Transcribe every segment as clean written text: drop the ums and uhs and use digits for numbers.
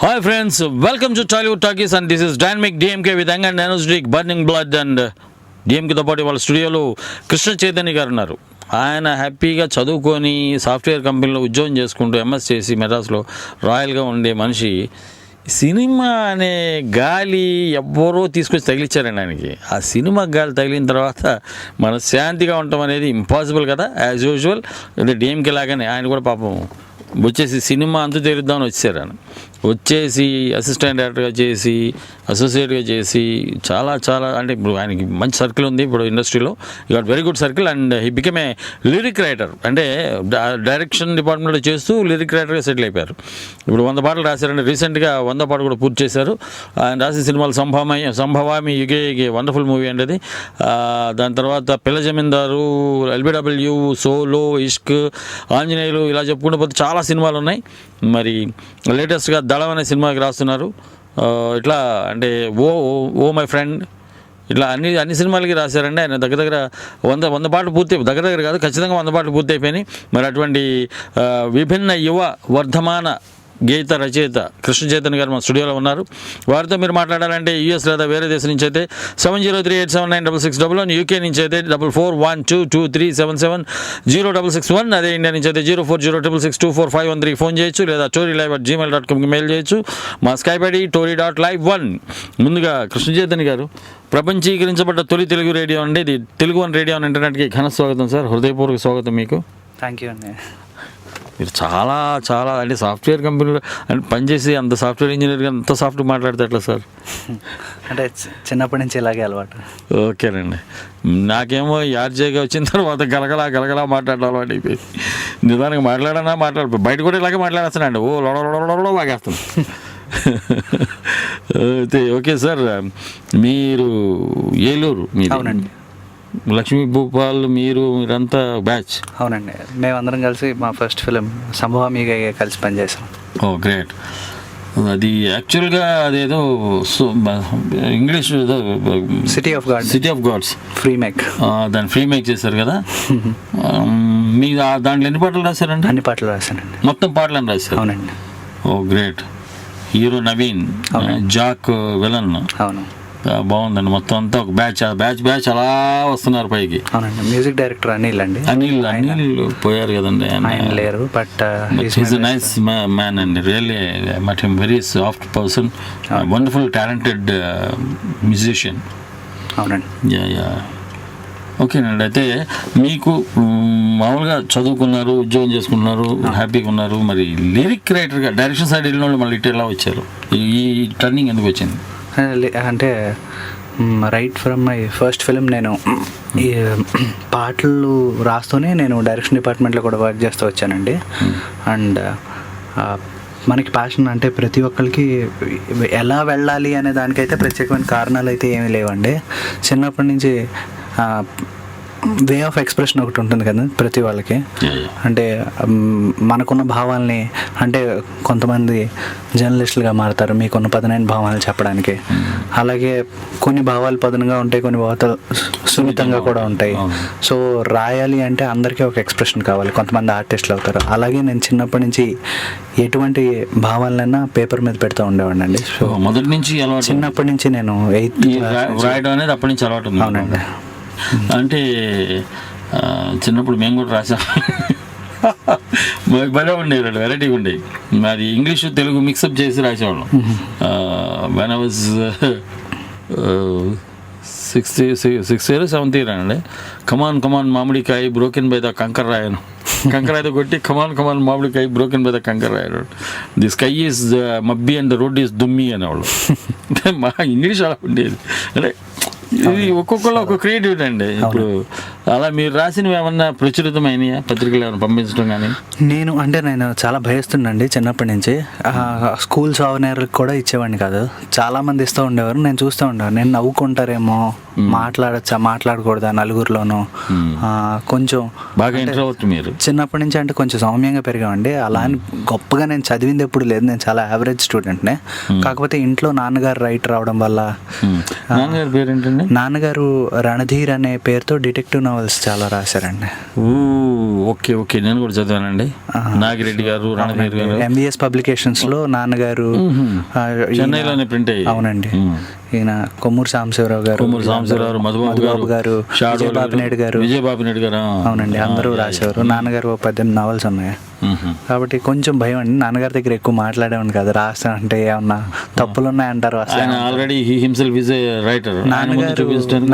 Hi friends, welcome to Tollywood Talkies and this is Dynamic DMK with Anger and Energetic Burning Blood and DMKతో పాటు వాళ్ళ స్టూడియోలో కృష్ణ చైతన్య గారు ఉన్నారు. ఆయన హ్యాపీగా చదువుకొని సాఫ్ట్వేర్ కంపెనీలో ఉద్యోగం చేసుకుంటూ ఎంఎస్ చేసి మెడ్రాస్లో రాయల్గా ఉండే మనిషి సినిమా అనే గాలి ఎవ్వరో తీసుకొచ్చి తగిలిచ్చారండి ఆయనకి. ఆ సినిమా గాలి తగిలిన తర్వాత మనం శాంతిగా ఉండటం అనేది ఇంపాసిబుల్ కదా. యాజ్ యూజువల్ అదే డిఎంకే లాగానే ఆయన కూడా పాపం వచ్చేసి సినిమా అంతా తెరుద్దామని వచ్చారు. ఆయన వచ్చేసి అసిస్టెంట్ డైరెక్టర్గా చేసి అసోసియేట్గా చేసి చాలా అంటే ఇప్పుడు ఆయనకి మంచి సర్కిల్ ఉంది ఇప్పుడు ఇండస్ట్రీలో. You got very good circle and he become a lyric writer. అంటే డైరెక్షన్ డిపార్ట్మెంట్లో చేస్తూ లిరిక్ రైటర్గా సెటిల్ అయిపోయారు. ఇప్పుడు 100 పాటలు రాశారంటే రీసెంట్గా 100 పాట కూడా పూర్తి చేశారు. ఆయన రాసిన సినిమాలు సంభవామి యుగే వండర్ఫుల్ మూవీ అండి అది. దాని తర్వాత పిల్ల జమీందారు, ఎల్బిడబ్ల్యూ, సోలో, ఇష్క్, ఆంజనేయులు, ఇలా చెప్పుకుంటూ పోతే చాలా సినిమాలు ఉన్నాయి. మరి లేటెస్ట్గా దళం అనే సినిమాకి రాస్తున్నారు. ఇట్లా అంటే ఓ మై ఫ్రెండ్, ఇట్లా అన్ని సినిమాలకి రాశారండి. ఆయన దగ్గర 100 పాటలు పూర్తి దగ్గర కాదు, ఖచ్చితంగా 100 పాటలు పూర్తి అయిపోయినాయి. మరి అటువంటి విభిన్న యువ వర్ధమాన గీత రచయిత కృష్ణ చైతన్య గారు మా స్టూడియోలో ఉన్నారు. వారితో మీరు మాట్లాడాలంటే యూఎస్ లేదా వేరే దేశం నుంచి అయితే 7038799661, యూకే నుంచి అయితే 441223770661, అదే ఇండియా నుంచి అయితే 0406624513 ఫోన్ చేయొచ్చు, లేదా torylive@gmail.comకి మెయిల్ చేయొచ్చు. మా స్కైప్ ఐడి tory.live1. ముందుగా కృష్ణ చైతన్య గారు, ప్రపంచీకరించబడ్డ తొలి తెలుగు రేడియో అండి ఇది. తెలుగు వన్ రేడియో అండ్ ఇంటర్నెట్కి ఘన స్వాగతం సార్, హృదయపూర్వక స్వాగతం మీకు. థ్యాంక్ యూ అండి. మీరు చాలా అంటే సాఫ్ట్వేర్ కంపెనీలో అంటే పనిచేసి అంత సాఫ్ట్వేర్ ఇంజనీర్గా అంత సాఫ్ట్గా మాట్లాడితే ఎట్లా సార్? అంటే చిన్నప్పటి నుంచి ఇలాగే అలవాటు. ఓకేనండి. నాకేమో ఆర్జేగా వచ్చిన తర్వాత గలగలా మాట్లాడడం అలవాటు అయిపోయింది. నిదానంగా మాట్లాడిపోయి బయట కూడా ఇలాగే మాట్లాడేస్తానండి. లోడలో బాగేస్తాను. అయితే ఓకే సార్, మీరు ఏలూరు, మీరు అవునండి. లక్ష్మీ భూపాల్, మీరంతా బ్యాచ్? అవునండి, మేమందరం కలిసి మా ఫస్ట్ ఫిలిం సంభవామిగా కలిసి పనిచేసాం. ఓ గ్రేట్. అది యాక్చువల్గా అదేదో English city of God's remake, దాన్ని ఫ్రీ మేక్ చేశారు కదా. మీ దాంట్లో ఎన్ని పాటలు రాశారండి? అన్ని పాటలు రాశానండి. మొత్తం పాటలను రాశారు? అవునండి. Oh great. Hero Naveen, Jack villain. అవును, బాగుందండి. మొత్తం అంతా ఒక బ్యాచ్ అలా వస్తున్నారు పైకి. అవునండి. మ్యూజిక్ డైరెక్టర్ అనిల్ పోయారు కదండి, ఆయన లేరు. But is a nice man అండి, really but him very soft person, wonderful talented musician. అవునండి. యా ఓకేనండి. అయితే మీకు మామూలుగా చదువుకున్నారు, ఉద్యోగం చేసుకుంటున్నారు, హ్యాపీగా ఉన్నారు. మరి లిరిక్ రైటర్గా డైరెక్షన్ సైడ్ వెళ్ళిన వాళ్ళు మళ్ళీ ఇటు ఎలా వచ్చారు? ఈ టర్నింగ్ ఎందుకు వచ్చింది? అంటే right from my first film నేను ఈ పాటలు రాస్తూనే నేను డైరెక్షన్ డిపార్ట్మెంట్లో కూడా వర్క్ చేస్తూ వచ్చానండి. అండ్ మనకి ప్యాషన్ అంటే ప్రతి ఒక్కరికి ఎలా వెళ్ళాలి అనే దానికైతే ప్రత్యేకమైన కారణాలు అయితే ఏమీ లేవండి. చిన్నప్పటి నుంచి వే ఆఫ్ ఎక్స్ప్రెషన్ ఒకటి ఉంటుంది కదా ప్రతి వాళ్ళకి. అంటే మనకున్న భావాల్ని, అంటే కొంతమంది జర్నలిస్టులుగా మారుతారు మీకున్న పదునైన భావాలు చెప్పడానికి. అలాగే కొన్ని భావాలు పదునుగా ఉంటాయి, కొన్ని భావాలు సున్నితంగా కూడా ఉంటాయి. సో రాయాలి అంటే అందరికీ ఒక ఎక్స్ప్రెషన్ కావాలి, కొంతమంది ఆర్టిస్టులు అవుతారు. అలాగే నేను చిన్నప్పటి నుంచి ఎటువంటి భావాలైనా పేపర్ మీద పెడతా ఉండేవాడిని అండి. సో మొదటి నుంచి చిన్నప్పటి నుంచి నేను 8th రాయడం అనేది అప్పటి నుంచి అలవాటు. అవునండి. అంటే చిన్నప్పుడు మేము కూడా రాసాం. భలే ఉండేవి, వెరైటీగా ఉండేవి. అది ఇంగ్లీషు తెలుగు మిక్సప్ చేసి రాసేవాళ్ళం. When I was 6th year 7th year అండి. కమాన్ మామిడికాయ బ్రోకెన్ బై ద కంకర్ రాయను, కంకరాయితో కొట్టి కమాన్ మామిడికాయ బ్రోకెన్ బై ద కంకర్ రాయను, ది స్కై ఈజ్ మబ్బి అండ్ ద రోడ్ ఈజ్ దుమ్మి అనేవాళ్ళు. అంటే మా ఇంగ్లీష్ అలా ఉండేది. అంటే ఇది ఒక్కొక్కళ్ళు ఒక్కొక్క క్రియేటివిటీ అండి. ఇప్పుడు అలా మీరు రాసినవి ఏమన్నా ప్రచురితమైనయా, పత్రికలు ఏమైనా పంపించడం కానీ? నేను చాలా భయస్తుండండి చిన్నప్పటి నుంచి. స్కూల్ సావనేర్లకు కూడా ఇచ్చేవాడిని కాదు, చాలామంది ఇస్తూ ఉండేవారు. నేను చూస్తూ ఉండేవారు, నేను నవ్వుకుంటారేమో మాట్లాడచ్చా మాట్లాడకూడదా నలుగురిలోనూ, కొంచెం బాగా ఇంట్రోవర్ట్ మీరు. చిన్నప్పటి నుంచి అంటే కొంచెం సౌమ్యంగా పెరిగామండి. అలా అని గొప్పగా నేను చదివింది ఎప్పుడు లేదు, నేను చాలా యావరేజ్ స్టూడెంట్నే. కాకపోతే ఇంట్లో నాన్నగారు రైటర్ అవడం వల్ల. నాన్నగారి పేరేంటండి? నాన్నగారు రణధీర్ అనే పేరుతో డిటెక్టివ్ నావెల్స్ చాలా రాశారండి. ఓకే ఓకే, నేను కూడా చదివానండి. నాగిరెడ్డి గారు, రణధీర్ గారు. ఎంబీఎస్ పబ్లికేషన్స్లో నాన్నగారు చెన్నైలోనే ప్రింట్ అయ్యి. అవునండి. ఈయన కొమ్మూరు సాంబశివరావు గారు, మధుబాబు గారు, విజయబాబు నాయుడు గారు. అవునండి, అందరూ రాసేవారు. నాన్నగారు 18 నావెల్స్ ఉన్నాయి. కాబట్టి కొంచెం భయం అండి. నాన్నగారి దగ్గర ఎక్కువ మాట్లాడేవాడిని కదా, రాస్తా అంటే ఏమన్నా తప్పులు ఉన్నాయంటారు.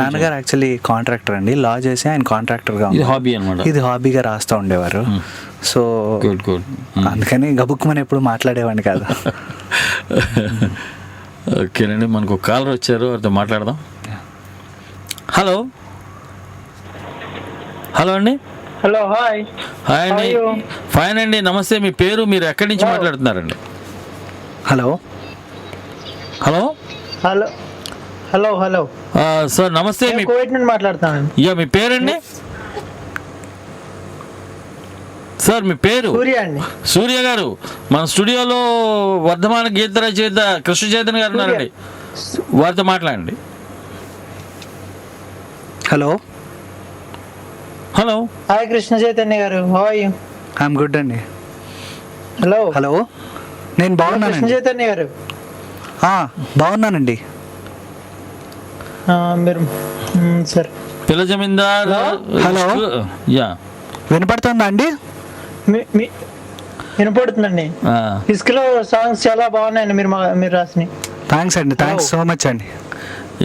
నాన్నగారు యాక్చువల్లీ కాంట్రాక్టర్ అండి, లా చేసి ఆయన కాంట్రాక్టర్గా, ఇది హాబీగా రాస్తూ ఉండేవారు. సో అందుకని గబుక్కుమని ఎప్పుడు మాట్లాడేవాడిని కాదు. ఓకేనండి, మనకు ఒక కాలర్ వచ్చారు, వారితో మాట్లాడదాం. హలో హలో అండి. Hello, hi. హాయ్ అండి. ఫైన్ అండి, నమస్తే. మీ పేరు, మీరు ఎక్కడి నుంచి మాట్లాడుతున్నారండి? Hello hello hello hello hello sir నమస్తే. మీ కోవిడ్ నుండి మాట్లాడుతానండి. యా, మీ పేరండి? సార్ మీ పేరు? సూర్య అండి. సూర్య గారు, మన స్టూడియోలో వర్ధమాన గీత రచయిత కృష్ణ చైతన్య గారు ఉన్నారండి, వారితో మాట్లాడండి. Hello hello. Hi Krishna Chaitanya గారు, how are you? I'm good అండి. హలో హలో, నేను కృష్ణ బాగున్నానండి. చైతన్య గారు బాగున్నానండి. మీరు సార్ పిల్ల జమీందార్. హలో. యా, వినపడుతుందా అండి? వినపడుతుందండి. ఇసుకలో సాంగ్స్ చాలా బాగున్నాయండి మీరు రాసినవి. థ్యాంక్స్ అండి, థ్యాంక్స్ సో మచ్ అండి.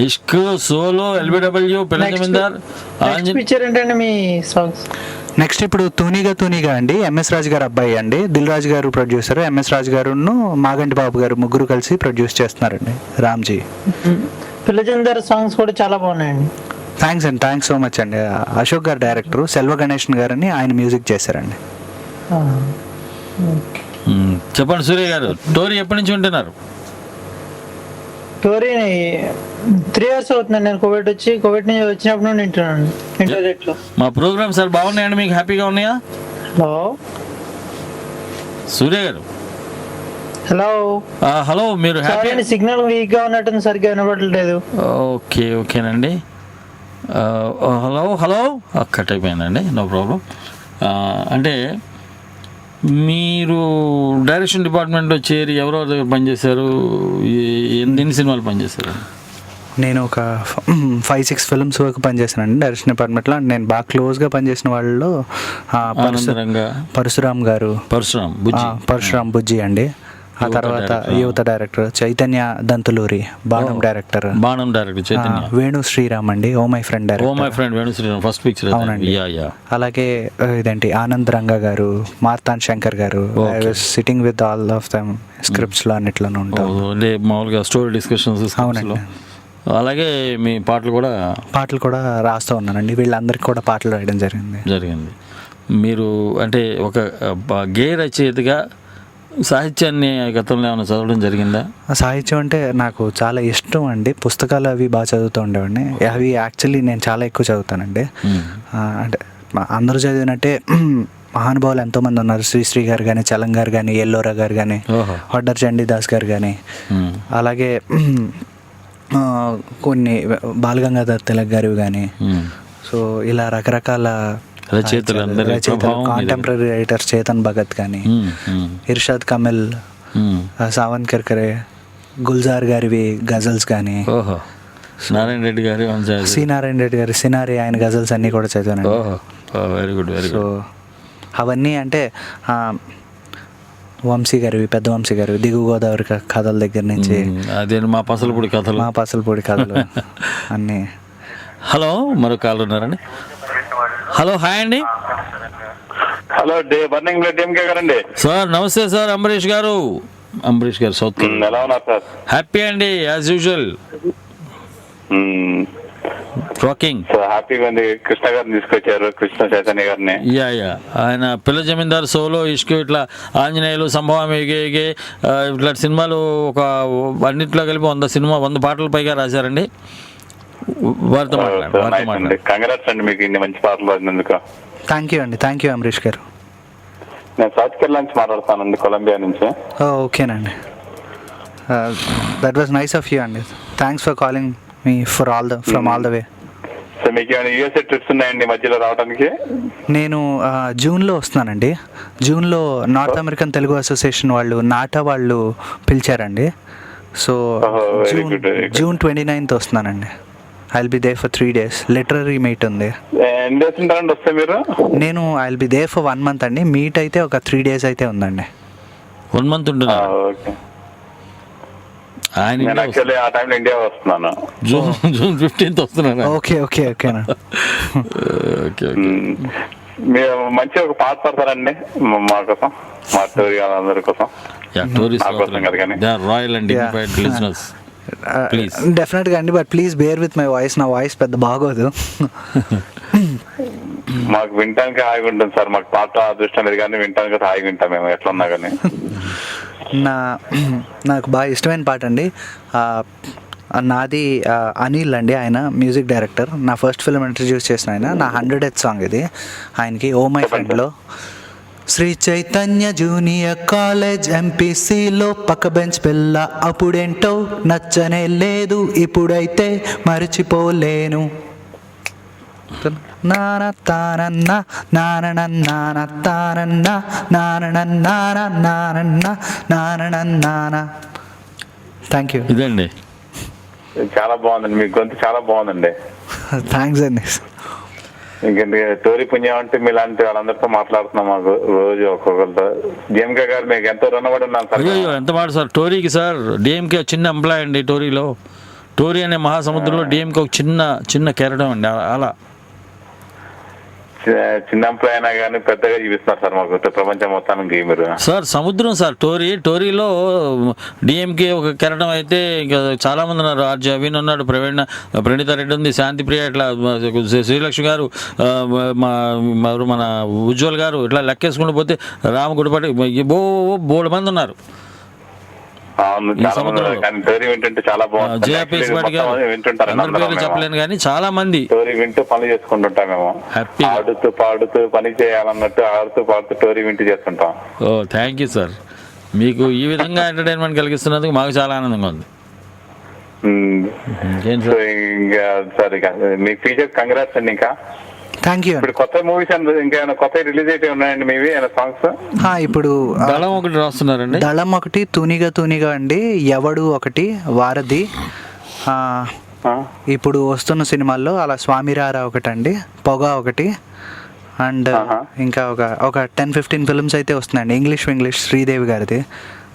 ఇష్క్, సోలో, ఎల్బిడబ్ల్యూ, పిల్ల జమీందార్. పిక్చర్ ఏంటండి మీ సాంగ్స్? నెక్స్ట్ ఇప్పుడు తూనీగా అండి, ఎంఎస్ రాజు గారు అబ్బాయి అండి, దిల్ రాజు గారు ప్రొడ్యూసర్, ఎంఎస్ రాజు గారు మాగంటి బాబు గారు ముగ్గురు కలిసి ప్రొడ్యూస్ చేస్తున్నారండి. రామ్జీ. పిల్ల జమీందార్ సాంగ్స్ కూడా చాలా బాగున్నాయండి. థ్యాంక్స్ అండి, థ్యాంక్స్ సో మచ్ అండి. అశోక్ గారు డైరెక్టర్, సెల్వ గణేషన్ గారని ఆయన మ్యూజిక్ చేశారండి. చెప్పండి సూర్య గారు, టోరీ ఎప్పటి నుంచి ఉంటున్నారు? టోరీ 3 years అవుతుందండి. నేను కోవిడ్ నుంచి వచ్చినప్పుడు నుండి వింటున్నాను ఇంటర్నెట్లో. మా ప్రోగ్రామ్ సార్ బాగున్నాయండి, మీకు హ్యాపీగా ఉన్నాయా? హలో సూర్య గారు. హలో హలో, మీరు హ్యాపీ? సిగ్నల్ వీక్ గా ఉన్నట్టుంది, సరిగ్గా వినపడలేదు. ఓకే ఓకేనండి. హలో హలో, కట్ అయిపోయిందండి, నో ప్రాబ్లం. అంటే మీరు డైరెక్షన్ డిపార్ట్మెంట్లో చేరి ఎవరెవరి దగ్గర పనిచేశారు, ఎన్ని సినిమాలు పనిచేశారు? నేను ఒక 5-6 ఫిల్మ్స్ వరకు పనిచేశానండి డైరెక్షన్ డిపార్ట్మెంట్లో. నేను బాగా క్లోజ్గా పనిచేసిన వాళ్ళు పరశురామ్ గారు, పరశురామ్ బుజ్జి అండి. ఆ తర్వాత యువత డైరెక్టర్ చైతన్య దంతులూరి, బాణం డైరెక్టర్ చైతన్య, వేణు శ్రీరామ్ అండి, oh my friend director. Venu Sriram first picture. అవునండి. అలాగే ఇదేంటి ఆనంద్ రంగా గారు, మార్తాన్ శంకర్ గారు. Sitting with all of them, scripts లో అన్నిట్లోనే ఉంటాం మామూలుగా స్టోరీ డిస్కషన్స్. అవునండి. అలాగే మీ పాటలు కూడా రాస్తూ ఉన్నానండి. వీళ్ళందరికీ కూడా పాటలు రాయడం జరిగింది. మీరు అంటే ఒక గేయ రచయితగా సాహిత్యాన్ని గతంలో ఏమైనా చదవడం జరిగిందా? సాహిత్యం అంటే నాకు చాలా ఇష్టం అండి. పుస్తకాలు అవి బాగా చదువుతూ ఉండేవాడిని. అవి యాక్చువల్లీ నేను చాలా ఎక్కువ చదువుతానండి. అంటే అందరూ చదివినట్టే మహానుభావులు ఎంతోమంది ఉన్నారు. శ్రీశ్రీ గారు కానీ, చలం గారు కానీ, ఎల్లోరా గారు కానీ, వడ్డర్ చండీదాస్ గారు కానీ, అలాగే కొన్ని బాలగంగాధర్ తిలక్ గారు కానీ. సో ఇలా రకరకాల కాంటెంపరీ రైటర్స్, చేతన్ భగత్ కానీ, ఇర్షాద్ కమిల్, సావన్ కిర్కరే, గుల్జార్ గారివి గజల్స్ కానీ, నారాయణ రెడ్డి గారి, నారాయణ రెడ్డి గారి సినారి, ఆయన గజల్స్ అన్నీ కూడా చదివాను. Very good. సో అవన్నీ అంటే వంశీ గారివి, పెద్ద వంశీ గారు, దిగువ గోదావరి కథల దగ్గర నుంచి అదే మా పసలపూడి కథలు అన్నీ. హలో, మరో కాల్ ఉన్నారండి. హలో, హాయ్ అండి. హలో, బర్నింగ్ బ్లడ్ డిఎంకే గారండి. సార్ నమస్తే సార్. అంబరీష్ గారు సౌత్. ఎలా ఉన్నారు సార్? హ్యాపీ అండి, యాజ్ యూజువల్. రాకింగ్. హ్యాపీగా ఉంది. కృష్ణ గారిని తీసుకొచ్చారు, కృష్ణ చైతన్య గారిని. ఆయన పిల్ల జమీందార్, సోలో, ఇష్క్, ఇట్లా ఆంజనేయులు, సంభవం, ఎగే ఇట్లా సినిమాలు ఒక అన్నిట్లో కలిపి 100 పాటల పైగా రాశారండి. వారితో మాట్లాడండి. కంగ్రాట్స్ అండి మీకు ఇన్ని మంచి పాటలు పాడినందుకు. థ్యాంక్ యూ అండి, థ్యాంక్ యూ అమరీష్ గారు. నేను సౌత్ కేరళ నుంచి మాట్లాడుతానండి, కొలంబియా నుంచి. ఓకేనండి, that was nice of you అండి. Thanks for calling me from all the way. So మీకు ఏమైనా యూఎస్ఏ ట్రిప్స్ ఉన్నాయండి మధ్యలో రావడానికి? నేను జూన్లో వస్తున్నానండి. జూన్లో నార్త్ అమెరికన్ తెలుగు అసోసియేషన్ వాళ్ళు నాటా వాళ్ళు పిలిచారండి. సో జూన్ 29th వస్తున్నానండి. I will be they for 3 days. Literary meet ఉంది. ఎన్ని డేస్ ఉంటారండి వస్తే మీరు? నేను I will be they for 1 month అండి. మీట్ అయితే ఒక 3 days అయితే ఉందండి. 1 month ఉంటుంది. ఓకే. ఆయన నేను యాక్చువల్లీ ఆ టైంలో ఇండియా వస్తున్నాను. జూన్ 15th వస్తున్నాను. ఓకే ఓకే ఓకేనా. ఓకే. మీరు మంచి ఒక పాట పాడతారండి మా కోసం, మా టోరీ అందరి కోసం. Royal and dignified listeners, please. డెఫినెట్గా అండి, but please bear with my voice. నా వాయిస్ పెద్ద బాగోదు. మాకు వినటానికి హాయిగా ఉంటుంది సార్. మాకు పాట అదృష్టం లేదు కానీ వినటానికి హాయిగా వింటాం మేము ఎట్లా ఉన్నా కానీ. నాకు బాగా ఇష్టమైన పాట అండి. నాది అనిల్ అండి, ఆయన మ్యూజిక్ డైరెక్టర్. నా ఫస్ట్ ఫిల్మ్ ఇంట్రడ్యూస్ చేసిన ఆయన. నా 100th సాంగ్ ఇది ఆయనకి. ఓ మై ఫ్రెండ్లో శ్రీ చైతన్య జూనియర్ కాలేజ్ ఎంపీసీలో పక్క బెంచ్ పిల్ల, అప్పుడేంటో నచ్చనే లేదు, ఇప్పుడైతే మర్చిపోలేను. నాన తానన్న నానన నాన తానన్న నానన నాన నానన్న నానన నాన. Thank you. ఇదండి, చాలా బాగుందండి, మీ గొంతు చాలా బాగుందండి. థ్యాంక్స్ అండి. ఇంకేంటి టోరీ పుణ్యం అంటే మీలాంటి వాళ్ళందరితో మాట్లాడుతున్నాం మాకు రోజు ఒక్కొక్కరితో. డిఎంకే గారు మీకు ఎంతో రుణపడి ఉన్నాను సార్. అయ్యో ఎంత మాట సార్. టోరీకి సార్ డిఎంకే చిన్న ఎంప్లాయ్ అండి. టోరీలో టోరీ అనే మహాసముద్రంలో డిఎంకే ఒక చిన్న కెరటం అండి. అలా చిన్న ఎంప్లాయ్ అయినా కానీ పెద్దగా చూపిస్తున్నారు సార్ మాకు ప్రపంచం మొత్తానికి మీరు. సార్ సముద్రం సార్ టోరీలో డిఎంకే ఒక కెరటం అయితే ఇంకా చాలా మంది ఉన్నారు. ఆర్జే అవిన్ ఉన్నాడు, ప్రణీత రెడ్డి ఉంది, శాంతి ప్రియ, ఇట్లా శ్రీలక్ష్మి గారు, మన ఉజ్వల్ గారు, ఇట్లా లెక్కేసుకుంటూ పోతే రామగుడిపాటి బోడు మంది ఉన్నారు. చెప్పలేను కానీ చాలా మంది టోరీ వింటూ పనులు చేసుకుంటుంటాం మేము. ఆడుతూ పాడుతూ పని చేయాలన్నట్టు ఆడుతూ పాడుతూ టోరీ వింటూ చేస్తుంటాం. ఓ థ్యాంక్ యూ సార్. మీకు ఈ విధంగా ఎంటర్టైన్మెంట్ కలిగిస్తున్నందుకు మాకు చాలా ఆనందంగా ఉంది. ఇంకా సరే, మీ ఫ్యూచర్ కంగ్రాట్స్ అండి. ఇంకా థ్యాంక్ యూ. ఇప్పుడు కొత్త మూవీస్ ఇంకా కొత్త రిలీజ్ అయితే ఉన్నాయండి మీవి సాంగ్స్? ఇప్పుడు దళం ఒకటి రాస్తున్నారండి. దళం ఒకటి, తూనిగా అండి, ఎవడు ఒకటి, వారధి. ఇప్పుడు వస్తున్న సినిమాల్లో అలా స్వామిరారా ఒకటండి, పొగ ఒకటి, అండ్ ఇంకా ఒక 10-15 ఫిల్మ్స్ అయితే వస్తున్నాయండి. ఇంగ్లీష్ శ్రీదేవి గారిది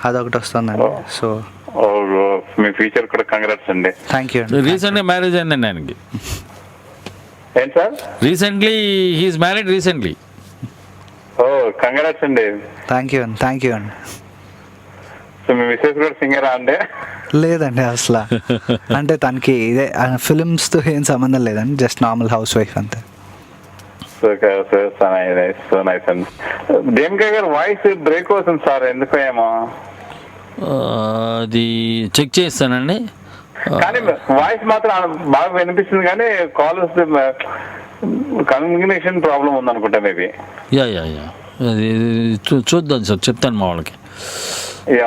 అదొకటి వస్తుందండి. సో మీ ఫ్యూచర్ కూడా కంగ్రాట్స్ అండి. Thank you. రీసెంట్గా మ్యారేజ్ అయిందండి ఆయనకి. ఏంటి sir? Recently he's married recently. Oh congrats అండి. థ్యాంక్ యూ అండి. సో మీ మిస్సెస్ కూడా సింగరా అండి? లేదండి అసలు. అంటే తనకి ఇదే ఫిల్మ్స్తో ఏం సంబంధం లేదండి, జస్ట్ నార్మల్ హౌస్ వైఫ్ అంతే. సో నైస్ అండి. డిఎంకే గారు వాయిస్ బ్రేక్ అవుతుంది సార్, ఎందుకో ఏమో. అది చెక్ చేస్తానండి. కానీ వాయిస్ మాత్రం బాగా వినిపిస్తుంది కానీ కాల్స్ కమ్యూనికేషన్ ప్రాబ్లం ఉందనుకుంటా మేబీ. యా అది చూద్దాం సార్, చెప్తాను మా వాళ్ళకి.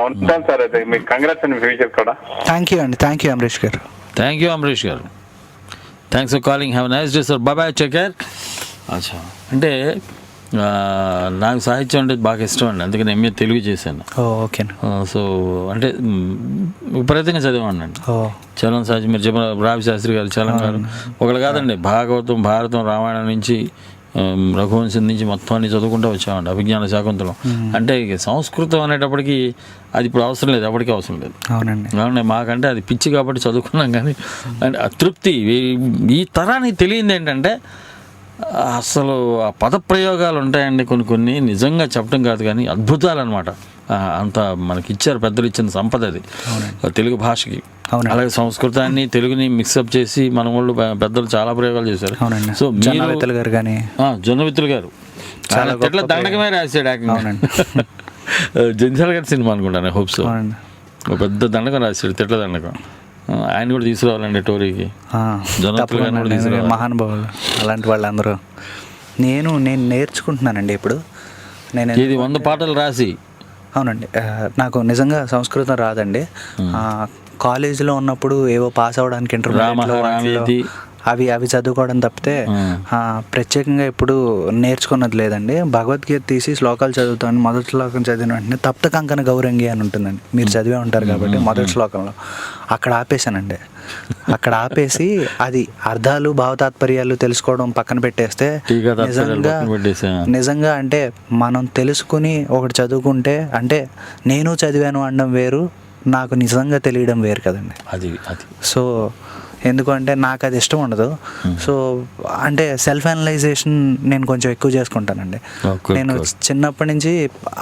ఉంటాను సార్. అయితే మీకు కంగ్రాట్స్ అండి ఫ్యూచర్ కూడా. థ్యాంక్ యూ అమరీష్ గారు. థ్యాంక్ యూ అమరీష్ గారు. Thanks for calling. Have nice day sir. Bye take care. అచ్చా, అంటే నాకు సాహిత్యం అంటే బాగా ఇష్టం అండి, అందుకని ఎంఏ తెలుగు చేశాను. ఓకే. సో అంటే విపరీతంగా చదివాను అండి. చలం సాహిత్యం మీరు చెప్పిన రావి శాస్త్రి గారు, చలం గారు ఒకళ్ళు కాదండి, భాగవతం, భారతం, రామాయణం నుంచి రఘువంశం నుంచి మొత్తం అన్ని చదువుకుంటూ వచ్చామండి. అభిజ్ఞాన శాకుంతలం అంటే సంస్కృతం అనేటప్పటికి అది ఇప్పుడు అవసరం లేదు, ఎప్పటికీ అవసరం లేదు. అవునండి, మాకంటే అది పిచ్చి కాబట్టి చదువుకున్నాం. కానీ అంటే అతృప్తి ఈ తరానికి తెలియంది ఏంటంటే అసలు ఆ పదప్రయోగాలు ఉంటాయండి కొన్ని నిజంగా చెప్పడం కాదు కానీ అద్భుతాలు అనమాట. అంత మనకి ఇచ్చారు, పెద్దలు ఇచ్చిన సంపద అది తెలుగు భాషకి. అలాగే సంస్కృతాన్ని తెలుగుని మిక్సప్ చేసి మన వాళ్ళు పెద్దలు చాలా ప్రయోగాలు చేశారు. సో జొన్నవిత్తులు గారు ఎట్లా దండకమే రాశాడు. జంజాల గారి సినిమా అనుకుంటాను, హోప్స్ పెద్ద దండకం రాశాడు, తిట్ల దండకం. ఆయన కూడా తీసుకురావాలండి టోరీకి. జనోత్తులు గారిని కూడా తీసుకురావాలి. మహానుభావులు అలాంటి వాళ్ళందరూ. నేను నేర్చుకుంటున్నానండి ఇప్పుడు. ఇది 100 పాటలు రాసి. అవునండి. నాకు నిజంగా సంస్కృతం రాదండి. కాలేజీలో ఉన్నప్పుడు ఏవో పాస్ అవ్వడానికి ఇంటర్మీడియట్ అవి చదువుకోవడం తప్పితే ప్రత్యేకంగా ఎప్పుడు నేర్చుకున్నది లేదండి. భగవద్గీత తీసి శ్లోకాలు చదువుతాను. మొదటి శ్లోకం చదివిన వెంటనే తప్త కంకణ గౌరంగి అని ఉంటుందండి, మీరు చదివే ఉంటారు కాబట్టి. మొదటి శ్లోకంలో అక్కడ ఆపేశానండి. అక్కడ ఆపేసి అది అర్థాలు భావతాత్పర్యాలు తెలుసుకోవడం పక్కన పెట్టేస్తే నిజంగా అంటే మనం తెలుసుకుని ఒకటి చదువుకుంటే అంటే నేను చదివాను అనడం వేరు, నాకు నిజంగా తెలియడం వేరు కదండి. అది సో ఎందుకంటే నాకు అది ఇష్టం ఉండదు. సో అంటే సెల్ఫ్ అనలైజేషన్ నేను కొంచెం ఎక్కువ చేసుకుంటానండి. నేను చిన్నప్పటి నుంచి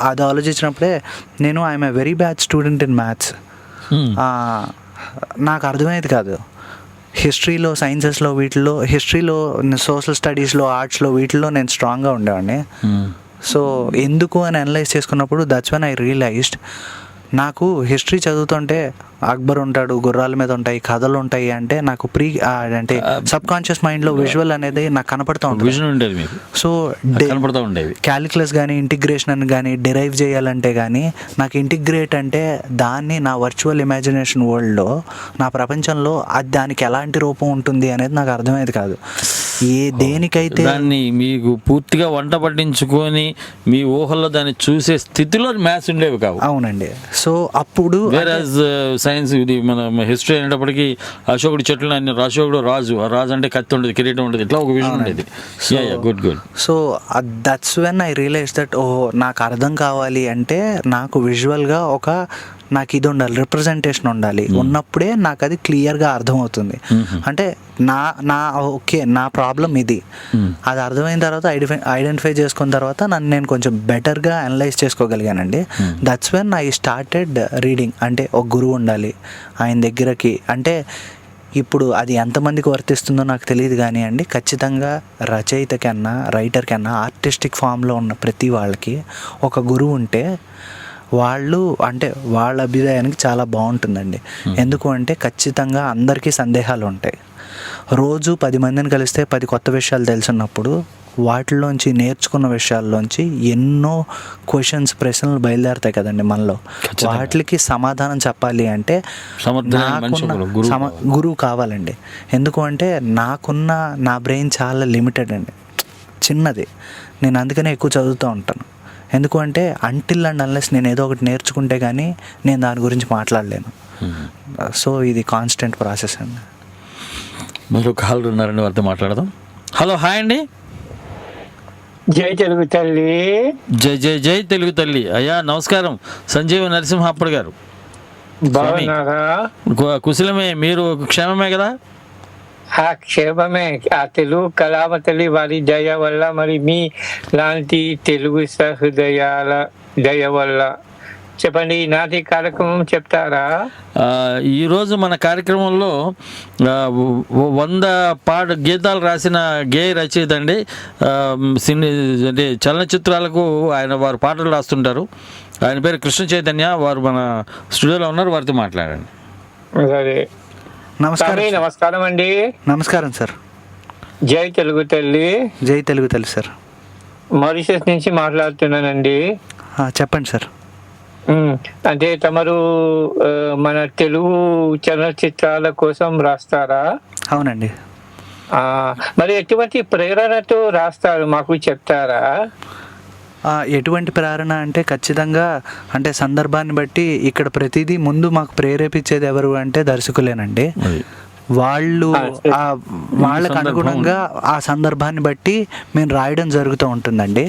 అది ఆలోచించినప్పుడే నేను I'm a very bad student in maths. నాకు అర్థమయ్యేది కాదు. హిస్టరీలో, సైన్సెస్లో, వీటిలో, హిస్టరీలో, సోషల్ స్టడీస్లో, ఆర్ట్స్లో, వీటిలో నేను స్ట్రాంగ్గా ఉండేవాడిని. సో ఎందుకు అని అనలైజ్ చేసుకున్నప్పుడు దట్స్ వెన్ ఐ రియలైజ్డ్ నాకు హిస్టరీ చదువుతుంటే అక్బర్ ఉంటాడు, గుర్రాల మీద ఉంటాయి, కథలు ఉంటాయి అంటే నాకు అంటే సబ్ కాన్షియస్ మైండ్లో విజువల్ అనేది నాకు కనపడుతూ ఉంటుంది. సో క్యాలిక్యులస్ కానీ ఇంటిగ్రేషన్ అని కానీ డిరైవ్ చేయాలంటే కానీ నాకు ఇంటిగ్రేట్ అంటే దాన్ని నా వర్చువల్ ఇమాజినేషన్ వరల్డ్లో, నా ప్రపంచంలో అది దానికి ఎలాంటి రూపం ఉంటుంది అనేది నాకు అర్థమయ్యేది కాదు. దేనికైతే దాన్ని మీకు పూర్తిగా వంట పట్టించుకొని మీ ఊహల్లో దాన్ని చూసే స్థితిలో మ్యాథ్స్ ఉండేవి కావు. అవునండి. సో అప్పుడు సైన్స్ ఇది మన హిస్టరీ అనేటప్పటికీ అశోకుడి చెట్లు అన్ని, అశోకుడు రాజు అంటే కత్తి ఉండేది, కిరీటం ఉండేది, ఇట్లా ఒక విజన్ ఉండేది. Good. So that's when I realise that నాకు అర్థం కావాలి అంటే నాకు విజువల్గా నాకు ఇది ఉండాలి, రిప్రజెంటేషన్ ఉండాలి. ఉన్నప్పుడే నాకు అది క్లియర్గా అర్థమవుతుంది. అంటే నా ప్రాబ్లం ఇది, అది అర్థమైన తర్వాత ఐడెంటిఫై చేసుకున్న తర్వాత నేను కొంచెం బెటర్గా అనలైజ్ చేసుకోగలిగానండి. That's when I started reading. అంటే ఒక గురువు ఉండాలి ఆయన దగ్గరకి. అంటే ఇప్పుడు అది ఎంతమందికి వర్తిస్తుందో నాకు తెలియదు కానీ అండి, ఖచ్చితంగా రచయిత కన్నా, రైటర్ కన్నా, ఆర్టిస్టిక్ ఫామ్లో ఉన్న ప్రతి వాళ్ళకి ఒక గురువు ఉంటే వాళ్ళ అభిప్రాయానికి చాలా బాగుంటుందండి. ఎందుకు అంటే ఖచ్చితంగా అందరికీ సందేహాలు ఉంటాయి. రోజు 10 మందిని కలిస్తే 10 కొత్త విషయాలు తెలుసున్నప్పుడు వాటిలోంచి నేర్చుకున్న విషయాల్లోంచి ఎన్నో ప్రశ్నలు బయలుదేరుతాయి కదండి మనలో. వాటికి సమాధానం చెప్పాలి అంటే గురువు కావాలండి. ఎందుకు అంటే నా బ్రెయిన్ చాలా లిమిటెడ్ అండి, చిన్నది. నేను అందుకనే ఎక్కువ చదువుతూ ఉంటాను. ఎందుకు అంటే అంటిల్ అండ్ అన్లెస్ నేను ఏదో ఒకటి నేర్చుకుంటే కానీ నేను దాని గురించి మాట్లాడలేను. సో ఇది కాన్స్టెంట్ ప్రాసెస్ అండి. మీరు కాల్ ఉన్నారండి, వారితో మాట్లాడదాం. హలో, హాయ్ అండి. జై తెలుగు తల్లి. జై తెలుగు తల్లి. అయ్యా నమస్కారం. సంజీవ నరసింహప్పడు గారు బాగున్నారా? కుశలమే, మీరు క్షేమమే కదా? ఆ క్షేమమే. ఆ తెలుగు కళామ తల్లి వారి దయ వల్ల, మరి మీ లాంటి తెలుగు సహృదయాల దయ వల్ల. చెప్పండి, ఈనాటి కార్యక్రమం చెప్తారా? ఈరోజు మన కార్యక్రమంలో 100 గీతాలు రాసిన గేయ రచయిత అండి. అంటే చలనచిత్రాలకు వారు పాటలు రాస్తుంటారు. ఆయన పేరు కృష్ణ చైతన్య. వారు మన స్టూడియోలో ఉన్నారు, వారితో మాట్లాడండి. సరే. నమస్కారం అండి. నమస్కారం సార్. జై తెలుగు తల్లి. జై తెలుగు తల్లి సార్. మారిషస్ నుంచి మాట్లాడుతున్నానండి. చెప్పండి సార్. అంటే తమరు మన తెలుగు చలనచిత్రాల కోసం రాస్తారా? అవునండి. మరి ఎటువంటి ప్రేరణతో రాస్తారు, మాకు చెప్తారా? ఎటువంటి ప్రేరణ అంటే ఖచ్చితంగా అంటే సందర్భాన్ని బట్టి ఇక్కడ ప్రతిదీ ముందు మాకు ప్రేరేపించేది ఎవరు అంటే దర్శకులేనండి. వాళ్ళకు అనుగుణంగా ఆ సందర్భాన్ని బట్టి మేము రాయడం జరుగుతూ ఉంటుందండి.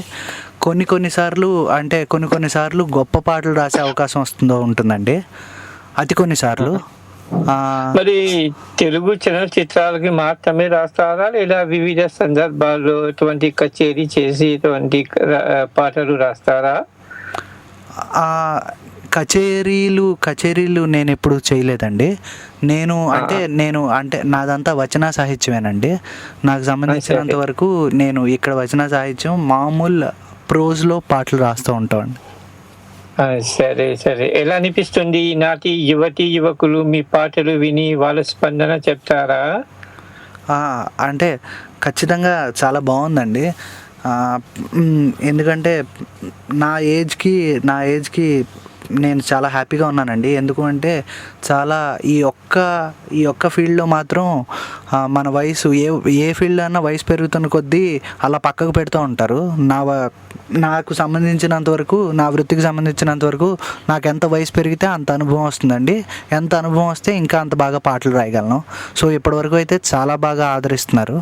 కొన్నిసార్లు గొప్ప పాటలు రాసే అవకాశం ఉంటుందండి. కొన్నిసార్లు మరి తెలుగు చలనచిత్రాలకి మాత్రమే రాస్తారా, లేదా వివిధ సందర్భాల్లో ఎటువంటి కచేరీ చేసి ఎటువంటి పాటలు రాస్తారా? కచేరీలు నేను ఎప్పుడు చేయలేదండి. నేను నాదంతా వచన సాహిత్యమేనండి. నాకు సంబంధించినంత వరకు నేను ఇక్కడ వచన సాహిత్యం, మామూలు ప్రోజ్లో పాటలు రాస్తూ ఉంటామండి. సరే సరే, ఎలా అనిపిస్తుంది ఈనాటి యువతి యువకులు మీ పాటలు విని వాళ్ళ స్పందన చెప్తారా? అంటే ఖచ్చితంగా చాలా బాగుందండి. ఎందుకంటే నా ఏజ్కి నేను చాలా హ్యాపీగా ఉన్నానండి. ఎందుకు అంటే చాలా ఈ ఒక్క ఫీల్డ్లో మాత్రం మన వయసు ఏ ఫీల్డ్ అన్నా వయసు పెరుగుతున్న కొద్దీ అలా పక్కకు పెడుతూ ఉంటారు. నాకు సంబంధించినంత వరకు, నా వృత్తికి సంబంధించినంత వరకు నాకు ఎంత వయసు పెరిగితే అంత అనుభవం వస్తుందండి. ఎంత అనుభవం వస్తే ఇంకా అంత బాగా పాటలు రాయగలను. సో ఇప్పటివరకు అయితే చాలా బాగా ఆదరిస్తున్నారు.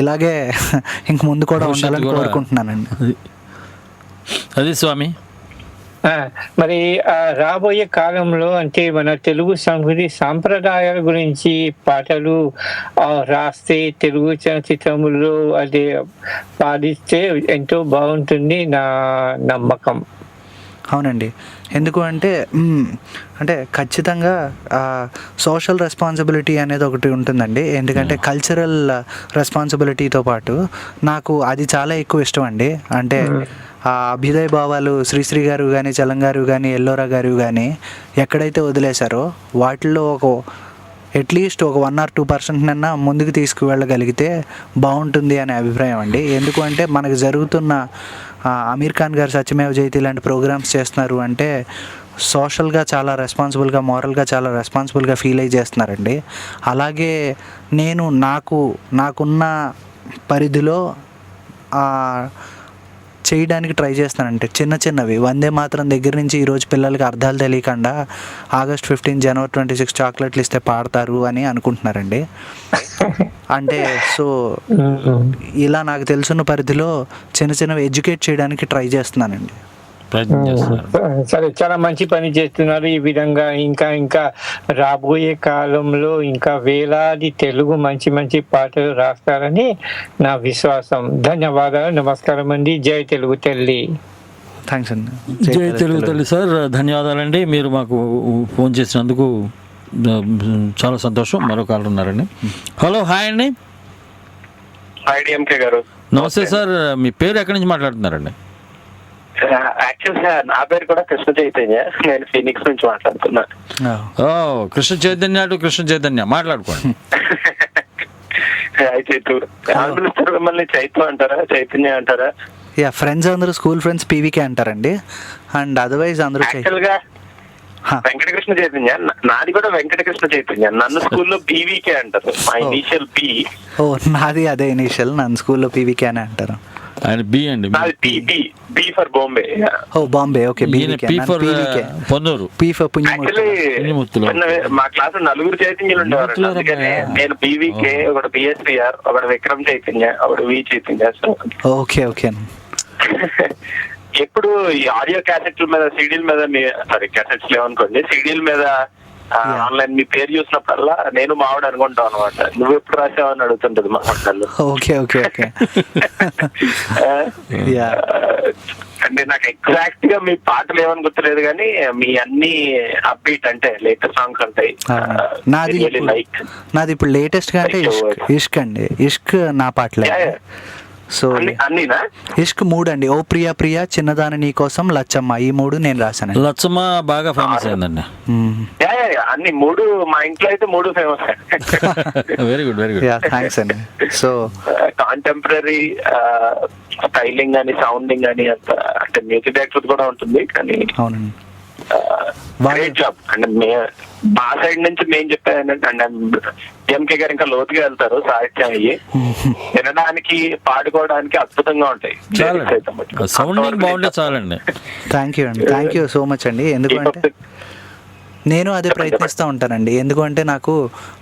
ఇలాగే ఇంక ముందు కూడా ఉండాలని కోరుకుంటున్నానండి. అది స్వామి. మరి రాబోయే కాలంలో అంటే మన తెలుగు సంస్కృతి సాంప్రదాయాల గురించి పాటలు రాస్తే తెలుగు చలనచిత్రములో అదే పాడిస్తే ఎంతో బాగుంటుంది నా నమ్మకం. అవునండి. ఎందుకు అంటే ఖచ్చితంగా సోషల్ రెస్పాన్సిబిలిటీ అనేది ఒకటి ఉంటుందండి. ఎందుకంటే కల్చరల్ రెస్పాన్సిబిలిటీతో పాటు నాకు అది చాలా ఎక్కువ ఇష్టం అండి. అంటే అభ్యుదయ భావాలు శ్రీశ్రీ గారు కానీ, చలం గారు కానీ, ఎల్లోరా గారు కానీ ఎక్కడైతే వదిలేశారో వాటిల్లో అట్లీస్ట్ ఒక 1 or 2% ముందుకు తీసుకువెళ్ళగలిగితే బాగుంటుంది అనే అభిప్రాయం అండి. ఎందుకు అంటే మనకు జరుగుతున్న అమీర్ ఖాన్ గారు సత్యమేవ జయతే ఇలాంటి ప్రోగ్రామ్స్ చేస్తున్నారు అంటే సోషల్గా చాలా రెస్పాన్సిబుల్గా, మోరల్గా చాలా రెస్పాన్సిబుల్గా ఫీల్ అయ్యి చేస్తున్నారండి. అలాగే నేను నాకున్న పరిధిలో చేయడానికి ట్రై చేస్తానంటే చిన్నవి వందే మాత్రం దగ్గర నుంచి ఈరోజు పిల్లలకి అర్థాలు తెలియకుండా August 15 January 26 చాక్లెట్లు ఇస్తే పాడతారు అని అనుకుంటున్నారండి. అంటే సో ఇలా నాకు తెలుసున్న పరిధిలో చిన్నవి ఎడ్యుకేట్ చేయడానికి ట్రై చేస్తున్నానండి. సరే, చాలా మంచి పని చేస్తున్నారు. ఈ విధంగా ఇంకా రాబోయే కాలంలో ఇంకా వేలాది తెలుగు మంచి పాటలు రాస్తారని నా విశ్వాసం. ధన్యవాదాలు. నమస్కారం అండి. జై తెలుగు తల్లి. థ్యాంక్స్ అండి. జై తెలుగు తల్లి సార్. ధన్యవాదాలండి. మీరు మాకు ఫోన్ చేసినందుకు చాలా సంతోషం. మరో కాల్ ఉన్నారండి. హలో, హాయ్ అండి. హాయ్ డిఎంకే గారు. నమస్తే సార్. మీ పేరు ఎక్కడి నుంచి మాట్లాడుతున్నారండి? యాక్చువల్ గా నా పేరు కూడా కృష్ణ చైతన్య. నేను ఫీనిక్స్ నుంచి మాట్లాడుతున్నా. కృష్ణ చైతన్య మాట్లాడుకోండి. పిలుస్తారు మిమ్మల్ని చైతు అంటారా, చైతన్య అంటారా? ఫ్రెండ్స్ అందరూ స్కూల్ ఫ్రెండ్స్ పీవీకే అంటారండి. అండ్ అదర్వైజ్ అందరూ యాక్చువల్ గా వెంకటకృష్ణ చైతన్య. నాది కూడా వెంకటకృష్ణ చైతన్య. నన్ను స్కూల్లో పీవీకే అంటారు. మా ఇనిషియల్ బి. నాది అదే ఇనిషియల్. నన్ను స్కూల్లో పీవీకే అని అంటారు. బి అండి. B for Bombay. Bombay. Okay. P for Ponnuru. P for Punyamurthulu. మా క్లాస్ 4 చైతన్యులు ఉండేవారు. అందుకనే నేను బీవీకే, ఒకడు బిఎస్పీఆర్, ఒకడు విక్రమ్ చైతన్య, ఒకడు వి చైతన్య. ఓకే. ఎప్పుడు ఈ ఆడియో క్యాసెట్ల మీద, సీడీల మీద, క్యాసెట్స్ లేవనుకోండి, సీడీల మీద ఆన్లైన్ మీ పేరు చూసినప్పుడల్లా నేను మావిడ అనుకుంటాం అనమాట. నువ్వు ఎప్పుడు రాసావని అడుగుతుంటది మా హోటల్లో. ఓకే. అంటే నాకు ఎగ్జాక్ట్ గా మీ పాటలు ఏమని గుర్తులేదు, కానీ మీ అన్ని అప్బీట్ అంటే లేటెస్ట్ సాంగ్స్ ఉంటాయి. నాది ఇప్పుడు లేటెస్ట్ గా అంటే ఇష్క్ అండి. ఇష్క్ నా పాటలే. సో ఇష్క్ 3 అండి. ఓ ప్రియా ప్రియా, చిన్నదాని నీ కోసం, లచ్చమ్మ. ఈ 3 నేను రాశాను. లచ్చమ్మ బాగా ఫేమస్ అయిందండి. అన్ని 3 మా ఇంట్లో అయితే 3 ఫేమస్. Very good. థ్యాంక్స్ అండి. సో కాంటెంపరీ స్టైలింగ్ అని, సౌండింగ్ అని, అంత అంటే మ్యూజిక్ డైరెక్టర్ కూడా ఉంటుంది. కానీ అవునండి, గ్రేట్ జాబ్. అంటే మా సైడ్ నుంచి మేము చెప్పేది ఏంటంటే, అంటే ఎంకే గారు ఇంకా లోతుగా వెళ్తారు సాహిత్యం అయ్యి. వినడానికి, పాడుకోవడానికి అద్భుతంగా ఉంటాయి. సౌండింగ్ బాగుంటే చాలండి. థ్యాంక్ యూ సో మచ్ అండి. ఎందుకంటే నేను అదే ప్రయత్నిస్తూ ఉంటానండి. ఎందుకంటే నాకు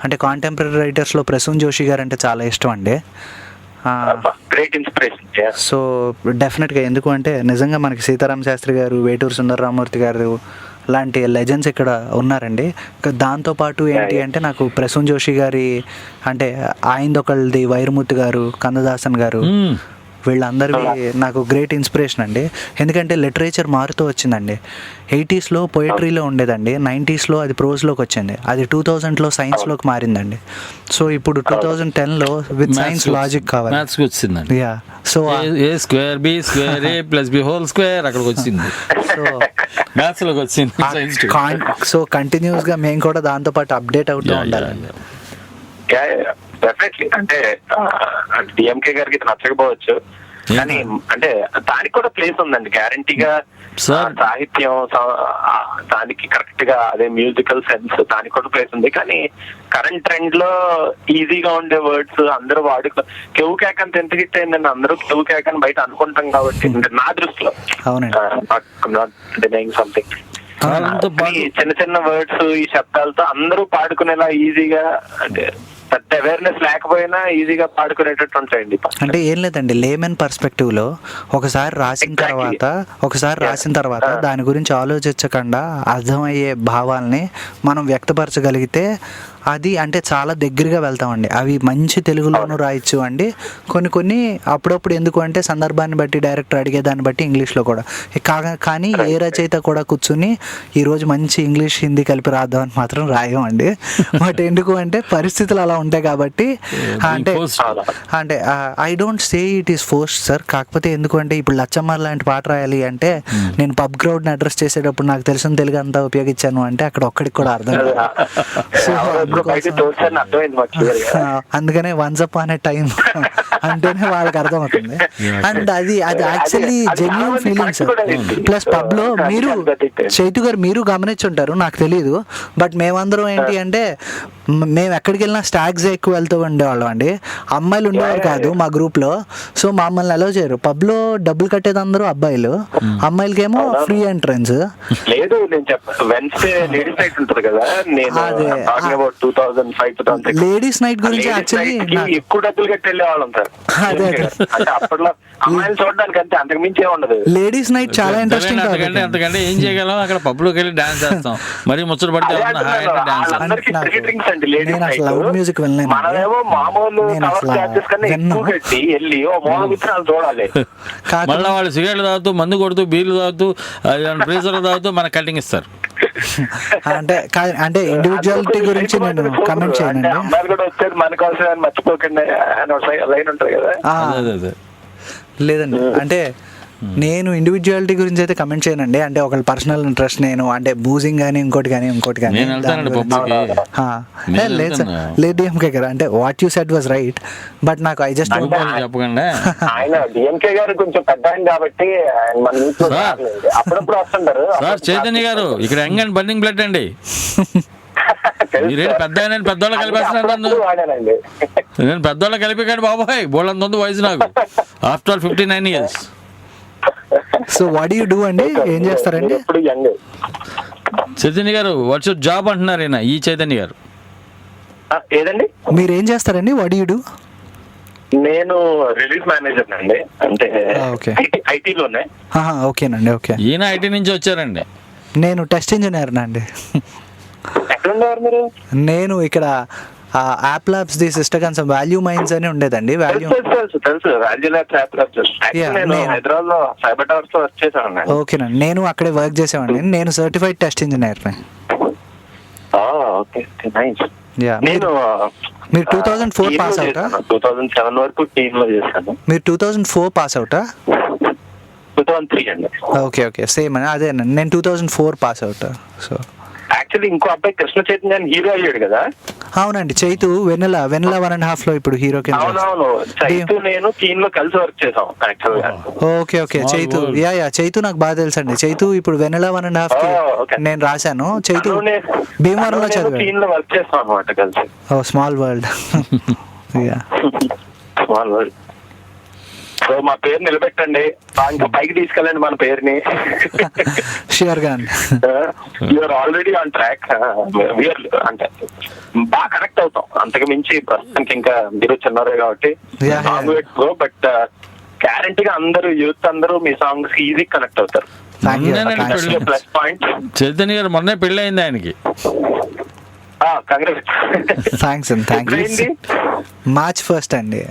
అంటే కాంటెంపరీ రైటర్స్లో ప్రసూన్ జోషి గారు అంటే చాలా ఇష్టం అండి. సో డెఫినెట్గా. ఎందుకు అంటే నిజంగా మనకి సీతారామ శాస్త్రి గారు, వేటూరు సుందరరామూర్తి గారు లాంటి లెజెండ్స్ ఇక్కడ ఉన్నారండి. దాంతోపాటు ఏంటి అంటే నాకు ప్రసూన్ జోషి గారి అంటే ఆయనదొకళ్ళది వైరముత్తు గారు, కన్నదాసన్ గారు, వీళ్ళందరివి నాకు గ్రేట్ ఇన్స్పిరేషన్ అండి. ఎందుకంటే లిటరేచర్ మారుతూ వచ్చిందండి. 80s పొయిటరీలో ఉండేదండి, 90s అది ప్రోజ్లోకి వచ్చింది, అది 2000 సైన్స్లోకి మారిందండి. సో ఇప్పుడు 2010 విత్ సైన్స్ లాజిక్ కావాలి. మ్యాథ్స్కి వచ్చిందండి. యా, సో ఏ స్క్వేర్ బి స్క్వేర్ ఏ ప్లస్ బి హోల్ స్క్వేర్ అక్కడికి వచ్చింది, సో మ్యాథ్స్లోకి వచ్చింది సైన్స్. సో కంటిన్యూస్గా మేము కూడా దాంతోపాటు అప్డేట్ అవుతూ ఉండాలండి. డెఫినెట్లీ అంటే డిఎంకే గారికి ఇది నచ్చకపోవచ్చు, కానీ అంటే దానికి కూడా ప్లేస్ ఉందండి గ్యారంటీగా. సాహిత్యం దానికి కరెక్ట్ గా అదే మ్యూజికల్ సెన్స్ దానికి కూడా ప్లేస్ ఉంది. కానీ కరెంట్ ట్రెండ్ లో ఈజీగా ఉండే వర్డ్స్ అందరూ కెవు కేక్ అంత ఎంత హిట్ అయిందని అందరూ కెవు కేక్ అని బయట అనుకుంటాం కాబట్టి నా దృష్టిలో సంథింగ్ చిన్న చిన్న వర్డ్స్ ఈ శబ్దాలతో అందరూ పాడుకునేలా ఈజీగా, అంటే పెద్ద అవేర్నెస్ లేకపోయినా ఈజీగా పాడుకునేటట్టు ఉంటాయండి. అంటే ఏం లేదండి, లేమెన్ పర్స్పెక్టివ్ లో ఒకసారి రాసిన తర్వాత దాని గురించి ఆలోచించకుండా అర్థమయ్యే భావాల్ని మనం వ్యక్తపరచగలిగితే అది అంటే చాలా దగ్గరగా వెళ్తామండి. అవి మంచి తెలుగులోనూ రాయొచ్చు అండి, కొన్ని అప్పుడప్పుడు ఎందుకు అంటే సందర్భాన్ని బట్టి డైరెక్టర్ అడిగేదాన్ని బట్టి ఇంగ్లీష్లో కూడా. కానీ ఏ రచయిత కూడా కూర్చుని ఈరోజు మంచి ఇంగ్లీష్ హిందీ కలిపి రాద్దామని మాత్రం రాయమండి. బట్ ఎందుకు అంటే పరిస్థితులు అలా ఉంటాయి కాబట్టి. అంటే I don't say it is force sir. కాకపోతే ఎందుకంటే ఇప్పుడు లచ్చమ్మ లాంటి పాట రాయాలి అంటే నేను పబ్ క్రౌడ్ని అడ్రస్ చేసేటప్పుడు నాకు తెలిసిన తెలుగు అంతా ఉపయోగించాను అంటే అక్కడ ఒక్కడికి కూడా అర్థం కాదు. అందుకనే వన్స్ అప్ అనే టైం అంటేనే వాళ్ళకి అర్థమవుతుంది. అండ్ అది actually genuine feelings. Plus pub లో మీరు చైతు గారు మీరు గమనించుంటారు, నాకు తెలియదు, బట్ మేమందరం ఏంటి అంటే మేము ఎక్కడికి వెళ్ళినా స్టాగ్స్ ఎక్కువ వెళ్తూ ఉండేవాళ్ళం అండి. అమ్మాయిలు ఉండేవారు కాదు మా గ్రూప్ లో. సో మమ్మల్ని అలౌ చేయరు. పబ్ లో డబ్బులు కట్టేది అందరూ అబ్బాయిలు, అమ్మాయిలకేమో ఫ్రీ ఎంట్రన్స్. లేదు నేను చెప్పాను వెన్స్డే లేడీస్ నైట్ ఉంటుంది కదా, లేడీస్ నైట్ గురించి యాక్చువల్లీ ఎక్కువ డబ్బులు కట్టి వెళ్ళే వాళ్ళం సార్. అంటే అప్పట్లో అమ్మాయిలు చూడడానికి అంతే, అంతకు మించే ఉండదు. లేడీస్ నైట్ చాలా ఇంట్రెస్టింగ్. అంతకంటే ఏం చేయగలం, అక్కడ పబ్లోకి వెళ్ళి డాన్స్ చేస్తాం, మరి ముచ్చట పడితే మ్యూజిక్ వెళ్ళలేదు. మనమేమో మామూలు కట్టి వెళ్ళి ఓ మూల విత్తనాలు చూడాలి. మళ్ళీ వాళ్ళు సిగరెట్లు తాగుతూ, మందు కొడుతూ, బీర్లు తాగుతూ, ఫ్రీజర్లు తాగుతూ మనకు కటింగ్ ఇస్తారు. అంటే ఇండివిజువాలిటీ గురించి నేను కమెంట్ చేయనండి. అమ్మాయిలు కూడా వచ్చేది మన కోసం మర్చిపోకండి లైన్ ఉంటుంది కదా. లేదండి, అంటే నేను ఇండివిజువాలిటీ గురించి అయితే కమెంట్ చేయనండి. అంటే ఒక పర్సనల్ ఇంట్రెస్ట్, నేను అంటే బూజింగ్ కానీ ఇంకోటి కానీ లేదు సార్, లేదు డిఎంకే గారు. అంటే what you said was right, but నాకు ఐ జస్ట్ చెప్పకండి. ఆయన డిఎంకే గారు కొంచెం పెద్ద కాబట్టి అప్పుడప్పుడు వస్తుంటారు. సార్ చైతన్య గారు ఇక్కడ యంగ్ అండ్ బర్నింగ్ బ్లడ్ అండి. మీరేంటి పెద్ద పెద్దోళ్ళ కలిపేస్తున్నారు. నేను పెద్దోళ్ళ కలిపి కానీ బాబాయ్ బోళ్ళంత వయసు నాకు, after 59 years. So what you do అండి, ఏం చేస్తారండి? చైతన్య గారు వాట్స్ యువర్ జాబ్ అంటున్నారు ఈ చైతన్య గారు. ఏదండి మీరు ఏం చేస్తారండి, వాట్ యు డూ? నేను రిలీజ్ మేనేజర్ అండి, అంటే ఐటీలోనే. ఓకేనండి, ఓకే. ఈయన ఐటీ నుంచి వచ్చారండి. నేను టెస్ట్ ఇంజనీర్ అండి. ఎక్కడున్నారు మీరు? నేను ఇక్కడ app labs the sister concern value mines అని ఉండేదండి. ఓకేనండి, నేను అక్కడే వర్క్ చేసేవాడిని. నేను సర్టిఫైడ్ టెస్ట్ ఇంజనీర్. నేను మీరు 2004 పాస్ అవుటా? 2007 వరకు టీమ్ లో చేశాను. మీరు 2004 పాస్ అవుటా? 2003 అండి. ఓకే ఓకే, సేమ్ అని అదే. నేను 2004 పాస్ అవుట్. సో యాక్చువల్లీ ఇంకో అబ్బాయి కృష్ణ చైతన్య హీరో అయ్యాడు కదా. అవునండి, చైతు వెన్నెల 1.5 లో ఇప్పుడు హీరో కింద. అవునవును, చైతు నేను టీమ్ లో కలిసి వర్క్ చేసాం యాక్చువల్ గా. ఓకే ఓకే, చైతు చైతు నాకు బాగా తెలుసు అండి. చైతు ఇప్పుడు వెన్నెల 1.5 కి నేను రాశాను. చైతు భీమవరంలో చదివాను. టీమ్ లో వర్క్ చేస్తాం అన్నమాట కలిసి. Oh small world. Small world. So మా పేరు నిలబెట్టండి, ఇంకా పైకి తీసుకెళ్ళండి మన పేరుని. షూర్ గా. You are already on track. అంటే బాగా కనెక్ట్ అవుతాం, అంతకు మించి ప్రస్తుతానికి ఇంకా మీరు చిన్నారే కాబట్టి. బట్ గ్యారంటీగా అందరూ యూత్ అందరూ మీ సాంగ్స్ ఈజీ కనెక్ట్ అవుతారు. Plus point. చైతన్య గారు మొన్నే పెళ్లి అయింది ఆయనకి. థ్యాంక్స్ అండి, థ్యాంక్ యూ. March 1st అండి.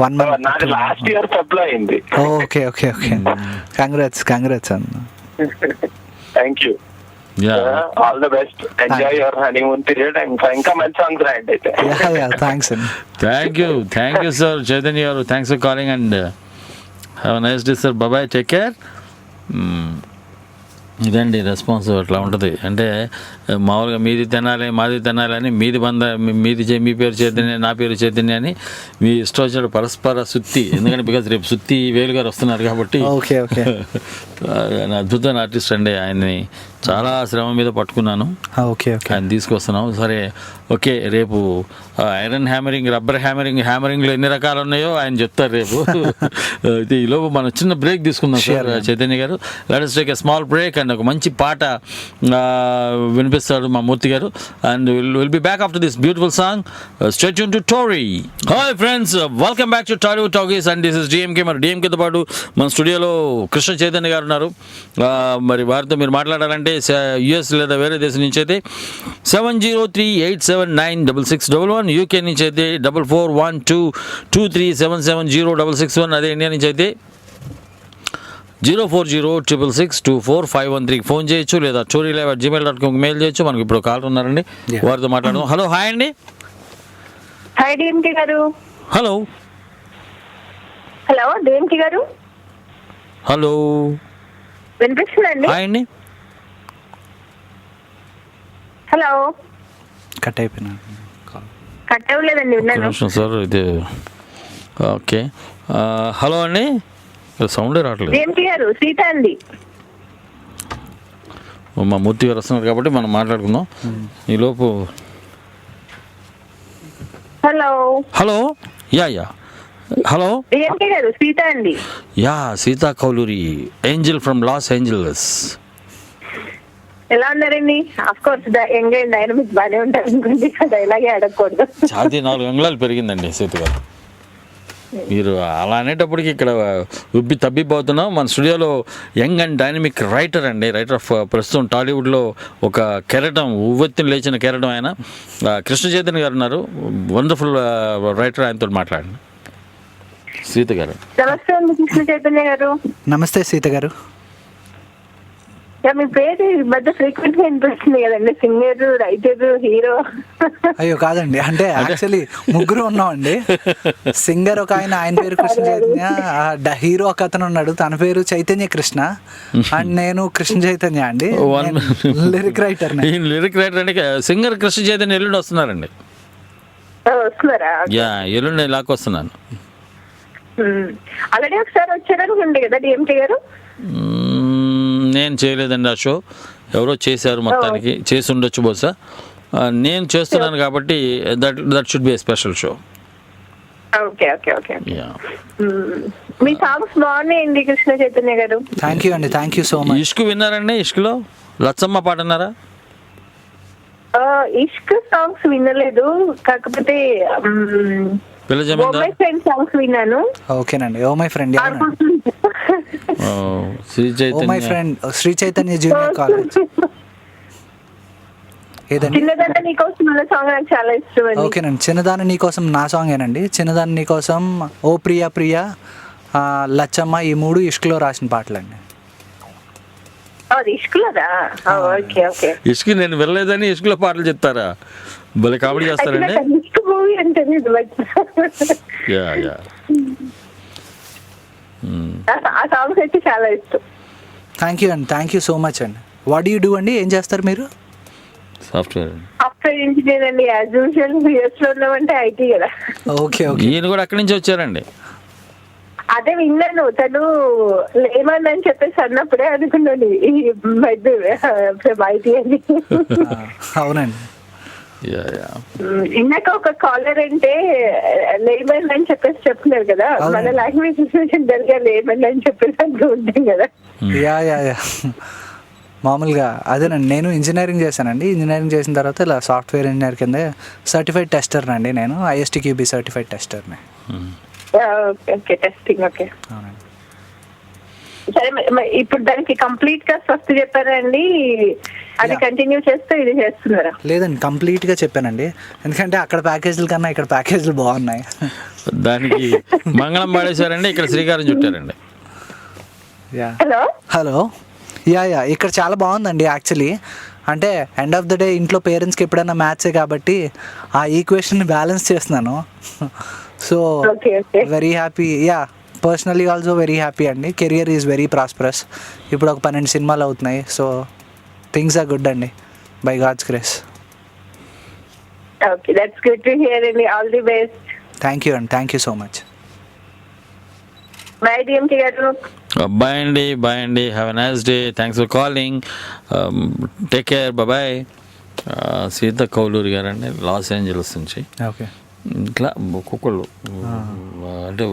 1 month. నాది లాస్ట్ ఇయర్ ఫెబ్లో అయింది. ఓకే ఓకే ఓకే, కంగ్రాట్స్ అన్న. Thank you, all the best, enjoy your honeymoon period. ఇంకా మంచి సాంగ్స్ రాయండి అయితే. థ్యాంక్స్ అండి. థ్యాంక్ యూ సార్ చైతన్య గారు, thanks for calling and have a nice day sir. Bye, take care. ఇదండి response, అట్లా ఉంటుంది. అంటే మామూలుగా మీది తినాలి మాది తినాలి అని మీ పేరు చైతన్య నా పేరు చైతన్య అని మీ ఇష్టం వచ్చినట్టు పరస్పర సుత్తి. ఎందుకంటే బికాజ్ రేపు సుత్తి వేలు గారు వస్తున్నారు కాబట్టి. Okay okay. అద్భుతమైన ఆర్టిస్ట్ అండి, ఆయన్ని చాలా శ్రమ మీద పట్టుకున్నాను. ఓకే ఓకే, ఆయన తీసుకొస్తున్నాం. సరే ఓకే, రేపు ఐరన్ హ్యామరింగ్, రబ్బర్ హ్యామరింగ్లో ఎన్ని రకాలు ఉన్నాయో ఆయన చెప్తారు రేపు. అయితే ఈలోపు మనం చిన్న బ్రేక్ తీసుకుందాం సార్ చైతన్య గారు. Let us take a small break and ఒక మంచి పాట వినిపిస్తాడు మా మూర్తి గారు. And will be back after this beautiful song. Stay tune to Tori. Hi friends, welcome back to Tollywood talkies and this is DMK. మరి డిఎంకేతో పాటు మన స్టూడియోలో కృష్ణ చైతన్య గారు ఉన్నారు. మరి వారితో మీరు మాట్లాడాలంటే యుఎస్ లేదా వేరే దేశం నుంచి అయితే 7038796611, యూకే నుంచి అయితే 441223770661, అదే ఇండియా నుంచి అయితే 0406662451 ఫోన్ చేయొచ్చు, లేదా torylive@gmail.com మెయిల్ చేయొచ్చు. మనకి ఇప్పుడు కాల్ ఉన్నారండి, వారితో మాట్లాడదాం. హలో, హాయ్ అండి. హాయ్ డిఎంకే గారు. హలో హలో డిఎంకే గారు, హలో, వినిపిస్తుందండి? హాయ్ అండి. హలో, కట్ అయిపోయినా కట్ అవ్వలేదండి, విన్నాను. నిమిషం సార్, ఇది ఓకే. హలో అండి, సౌండే రావట్లేదు. డిఎంకే గారు, సీత అండి. మా మూర్తి గారు వస్తున్నారు కాబట్టి మనం మాట్లాడుకుందాం ఈలోపు. Hello hello, yeah hello, DMK గారు, సీత అండి. Yeah, Sita Kauluri, angel from Los Angeles. ఎలా ఉన్నారండి? Of course young and dynamic బాగానే ఉంటారు అనుకోండి, డైలాగే అడగకూడదు. ఛాతీ 4 అంగుళాలు పెరిగిందండి సీత గారు. మీరు అలా అనేటప్పటికి ఇక్కడ ఉబ్బి తబ్బిపోతున్నాం. మన స్టూడియోలో యంగ్ అండ్ డైనమిక్ రైటర్ అండి, రైటర్ ఆఫ్ ప్రస్తుతం టాలీవుడ్లో ఒక కెరటం, ఉవ్వెత్తున లేచిన కెరటం ఆయన కృష్ణ చైతన్య గారు ఉన్నారు. వండర్ఫుల్ రైటర్, ఆయనతో మాట్లాడండి. సీత గారు నమస్తే అండి కృష్ణ చైతన్య గారు. నమస్తే సీత గారు. మీ పేరు ఈ మధ్య ఫ్రీక్వెంట్ గా వినిపిస్తుంది కదండి, సింగర్, రైటర్, హీరో. అయ్యో కాదండి, అంటే యాక్చువల్లీ ముగ్గురు ఉన్నామండి. సింగర్ ఒక ఆయన పేరు కృష్ణ చైతన్య, హీరో ఒక అతను ఉన్నాడు, తన పేరు చైతన్య కృష్ణ, అండ్ నేను కృష్ణ చైతన్య అండి, లిరిక్ రైటర్. లిరిక్ రైటర్ అండి. సింగర్ కృష్ణ చైతన్య ఎల్లుండి వస్తున్నారండి. వస్తున్నారా? యా, ఎల్లుండి వస్తున్నాను. ఆల్రెడీ ఒకసారి వచ్చారనుకుంటే కదా డిఎంకే గారు. నేను చేయలేదండి ఆ షో, ఎవరో చేశారు, మొత్తానికి చేసి ఉండొచ్చు బహుశా. నేను చేస్తున్నాను కాబట్టి that should be a special show. Okay okay okay. Me songs బాగున్నాయండి కృష్ణ చైతన్య గారు. థ్యాంక్ యూ అండి, థ్యాంక్ యూ సో మచ్. ఇష్క్ విన్నారండి? ఇష్క్లో లచ్చమ్మ పాట అన్నారా? ఇష్క్ సాంగ్స్ వినలేదు, కాకపోతే మై ఫ్రెండ్ సాంగ్స్ విన్నాను. ఓకేనండి, oh my friend, Sri Chaitanya, my friend Sri Chaitanya junior college. చిన్నదాన నీకోసం అన్న సాంగ్ నాకు చాలా ఇష్టం అండి. ఓకేనండి, చిన్నదాన నీకోసం నా సాంగ్ ఏనండి. చిన్నదాన నీకోసం, ఓ ప్రియా ప్రియా, లచ్చమ్మ, ఈ 3 ఇష్క్లో రాసిన పాటలండి. Okay okay. ఇష్క్ నేను వెళ్ళలేదని ఇష్క్లో పాటలు చెప్తారా? భలే కామెడీ చేస్తారండి. మూవీ అంటే ఆ సాంగ్స్ అయితే చాలా ఇష్టం. థ్యాంక్ యూ అండి, థ్యాంక్ యూ సో మచ్ అండి. వాట్ డూ యూ డూ అండి? ఏం చేస్తారు మీరు? సాఫ్ట్వేర్ ఇంజనీర్ అండి. యాజ్ యూజువల్ యూఎస్ లో ఉన్నామంటే ఐటీ కదా. Okay okay. ఈయన కూడా అక్కడి నుంచి వచ్చారండి. అదే విన్నాను, తను లేమని చెప్పేసి అన్నప్పుడే అనుకున్నాను ఐటీ అని. అవునండి. ఇందాక ఒక కాలర్ అంటే లేమన్ అని చెప్పేసి చెప్తున్నారు కదా, మన లాంగ్వేజ్ జరిగా లేమన్ అని చెప్పేసి అంటూ ఉంటాం కదా. యా మామూలుగా అదేనండి, నేను ఇంజనీరింగ్ చేశానండి. ఇంజనీరింగ్ చేసిన తర్వాత ఇలా సాఫ్ట్వేర్ ఇంజనీర్ కింద సర్టిఫైడ్ టెస్టర్ అండి. నేను ISTQB సర్టిఫైడ్ టెస్టర్ని. Okay testing. ఓకే. అవునండి. సరే ఇప్పుడు దానికి కంప్లీట్ గా స్వస్తి చెప్పారండి, అది కంటిన్యూ చేస్తూ ఇది చేస్తున్నారా? లేదండి, కంప్లీట్గా చెప్పానండి. ఎందుకంటే అక్కడ ప్యాకేజీల కన్నా ఇక్కడ ప్యాకేజీలు బాగున్నాయి. దానికి మంగళం పాడేశారండి, ఇక్కడ శ్రీకారం చుట్టారండి. యా హలో హలో, యా ఇక్కడ చాలా బాగుందండి యాక్చువల్లీ. అంటే ఎండ్ ఆఫ్ ద డే ఇంట్లో పేరెంట్స్కి ఎప్పుడైనా మ్యాథ్సే కాబట్టి ఆ ఈక్వేషన్ బ్యాలెన్స్ చేస్తున్నాను. So very happy, yeah personally also very happy అండి. Career is very prosperous. ఇప్పుడు ఒక 12 సినిమాలు అవుతున్నాయి. సో థింగ్స్ ఆర్ గుడ్ అండి, by God's grace. Okay, that's good to hear అండి. All the best. Thank you అండి, thank you so much. Bye DMK గారు. Bye అండి, have a nice day, thanks for calling, take care, bye. Sita Kouluri గారు అండి, Los Angeles నుంచి. Okay, ఇట్లా ఒక్కొక్కళ్ళు అంటే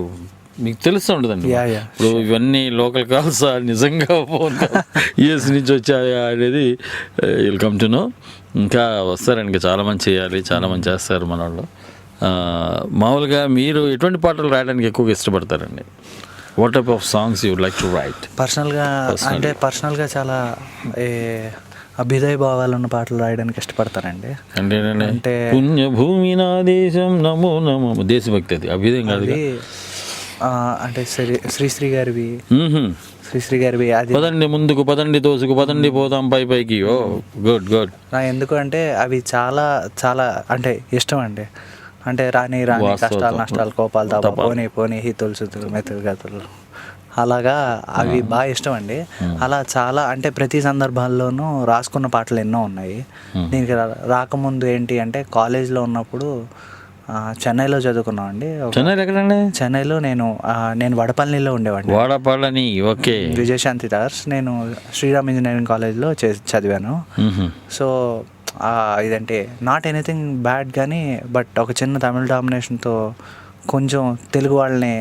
మీకు తెలుస్తూ ఉంటుందండి. Yeah, yeah. ఇప్పుడు ఇవన్నీ లోకల్ కాల్స్ నిజంగా ఫోన్ యూఎస్ నుంచి వచ్చాయా అనేది విల్ కమ్ టు నో. ఇంకా వస్తారండి, ఇంకా చాలా మంది చేయాలి, చాలా మంది చేస్తారు మన వాళ్ళు. మామూలుగా మీరు ఎటువంటి పాటలు రాయడానికి ఎక్కువగా ఇష్టపడతారండి? What type of songs you would like to write? పర్సనల్గా చాలా అభ్యుదయ భావాలున్న పాటలు రాయడానికి ఇష్టపడతానండి. అంటే పుణ్యభూమి నా దేశం నమో నమో, దేశభక్తి, అది అభ్యుదయం కాదు. అంటే శ్రీశ్రీ గారివి అది పదండి ముందుకు, పదండి తోసుకు, పదండి పోతాం పైకి. ఓ గుడ్ గుడ్. ఎందుకు అంటే అవి చాలా చాలా అంటే ఇష్టం అండి. అంటే రాని కష్టాలు నష్టాలు కోపాలు తాప పోనీ హితులు మెతులు గతులు అలాగా అవి బాగా ఇష్టం అండి. అలా చాలా అంటే ప్రతి సందర్భాల్లోనూ రాసుకున్న పాటలు ఎన్నో ఉన్నాయి. దీనికి రాకముందు ఏంటి అంటే కాలేజ్లో ఉన్నప్పుడు చెన్నైలో చదువుకున్నాం అండి. చెన్నైలో ఎక్కడండి? చెన్నైలో నేను వడపల్లిలో ఉండేవాడిని. వడపల్లి, ఓకే. విజయశాంతి టవర్స్. నేను శ్రీరామ్ ఇంజనీరింగ్ కాలేజ్లో చదివాను. సో ఇదంటే నాట్ ఎనీథింగ్ బ్యాడ్ కానీ, బట్ ఒక చిన్న తమిళ డామినేషన్తో కొంచెం తెలుగు వాళ్ళని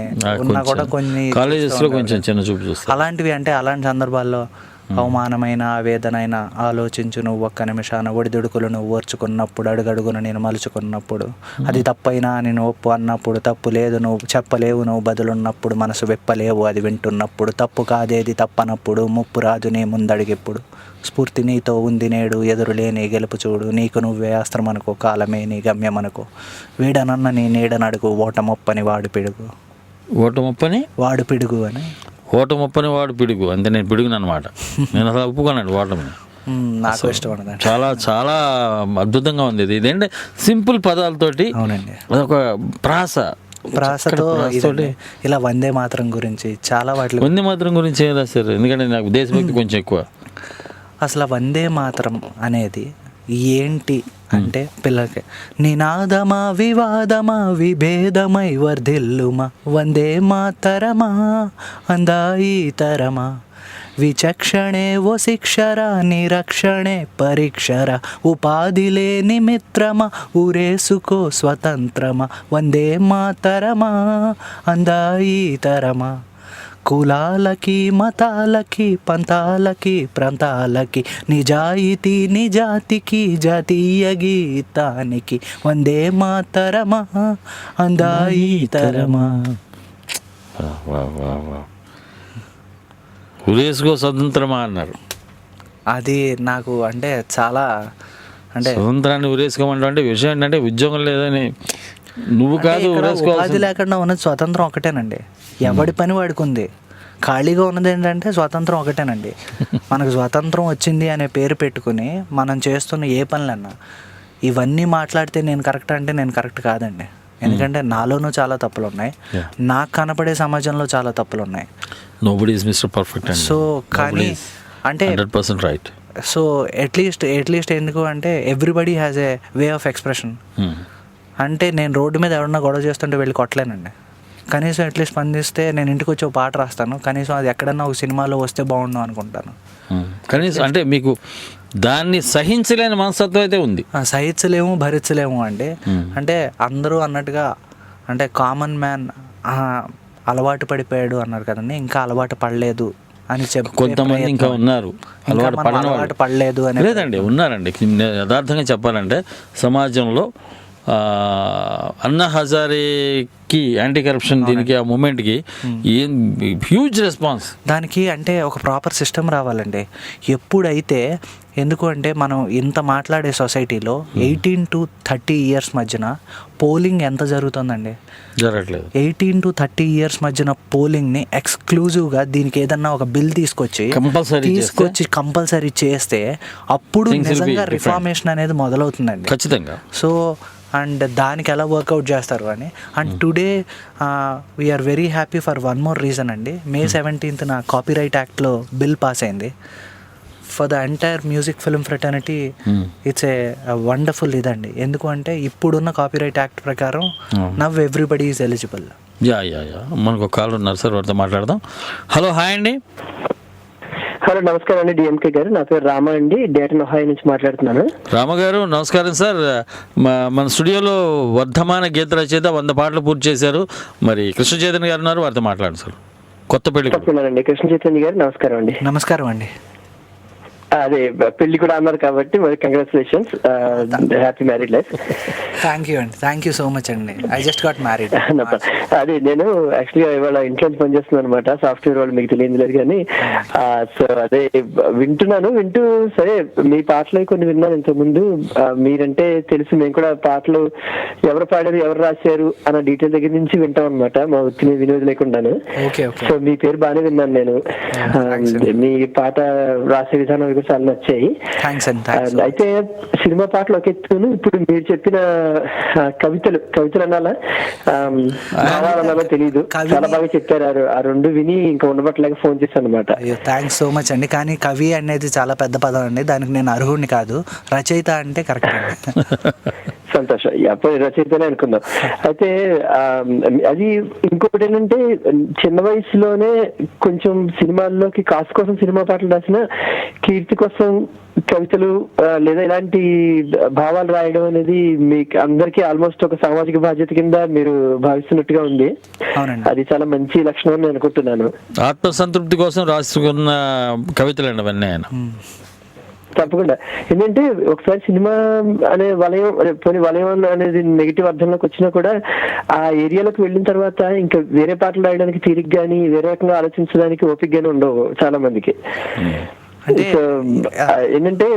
ఉన్నా కూడా కొన్ని కాలేజెస్లో కొంచెం చిన్న చూపు చూస్తారు. అలాంటివి అంటే అలాంటి సందర్భాల్లో అవమానమైన ఆవేదనైనా ఆలోచించు నువ్వు ఒక్క నిమిషాన ఒడిదుడుకులు నువ్వు ఓర్చుకున్నప్పుడు అడుగడుగున నేను మలుచుకున్నప్పుడు అది తప్పైనా నేను ఒప్పు అన్నప్పుడు తప్పు లేదు నువ్వు చెప్పలేవు నువ్వు బదులున్నప్పుడు మనసు వెప్పలేవు అది వింటున్నప్పుడు తప్పు కాదేది తప్పనప్పుడు ముప్పు రాజు నీ ముందడిగిప్పుడు స్ఫూర్తి నీతో ఉంది నేడు ఎదురులేని గెలుపు చూడు నీకు నువ్వే అస్త్రం అనుకో కాలమే నీ గమ్యం అనుకో వీడనన్న నీ నీడనడుగు ఓటమొప్పని వాడు పిడుగు వాడు పిడుగు అని ఓటమొప్పని వాడు పిడుగు అంతే. నేను పిడుగును అనమాట. నేను అసలు ఒప్పుకోనండి ఓటమిని. నాకు ఇష్టం ఉండదు. చాలా చాలా అద్భుతంగా ఉంది ఇది. ఇదేంటే సింపుల్ పదాలతోటి. అవునండి. అదొక ప్రాసతో ఇలా వందే మాత్రం గురించి చాలా వాటి వందే మాత్రం గురించి ఏం రాశారు? ఎందుకంటే నాకు దేశభక్తి కొంచెం ఎక్కువ. అసలు వందే మాత్రం అనేది ఏంటి అంటే పిల్లలకి నినాదమా వివాదమా విభేదమై వర్ధిల్లుమా వందే మాతరమా అందాయి తరమా విచక్షణే ఓ శిక్షర నిరక్షణే పరీక్షర ఉపాధి లేని మిత్రమా ఊరేసుకో స్వతంత్రమా వందే మాతరమా అందాయి తరమా కులాలకి మతాలకి పంతాలకి ప్రాంతాలకి నిజాయితీ నిజాతికి జాతీయ గీతానికి వందే మాతరమా అందాయి తరమా. ఉరేసుకో స్వతంత్రమా అన్నారు. అది నాకు అంటే చాలా అంటే స్వతంత్రాన్ని ఉరేసుకోమంటావు అంటే విషయం ఏంటంటే ఉద్యోగం లేదని నువ్వు కాదు. ఉపాధి లేకుండా ఉన్నది స్వతంత్రం ఒకటేనండి. ఎవడి పని వాడికి ఉంది. ఖాళీగా ఉన్నది ఏంటంటే స్వతంత్రం ఒకటేనండి. మనకు స్వతంత్రం వచ్చింది అనే పేరు పెట్టుకుని మనం చేస్తున్న ఏ పనులన్నా ఇవన్నీ మాట్లాడితే నేను కరెక్ట్ అంటే నేను కరెక్ట్ కాదండి. ఎందుకంటే నాలోనూ చాలా తప్పులు ఉన్నాయి, నాకు కనపడే సమాజంలో చాలా తప్పులు ఉన్నాయి. Nobody is mister perfect. So కానీ అంటే 100% రైట్. సో అట్లీస్ట్ ఎందుకు అంటే everybody has a way of expression. అంటే నేను రోడ్డు మీద ఎవరన్నా గొడవ చేస్తుంటే వెళ్ళి కొట్టలేనండి. కనీసం అట్లీస్ట్ స్పందిస్తే నేను ఇంటికి వచ్చి ఒక పాట రాస్తాను. కనీసం అది ఎక్కడన్నా ఒక సినిమాలో వస్తే బాగుండు అనుకుంటాను. కనీసం అంటే మీకు దాన్ని సహించలేని మనస్తత్వం అయితే ఉంది. సహించలేము భరించలేము అంటే అందరూ అన్నట్టుగా అంటే కామన్ మ్యాన్ అలవాటు పడిపోయాడు అన్నారు కదండి. ఇంకా అలవాటు పడలేదు అని కొంతమంది ఇంకా ఉన్నారు అలవాటు పడలేదు అని. లేదండి, ఉన్నారండి. యథార్థంగా చెప్పాలంటే సమాజంలో అన్నా హజారేకి యాంటీ కరప్షన్ దీనికి ఆ మూమెంట్కి ఏం హ్యూజ్ రెస్పాన్స్. దానికి అంటే ఒక ప్రాపర్ సిస్టమ్ రావాలండి. ఎప్పుడైతే ఎందుకు అంటే మనం ఇంత మాట్లాడే సొసైటీలో 18 to 30 years మధ్యన పోలింగ్ ఎంత జరుగుతుందండి? జరగట్లేదు. 18 to 30 years మధ్యన పోలింగ్ని ఎక్స్క్లూజివ్గా దీనికి ఏదన్నా ఒక బిల్ తీసుకొచ్చి కంపల్సరీ చేస్తే అప్పుడు నిజంగా రిఫార్మేషన్ అనేది మొదలవుతుందండి ఖచ్చితంగా. సో అండ్ దానికి ఎలా వర్కౌట్ చేస్తారు అని. And today we are very happy for one more reason అండి. May 17th కాపీరైట్ యాక్ట్లో బిల్ పాస్ అయింది for the entire music film fraternity. It's a wonderful ఇదండి. ఎందుకు అంటే ఇప్పుడున్న కాపీరైట్ యాక్ట్ ప్రకారం now everybody is eligible. Yeah మనకు ఒక కాల్ ఉన్నారు సార్, వారితో మాట్లాడదాం. హలో, హాయ్ అండి. హలో, నమస్కారం అండి డిఎంకే గారు. నా పేరు రామ అండి, డేటన్ ఒహాయో నుంచి మాట్లాడుతున్నాను. రామ గారు నమస్కారం సార్. మన స్టూడియోలో వర్ధమాన గీత రచయిత 100 పాటలు పూర్తి చేశారు. మరి కృష్ణ చైతన్య గారు ఉన్నారు, వారితో మాట్లాడండి సార్. కొత్త పెళ్లి తప్పకుండానండి. కృష్ణ చైతన్య గారు నమస్కారం అండి. నమస్కారం అండి. అదే పెళ్లి కూడా అన్నారు కాబట్టి మరి congratulations, happy married life. Thank you అండి, థ్యాంక్ యూ సో మచ్ అండి. I just got married. అదే నేను యాక్చువల్గా ఇవాళ ఇంట్లో పనిచేస్తున్నాను అనమాట, సాఫ్ట్వేర్ వాళ్ళు మీకు తెలియదు లేదు కానీ. సో అదే వింటూ సరే మీ పాటలు కొన్ని విన్నాను ఇంతకుముందు. మీరంటే తెలుసు, మేము కూడా పాటలు ఎవరు పాడారు ఎవరు రాశారు అన్న డీటెయిల్ దగ్గర నుంచి వింటాం అనమాట, మా వృత్తిని వినోదం లేకుండాను. సో మీ పేరు బాగానే విన్నాను నేను. మీ పాట రాసే విధానం కూడా చాలా నచ్చాయి. అయితే సినిమా పాటలు ఒక ఎత్తును, ఇప్పుడు మీరు చెప్పిన కవితలు అనాలా అనాలా తెలియదు, చాలా బాగా చెప్పారు. ఆ రెండు విని ఇంకా ఉండబట్టలేక ఫోన్ చేశాను అనమాట. థ్యాంక్స్ సో మచ్ అండి. కానీ కవి అనేది చాలా పెద్ద పదం అండి, దానికి నేను అర్హుడిని కాదు. రచయిత అంటే కరెక్ట్ అండి. సంతోషం, అప్పుడు రచయితనే అనుకుందాం. అయితే అది ఇంకొకటి ఏంటంటే, చిన్న వయసులోనే కొంచెం సినిమాల్లోకి కాసు కోసం సినిమా పాటలు రాసిన, కీర్తి కోసం కవితలు లేదా ఇలాంటి భావాలు రాయడం అనేది మీకు అందరికీ ఆల్మోస్ట్ ఒక సామాజిక బాధ్యత కింద మీరు భావిస్తున్నట్టుగా ఉంది. అది చాలా మంచి లక్షణం అని అనుకుంటున్నాను. ఆత్మసంతృప్తి కోసం రాసుకున్న కవితలు అండి అవన్నీ ఆయన. తప్పకుండా. ఏంటంటే ఒకసారి సినిమా అనే వలయం అనేది నెగిటివ్ అర్థంలోకి వచ్చినా కూడా ఆ ఏరియాలోకి వెళ్ళిన తర్వాత ఇంకా వేరే పాటలు రాయడానికి తీరిక గానీ వేరే రకంగా ఆలోచించడానికి ఓపిక గానీ ఉండవు చాలా మందికి. ఏంటంటే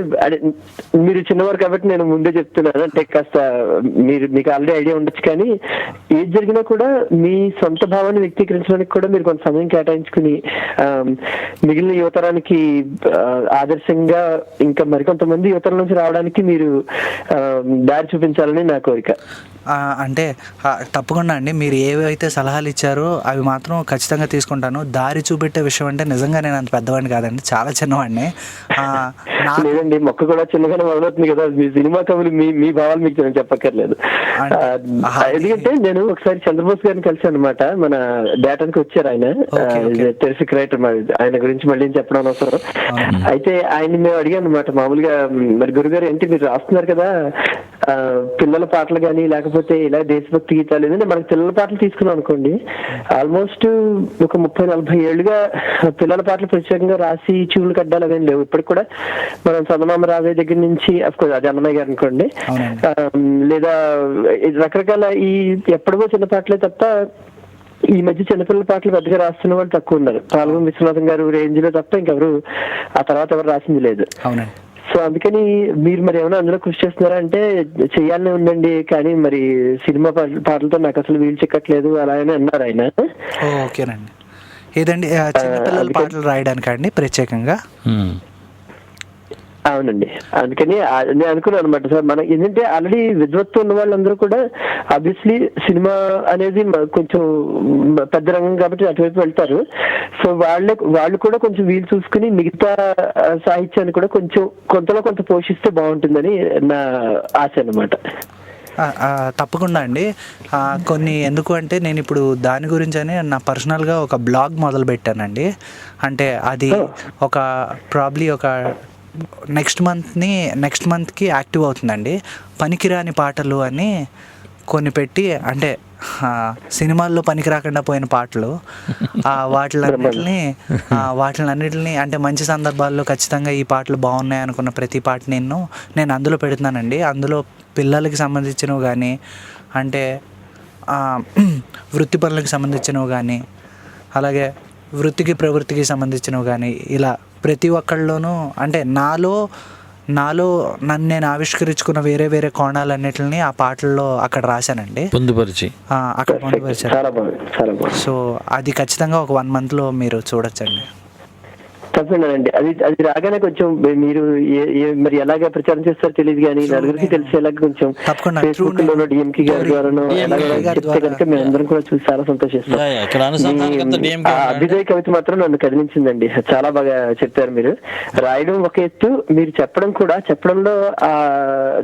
మీరు చిన్నవారు కాబట్టి నేను ముందే చెప్తున్నాను, అంటే కాస్త మీకు ఆల్రెడీ ఐడియా ఉండొచ్చు, కానీ ఏది జరిగినా కూడా మీ సొంత భావాన్ని వ్యక్తీకరించడానికి కూడా మీరు కొంత సమయం కేటాయించుకుని మిగిలిన యువతరానికి ఆదర్శంగా ఇంకా మరికొంతమంది యువతరం నుంచి రావడానికి మీరు దారి చూపించాలని నా కోరిక. అంటే తప్పకుండా అండి, మీరు ఏవైతే సలహాలు ఇచ్చారో అవి మాత్రం ఖచ్చితంగా తీసుకుంటాను. దారి చూపెట్టే విషయం అంటే నిజంగా నేను అంత పెద్దవాడిని కాదండి, చాలా చిన్నవాడిని. లేదండి, మొక్క కూడా చిన్నగానే మొదలవుతుంది కదా. మీ సినిమా కవులు మీ భావాలు మీకు నేను చెప్పక్కర్లేదు. ఎందుకంటే నేను ఒకసారి చంద్రబోస్ గారిని కలిసాను అనమాట, మన డేటానికి వచ్చారు ఆయన, టెరిఫిక్ రైటర్. ఆయన గురించి మళ్ళీ చెప్పడం అవసరం. అయితే ఆయన మేము అడిగాను అనమాట, మామూలుగా మరి గురుగారు ఏంటి మీరు రాస్తున్నారు కదా పిల్లల పాటలు కానీ లేకపోతే ఇలా దేశభక్తి గీతాలు, ఏదంటే మనకి పిల్లల పాటలు తీసుకున్నాం అనుకోండి, ఆల్మోస్ట్ ఒక 30-40 ఏళ్లుగా పిల్లల పాటలు ప్రత్యేకంగా రాసి చూలు కడ్డాలు అవేం లేవు. ఇప్పటికి కూడా మనం చందమామ రావే దగ్గర నుంచి అఫ్కోర్స్ అది అన్నమయ్య గారు అనుకోండి, లేదా రకరకాల ఈ ఎప్పటికో చిన్న పాటలే తప్ప ఈ మధ్య చిన్నపిల్లల పాటలు పెద్దగా రాస్తున్న వాళ్ళు తక్కువ ఉన్నారు. పాల్గొన విశ్వనాథం గారు రేంజ్ లో తప్ప ఇంకెవరు ఆ తర్వాత ఎవరు రాసింది లేదు. సో అందుకని మీరు మరి ఏమైనా అందులో కృషి చేస్తున్నారా అంటే చెయ్యాలనే ఉందండి, కానీ మరి సినిమా పాటలతో నాకు అసలు వీలు చిక్కట్లేదు అలా అని అన్నారు ఆయన. ఓకేనండి. ఏదండి చిన్నపిల్లల పాటలు రాయడానికి అండి ప్రత్యేకంగా? అవునండి, అందుకని నేను అనుకున్నాను అనమాట సార్. మన ఏంటంటే ఆల్రెడీ విద్వత్తు ఉన్న వాళ్ళందరూ కూడా ఆబ్వియస్లీ సినిమా అనేది కొంచెం పెద్ద రంగం కాబట్టి అటువైపు వెళ్తారు. సో వాళ్ళు కూడా కొంచెం వీలు చూసుకుని మిగతా సాహిత్యాన్ని కూడా కొంచెం కొంతలో కొంత పోషిస్తే బాగుంటుందని నా ఆశ అన్నమాట. తప్పకుండా అండి. కొన్ని ఎందుకు అంటే నేను ఇప్పుడు దాని గురించి అని నా పర్సనల్గా ఒక బ్లాగ్ మొదలు పెట్టానండి. అంటే అది ప్రాబ్లీ ఒక నెక్స్ట్ మంత్కి యాక్టివ్ అవుతుందండి. పనికిరాని పాటలు అని కొన్ని పెట్టి అంటే సినిమాల్లో పనికి రాకుండా పోయిన పాటలు వాటిలన్నిటిని అంటే మంచి సందర్భాల్లో ఖచ్చితంగా ఈ పాటలు బాగున్నాయి అనుకున్న ప్రతి పాట నేను అందులో పెడుతున్నానండి. అందులో పిల్లలకి సంబంధించినవి కానీ అంటే వృత్తి పనులకు సంబంధించినవి కానీ అలాగే వృత్తికి ప్రవృత్తికి సంబంధించినవి కానీ ఇలా ప్రతి ఒక్కళ్ళలోనూ అంటే నాలో నన్ను నేను ఆవిష్కరించుకున్న వేరే వేరే కోణాలన్నిటిని ఆ పాటల్లో అక్కడ రాశానండి, అక్కడ పొందుపరిచాను. సో అది ఖచ్చితంగా ఒక 1 monthలో మీరు చూడొచ్చండి. తప్పండి. అది రాగానే కొంచెం మీరు మరి ఎలాగ ప్రచారం చేస్తారో తెలియదు కానీ నలుగురికి తెలిసేలాగా కొంచెం ఫేస్బుక్ లోనో డిఎంకే గారి ద్వారానో చెప్తే కనుక మేమందరం కూడా చూసి చాలా సంతోషిస్తాం. అభ్యుదయ కవిత మాత్రం నన్ను కదిలించిందండి. చాలా బాగా చెప్పారు మీరు. రాయడం ఒక ఎత్తు, మీరు చెప్పడంలో ఆ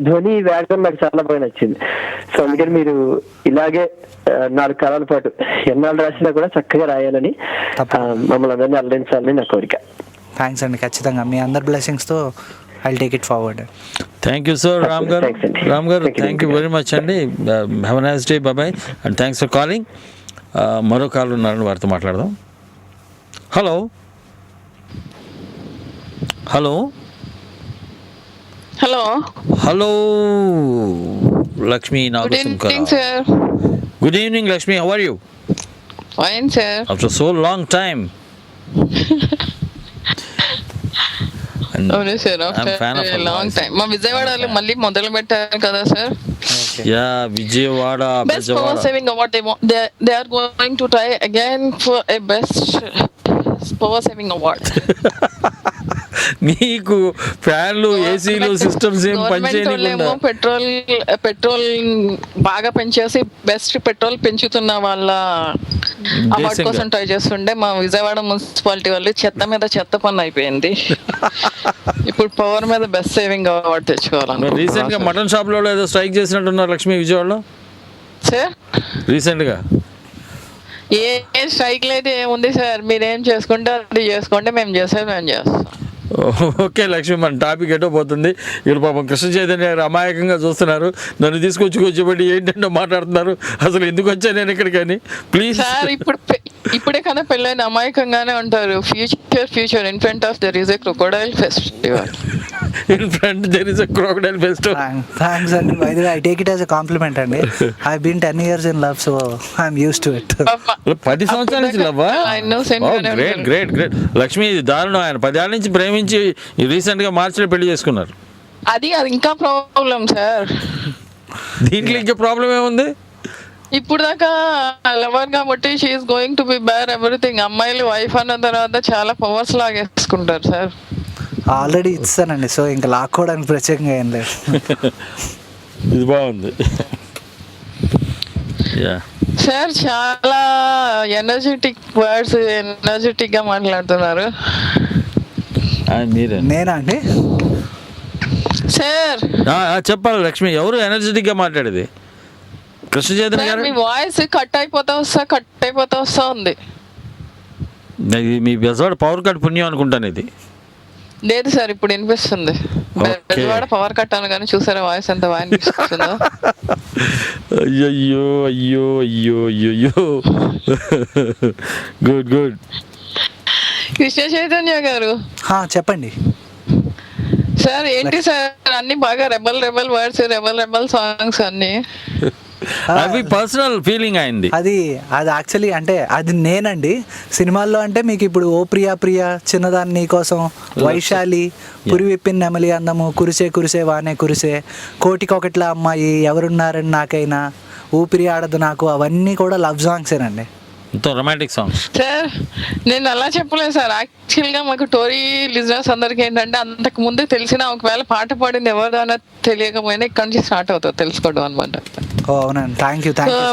ధ్వని వేగం నాకు చాలా బాగా నచ్చింది. సో అందుకని మీరు ఇలాగే 4 కాలాల పాటు ఎన్నాళ్ళు రాసినా కూడా చక్కగా రాయాలని మమ్మల్ని అందరినీ అల్లరించాలని నా కోరిక. థ్యాంక్స్ అండి. ఖచ్చితంగా మీ అందరి బ్లెస్సింగ్స్తో I'll take it forward. Thank you, sir. Ram garu, thank you very much అండి. Have a nice day. Bye and thanks for calling. మరో కాల్ ఉన్నారని వారితో మాట్లాడదాం. Hello Lakshmi Nagashankar. Good evening, Lakshmi. How are you? Fine, sir. After so long time. అవును sir, after long time. మా విజయవాడలో మళ్ళీ మొదలు పెట్టారు కదా sir. Yeah, Vijayawada best power saving award. They are going to try again for a best power saving award. నీకు ఫ్యాన్లు, ఏసీలు, సిస్టమ్స్ ఏం పనిచేయకుండా పెట్రోల్ బాగా పెంచేసి బెస్ట్ పెట్రోల్ పెంచుతున్న వాళ్ళ అవార్డ్ కోసం ట్రై చేస్తుండే మా విజయవాడ మున్సిపాలిటీ వాళ్ళు చెత్త మీద చెత్త పని అయిపోయింది. ఇప్పుడు పవర్ మీద బెస్ట్ సేవింగ్ అవార్డు తెచ్చుకోవాలి. రీసెంట్ గా మటన్ షాప్ లో ఏదో స్ట్రైక్ చేసినట్టున్నారు లక్ష్మి విజయవాడలో సార్. రీసెంట్ గా ఏ స్ట్రైక్ లేదు, ఏముంది సార్, మీరేం చేసుకుంటే అది చేసుకోండి, మేము చేస్తాం. ఓకే లక్ష్మి, మన టాపిక్ ఎటో పోతుంది. ఇక్కడ పాపం కృష్ణ చైతన్య గారు అమాయకంగా చూస్తున్నారు, నన్ను తీసుకొచ్చి కూర్చోబెట్టి ఏంటంటే మాట్లాడుతున్నారు. అసలు ఎందుకు వచ్చాను నేను ఇక్కడికని. ప్లీజ్ సార్, ఇప్పుడే కన్నా పెళ్ళైన అమాయకంగానే ఉంటారు. Future in front of there is a crocodile festival. In front there is a crocodile festival. Thanks అండి. By the way, I take it as a compliment అండి. I've been 10 years in love, so I'm used to it. 10 సంవత్సరాల నుంచి లవ్వా? Great. Lakshmi, ఇది దారుణం. ఆయన 10 ఏళ్ళ నుంచి ప్రేమించి రీసెంట్ గా మార్చిలో పెళ్లి చేసుకున్నారు. అది ఇంకా ప్రాబ్లం సార్. దీంట్లో ఇంకా ప్రాబ్లం ఏముంది? ఇప్పుడు దాకా లవర్ కాబట్టి she's going to be bear everything. అమ్మాయిలు వైఫ్ అన్న తర్వాత చాలా పవర్స్ లాగేసుకుంటారు సార్. ఆల్రెడీ ఇస్తానండి, సో ఇంకా లాక్కోవడానికి ప్రత్యేకంగా ఏం లేదు. ఇది బాగుంది సార్. చాలా ఎనర్జెటిక్ వర్డ్స్, ఎనర్జెటిక్ గా మాట్లాడుతున్నారు. నేనా అండి? సార్ చెప్పాలి లక్ష్మి, ఎవరు ఎనర్జెటిక్ గా మాట్లాడేది? కృష్ణ చైతన్య గారు. మీ వాయిస్ కట్ అయిపోతా వస్తా ఉంది. మీ బెజవాడ పవర్ కట్ పుణ్యం అనుకుంటాను. ఇది లేదు సార్, ఇప్పుడు వినిపిస్తుంది. బెజవాడ పవర్ కట్ అను కానీ చూసారా వాయిస్ ఎంత బాగా వినిపిస్తుందో. అయ్యో. గుడ్. కృష్ణ చైతన్య గారు చెప్పండి సార్. ఏంటి సార్ అన్ని బాగా రెబల్ వర్డ్స్, రెబల్ సాంగ్స్ అన్ని. అవి పర్సనల్ ఫీలింగ్ అయింది. అది యాక్చువల్లీ అంటే అది నేనండి. సినిమాల్లో అంటే మీకు ఇప్పుడు ఓ ప్రియా, చిన్నదాన్ని నీకోసం, వైశాలి, పురి విప్పిన నెమలి అందము, కురిసే వానే కురిసే, కోటికొకట్ల అమ్మాయి, ఎవరున్నారని నాకైనా, ఊపిరి ఆడదు నాకు, అవన్నీ కూడా లవ్ సాంగ్సేనండి. Romantic songs sir. నేను అలా చెప్పలేదు సార్. యాక్చువల్ గా మాకు టోరీ లిజనర్స్ అందరికి ఏంటంటే అంతకు ముందు తెలిసిన ఒకవేళ పాట పాడింది ఎవరిదైనా తెలియకపోయినా ఇక్కడ నుంచి స్టార్ట్ అవుతుంది తెలుసుకోవడం అనమాట. అవునండి, థ్యాంక్ యూ.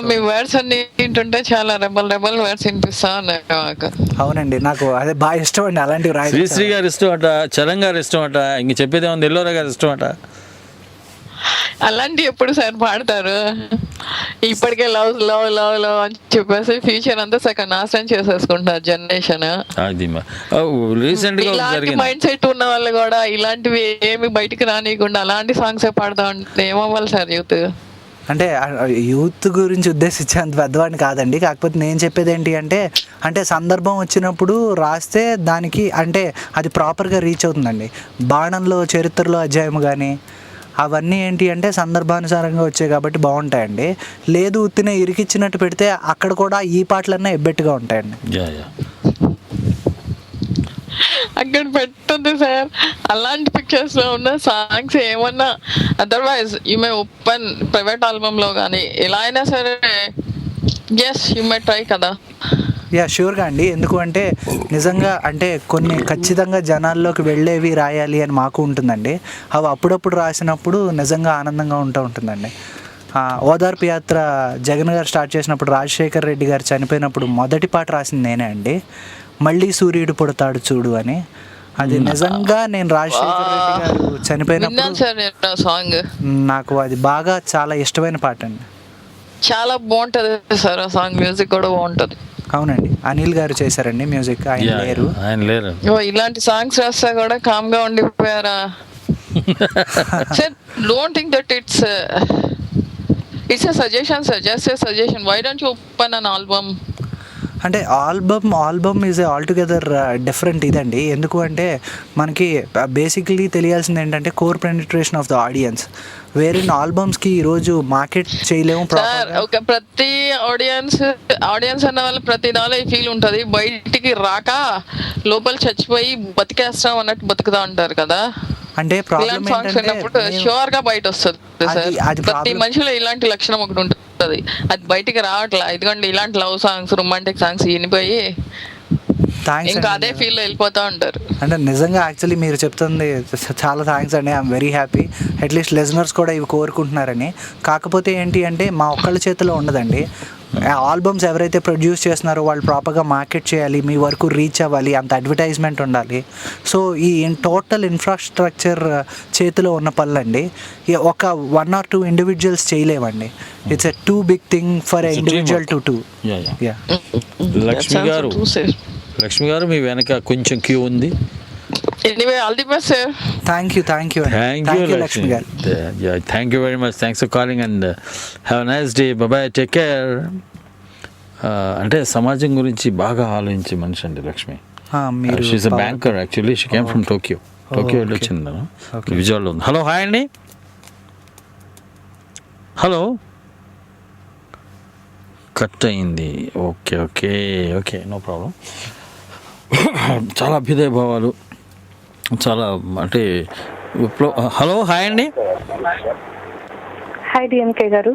మీ వర్డ్స్ అన్ని వింటుంటే చాలా రెబల్ వర్డ్స్ వినిపిస్తా ఉన్నాయి మాకు. అవునండి, నాకు అదే బాగా ఇష్టం అండి అలాంటివి రాయి. శ్రీశ్రీ గారు ఇష్టం అట, చరణ్ గారు ఇష్టం అట, ఇంక చెప్పేది ఏముంది, ఎల్లోరా గారు ఇష్టం అట. అలాంటివి ఎప్పుడు సార్ పాడతారు? ఇప్పటికే లవ్ అని చెప్పేసి ఫ్యూచర్ అంతా సగం నాశనం చేసేసుకుంటారు జనరేషన్. ఇలాంటి మైండ్ సెట్ ఉన్న వాళ్ళు కూడా ఇలాంటివి ఏమి బయటికి రానియకుండా అలాంటి సాంగ్స్ పాడుతా ఉంటే ఏమవ్వాలి సార్ యూత్? అంటే యూత్ గురించి ఉద్దేశించి అంత పెద్దవాడిని కాదండి. కాకపోతే నేను చెప్పేది ఏంటి అంటే సందర్భం వచ్చినప్పుడు రాస్తే దానికి అంటే అది ప్రాపర్గా రీచ్ అవుతుందండి. బాణంలో చరిత్రలో అధ్యాయం కానీ అవన్నీ ఏంటి అంటే సందర్భానుసారంగా వచ్చాయి కాబట్టి బాగుంటాయండి. లేదు ఉత్తినే ఇరికిచ్చినట్టు పెడితే అక్కడ కూడా ఈ పాటలన్నా ఎబ్బెట్టుగా ఉంటాయండి. అక్కడ పెట్టద్దు సార్, అలాంటి పిక్చర్స్ లో ఉన్న సాంగ్స్ ఏమన్నా. Otherwise you may open private album లో కానీ ఎలా అయినా సరే ఎస్ యూ మే ట్రై కదా. యా షూర్గా అండి. ఎందుకు అంటే నిజంగా అంటే కొన్ని ఖచ్చితంగా జనాల్లోకి వెళ్ళేవి రాయాలి అని మాకు ఉంటుందండి. అవి అప్పుడప్పుడు రాసినప్పుడు నిజంగా ఆనందంగా ఉంటుందండి. ఓదార్పు యాత్ర జగన్ గారు స్టార్ట్ చేసినప్పుడు రాజశేఖర్ రెడ్డి గారు చనిపోయినప్పుడు మొదటి పాట రాసింది నేనే అండి. మళ్ళీ సూర్యుడు పుడతాడు చూడు అని. అది నిజంగా నేను రాజశేఖర్ రెడ్డి గారు చనిపోయినప్పుడు సాంగ్ నాకు అది బాగా చాలా ఇష్టమైన పాట అండి. చాలా బాగుంటది సార్ ఆ సాంగ్, మ్యూజిక్ కూడా బాగుంటది. అవునండి, అనిల్ గారు చేశారండి మ్యూజిక్. ఆయన లేరు. ఇలాంటి సాంగ్స్ రాస్తా కూడా కామ్ గా ఉండిపోయారా? Sir don't think that it's a suggestion sir, just a suggestion. Why don't you open an album? అంటే ఆల్బమ్ ఈజ్ ఆల్టుగెదర్ డిఫరెంట్ ఇదండి. ఎందుకు అంటే మనకి బేసిక్లీ తెలియాల్సింది ఏంటంటే core penetration of the audience. వేరే ఆల్బమ్స్కి ఈరోజు మార్కెట్ చేయలేము. ఒక ప్రతి ఆడియన్స్ అన్న వాళ్ళు ప్రతి దాలో ఈ ఫీల్ ఉంటుంది. బయటికి రాక లోపల చచ్చిపోయి బతికేస్తాం అన్నట్టు బతుకుతా ఉంటారు కదా. అంటే ప్రాబ్లం ఏంటంటే షూర్ గా బయట వస్తుంది సార్. ప్రతి మనిషిలో ఇలాంటి లక్షణం ఒకటి ఉంటుంది, అది బయటికి రావట్లా. ఎందుకంటే ఇలాంటి లవ్ సాంగ్స్, రొమాంటిక్ సాంగ్స్ వినిపోయి ఇంకా అదే ఫీల్ లో వెళ్ళిపోతా ఉంటారు. అంటే నిజంగా యాక్చువల్లీ మీరు చెప్తుంది చాలా థ్యాంక్స్ అండి. I'm very happy. At least listeners కూడా ఇవి కోరుకుంటున్నారని. కాకపోతే ఏంటి అంటే మా ఒక్కళ్ళ చేతిలో ఉండదండి. ఆల్బమ్స్ ఎవరైతే ప్రొడ్యూస్ చేస్తున్నారో వాళ్ళు ప్రాపర్గా మార్కెట్ చేయాలి, మీ వరకు రీచ్ అవ్వాలి, అంత అడ్వర్టైజ్మెంట్ ఉండాలి. సో ఈ టోటల్ ఇన్ఫ్రాస్ట్రక్చర్ చేతిలో ఉన్న పనులండి. ఒక 1 or 2 ఇండివిజువల్స్ చేయలేమండి. It's a too big thing for a individual to do. Lakshmi గారు మీ వెనక కొంచెం క్యూ ఉంది. Anyway, all the best, sir. Thank you Lakshmi garu. Yeah, thank you very much. Thanks for calling and have a nice day. Bye bye, take care. అంటే సమాజం గురించి బాగా ఆలోచించే మనిషి అండి Lakshmi. She's a banker actually. She came from Tokyo వెళ్ళి వచ్చింది, విజయవాడలో ఉంది. హలో, హాయ్ అండి. హలో, కట్ అయింది. Okay no problem. చాలా అభ్యుదయ భావాలు, చాలా అంటే హలో, హాయ్ అండి. హాయ్ డిఎంకే గారు.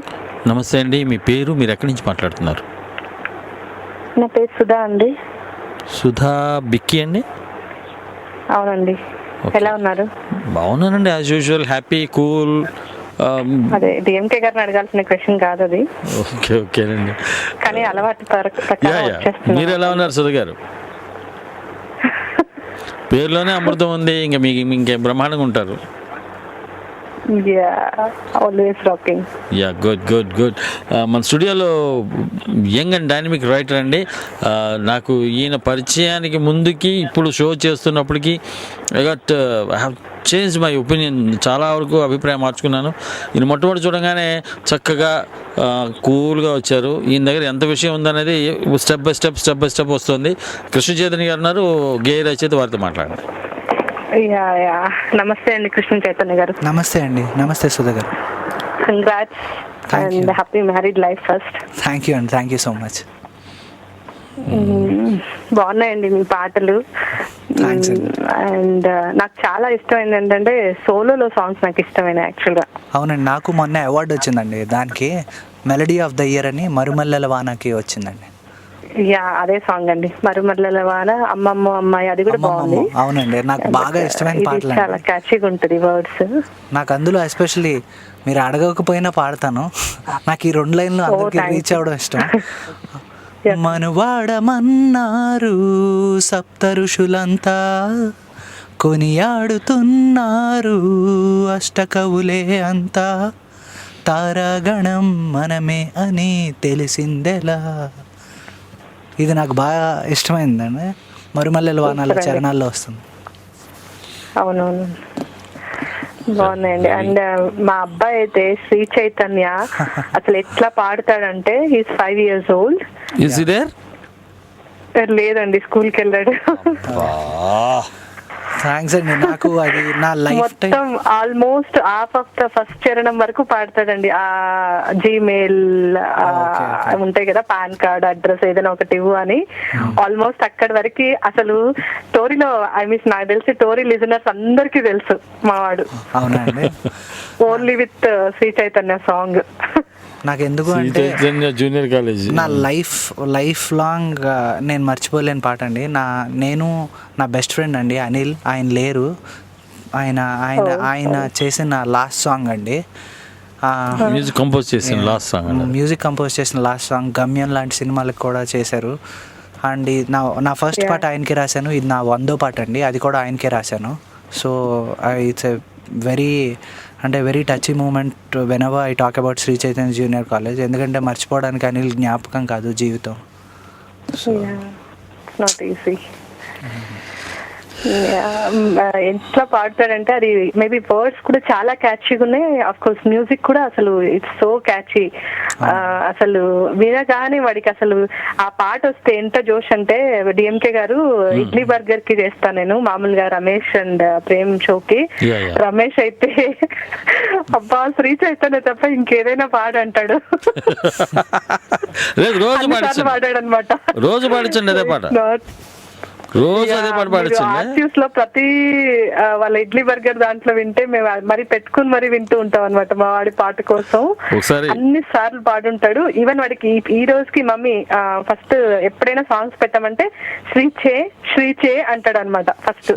నమస్తే అండి. మీ పేరు, మీరు ఎక్కడి నుంచి మాట్లాడుతున్నారు? నా పేరు సుధా అండి. సుధా బిక్కీ అండి? అవునండి. ఎలా ఉన్నారు? బాగున్నానండి, యాజ్ యూజువల్, హ్యాపీ, కూల్. అదే డిఎంకే గారిని అడగాల్సిన క్వశ్చన్ కాదు అది. ఓకేనండి, కానీ అలవాటు మీరు ఎలా ఉన్నారు సుధా గారు? పేరులోనే అమృతం ఉంది, ఇంకా మీకు ఇంకేం బ్రహ్మాండంగా ఉంటారు. గుడ్. మన స్టూడియోలో యంగ్ అండ్ డైనమిక్ రైటర్ అండి. నాకు ఈయన పరిచయానికి ముందుకి ఇప్పుడు షో చేస్తున్నప్పటికీ I have change my opinion. చాలా వరకు అభిప్రాయం మార్చుకున్నాను. ఈయన మొట్టమొదటి చూడగానే చక్కగా కూల్గా వచ్చారు. ఈయన దగ్గర ఎంత విషయం ఉందనేది స్టెప్ బై స్టెప్ వస్తుంది. కృష్ణ చైతన్య గారు ఉన్నారు, గేయ రచయిత, వారితో మాట్లాడండి. నమస్తే అండి కృష్ణ చైతన్య గారు. నమస్తే అండి. నమస్తే సుధా గారు. Congrats and happy married life first. Thank you so much. బాగున్నాయండి మీ పాటలు. అండ్ నాకు చాలా ఇష్టమైంది ఏంటంటే సోలోలో సాంగ్స్ నాకు ఇష్టమైన యాక్చువల్గా. అవునండి, నాకు మొన్న అవార్డు వచ్చిందండి. దానికి మెలడీ ఆఫ్ ద ఇయర్ అని మరుమల్లెల వానకి వచ్చిందండి. అదే సాంగ్ అండి, మరుమల్లెల వాన, అమ్మమ్మ అమ్మాయి, అది కూడా బాగుంది. అవునండి, నాకు బాగా ఇష్టమైన పాటలు. చాలా క్యాచీగా ఉంటుంది వర్డ్స్. నాకు అందులో ఎస్పెషల్లీ మీరు అడగకపోయినా పాడతాను. నాకు ఈ 2 లైన్లు అందరికి రీచ్ అవ్వడం ఇష్టం. మనువాడమన్నారు సప్త ఋషులంతా, కొనియాడుతున్నారు అష్టకవులే అంతా, తారాగణం మనమే అని తెలిసిందెలా. ఇది నాకు బాగా ఇష్టమైందండి. మరుమల్లెల వానాల చరణాల్లో వస్తుంది. అవునవును. బాగున్నాయండి. అండ్ మా అబ్బాయి అయితే శ్రీ చైతన్య అసలు ఎట్లా పాడతాడంటే he's 5 years old. Is there? లేదండి, స్కూల్కి వెళ్ళాడు. థ్యాంక్స్ అండి. నాకు అది నా లైఫ్ టైం మొత్తం almost half of the first చరణం వరకు పాడతాడండి. ఆ జీమెయిల్ ఉంటాయి కదా, పాన్ కార్డ్ అడ్రస్ ఏదైనా ఒకటి ఇవ్వు అని, ఆల్మోస్ట్ అక్కడి వరకు అసలు టోరీలో నాకు తెలిసి టోరీ లిజనర్స్ అందరికీ తెలుసు మా వాడు. అవునండి. Only with Sri Chaitanya song. నాకు ఎందుకు అంటే జూనియర్ కాలేజ్ నా లైఫ్ లాంగ్ నేను మర్చిపోలేని పాట అండి. నేను నా బెస్ట్ ఫ్రెండ్ అండి అనిల్, ఆయన లేరు, ఆయన చేసిన లాస్ట్ సాంగ్ అండి. మ్యూజిక్ కంపోజ్ చేసిన లాస్ట్ సాంగ్ గమ్యం లాంటి సినిమాలకు కూడా చేశారు. అండ్ నా ఫస్ట్ పాట ఆయనకే రాశాను, ఇది నా 100వ పాట అండి, అది కూడా ఆయనకే రాశాను. So it's a very touchy moment whenever I talk about Sri Chaitanya junior college. ఎందుకంటే మర్చిపోవడానికి అనిల్ జ్ఞాపకం కాదు, జీవితం. Not easy. ఎట్లా పాడతాడంటే అది మేబీ వర్డ్స్ కూడా చాలా క్యాచీగా ఉన్నాయి. అఫ్ కోర్స్ మ్యూజిక్ కూడా అసలు ఇట్స్ సో క్యాచీ. అసలు వినగానే వాడికి అసలు ఆ పాట వస్తే ఎంత జోష్ అంటే, డిఎంకే గారు ఇడ్లీ బర్గర్ కి చేస్తాను నేను మామూలుగా రమేష్ అండ్ ప్రేమ్ షోకి. రమేష్ అయితే అబ్బా శ్రీ చైతన్య తప్ప ఇంకేదైనా పాడంటాడు. పాడాడు అనమాట. రోజు పాడించండి అదే పాట. రోజు అదే పాట పాడించండి. ఆర్టిస్ట్ లో ప్రతి వాళ్ళ ఇడ్లీ బర్గర్ దాంట్లో వింటే మేము మరి పెట్టుకుని మరి వింటూ ఉంటాం అనమాట మా వాడి పాట కోసం. అన్ని సార్లు పాడుంటాడు. ఈవెన్ వాడికి ఈ రోజుకి మమ్మీ ఫస్ట్ ఎప్పుడైనా సాంగ్స్ పెట్టామంటే శ్రీచే అంటాడు అనమాట ఫస్ట్.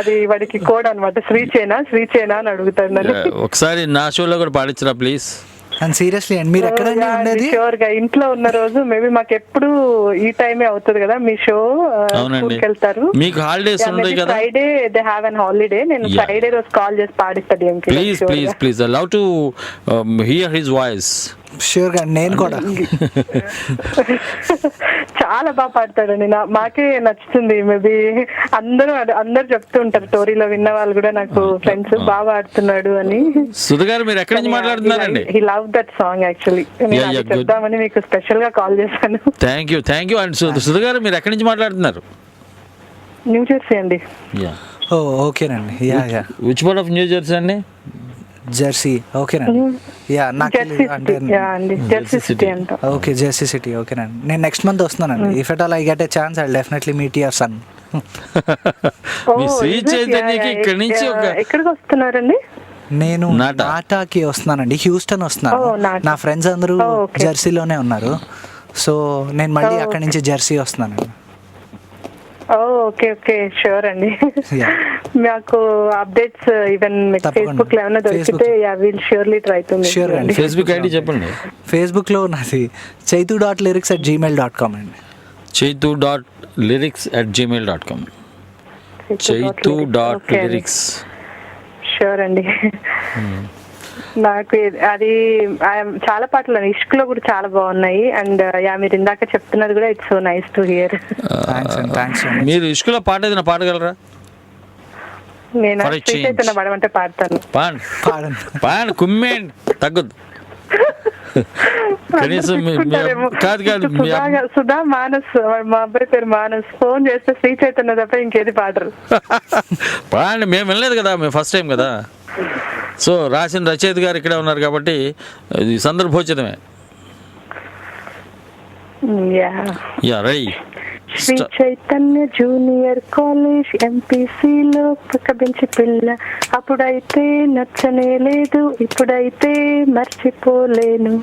అది వాడికి కోడ్ అనమాట, శ్రీచేనా అని అడుగుతాడు నన్ను. ఒకసారి నా షోలో కూడా పాడించరా ప్లీజ్. అండ్ సీరియస్లీ అండ్ మీరు ఎక్కడ ఉండేది? షూర్ గా ఇంట్లో ఉన్న రోజు మేబీ మాకు ఎప్పుడు ఈ టైమే అవుతుంది కదా మీ షో. వెళ్తారు మీకు హాలిడేస్ ఉంటాయి కదా, Friday they have an holiday. నేను ఫ్రైడే రోజు కాల్ చేసి పాడిస్తాను. Please I love to hear his voice. Sure గా నేను కూడా. చాలా బాగా పాడతాడండి, మాకే నచ్చుతుంది. మేబీ అందరూ చెప్తూ ఉంటారు, స్టోరీలో విన్న వాళ్ళు కూడా నాకు ఫ్రెండ్స్ బాగా పాడుతున్నాడు అని. సుధా గారు మీరు ఎక్కడి నుంచి మాట్లాడుతున్నారండి? హి లవ్ దట్ సాంగ్ యాక్చువల్లీ. నేను చెప్దామని మీకు స్పెషల్ గా కాల్ చేశాను. Thank you. అండ్ సుధా గారు మీరు ఎక్కడి నుంచి మాట్లాడుతున్నారు? న్యూ జెర్సీ అండి. ఓకేనండి. Which part of new Jersey అండి? జెర్సీ. ఓకేనండి. Okay, Jersey city. ఓకేనండి. నేను నెక్స్ట్ మంత్ వస్తున్నానండి. If at all I get a chance I definitely meet your son. ఎక్కడికి వస్తున్నారండి? నేను నాటాకి వస్తున్నానండి, హ్యూస్టన్ వస్తున్నాను. నా ఫ్రెండ్స్ అందరూ జెర్సీలోనే ఉన్నారు. సో నేను మళ్ళీ అక్కడి నుంచి జెర్సీ వస్తున్నానండి. ఓకే షూర్ అండి. మాకు అప్డేట్స్ ఈవెన్ ఫేస్బుక్ లో ఏమైనా దొరికితే will surely try to. Facebook ID చెప్పండి. ఫేస్బుక్ లో నాది chaitu.lyrics@gmail.com అండి. chaitu.lyrics@gmail.com. chaitu.lyrics. షూర్ అండి. నాకు అది చాలా పాటలు ఇష్క్ లో కూడా చాలా బాగున్నాయి. అండ్ మీరు ఇందాక చెప్తున్నది కూడా it's so nice to hear. మీరు ఇష్క్ లో పాట ఏదైనా పాడగలరా? నేను పాడమంటే పాడతాను. పాడు కుమ్మేండి తగ్గదు. సుధా మానస్, మా అబ్బాయి పేరు మానస్. ఫోన్ చేస్తే శ్రీ చైతన్య తప్ప ఇంకేది పాడరు. పాడండి, మేము వినలేదు కదా, మేము ఫస్ట్ టైం కదా. సో రాసిన రచయిత గారు ఇక్కడే ఉన్నారు కాబట్టి ఇది సందర్భోచితమే. Ready. Shri Chaitanya junior college ఎంపీసీలో పక్క బెంచి పిల్ల. అప్పుడైతే నచ్చనే లేదు, ఇప్పుడైతే మర్చిపోలేను.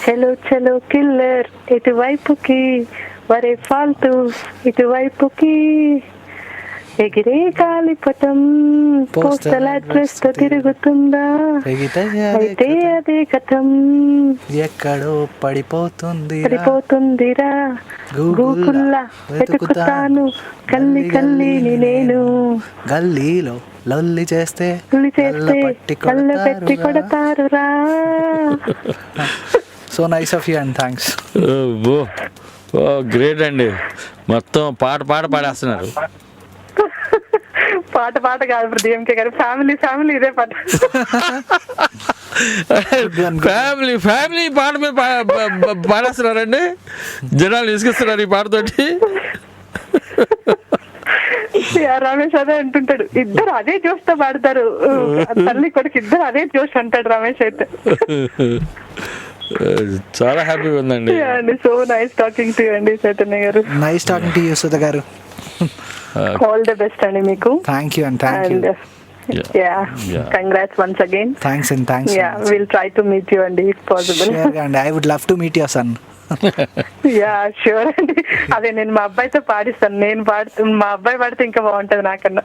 చలో చలో కిల్లర్ ఇటువైపుకి, వరే ఫాల్తూ ఇటువైపుకి. ఎగిరే గాలిపటం పోస్టల్ అడ్రస్ తో తిరుగుతుందా, అయితే అదే గతం ఎక్కడో పడిపోతుందిరా. గూగుల్లా వెతుకుతాను కల్లి నేను. గల్లీలో లొల్లి చేస్తే కళ్ళు పెట్టి కొడతారురా. So nice of you and thanks. Great అండి, మొత్తం పాట పాడేస్తున్నారు. పాట కాదు డిఎంకే గారు, ఫ్యామిలీ ఇదే పాట. ఫ్యామిలీ పాట మీద పాడేస్తున్నారండి, జనాలు తీసుకొస్తున్నారు ఈ పాటతోటి. రమేష్ అదే అంటుంటాడు, ఇద్దరు అదే జోష్తో పాడతారు, తల్లి కొడుకు ఇద్దరు అదే జోష్ అంటాడు రమేష్ అయితే. చాలా హ్యాపీగా ఉందండి. So nice talking to you అండి చైతన్య గారు. Nice talking to you Sudha గారు. ఆల్ ది బెస్ట్ అండి మీకు. Thank you and thank you. Yeah. Congrats once again. Thanks and thanks. Yeah, we'll try to meet you and if possible. Sure, and I would love to meet your son. Yeah, sure అండి. అదే నేను మా అబ్బాయితో పాడిస్తాను, మా అబ్బాయి పాడితే ఇంకా బాగుంటది నాకన్నా.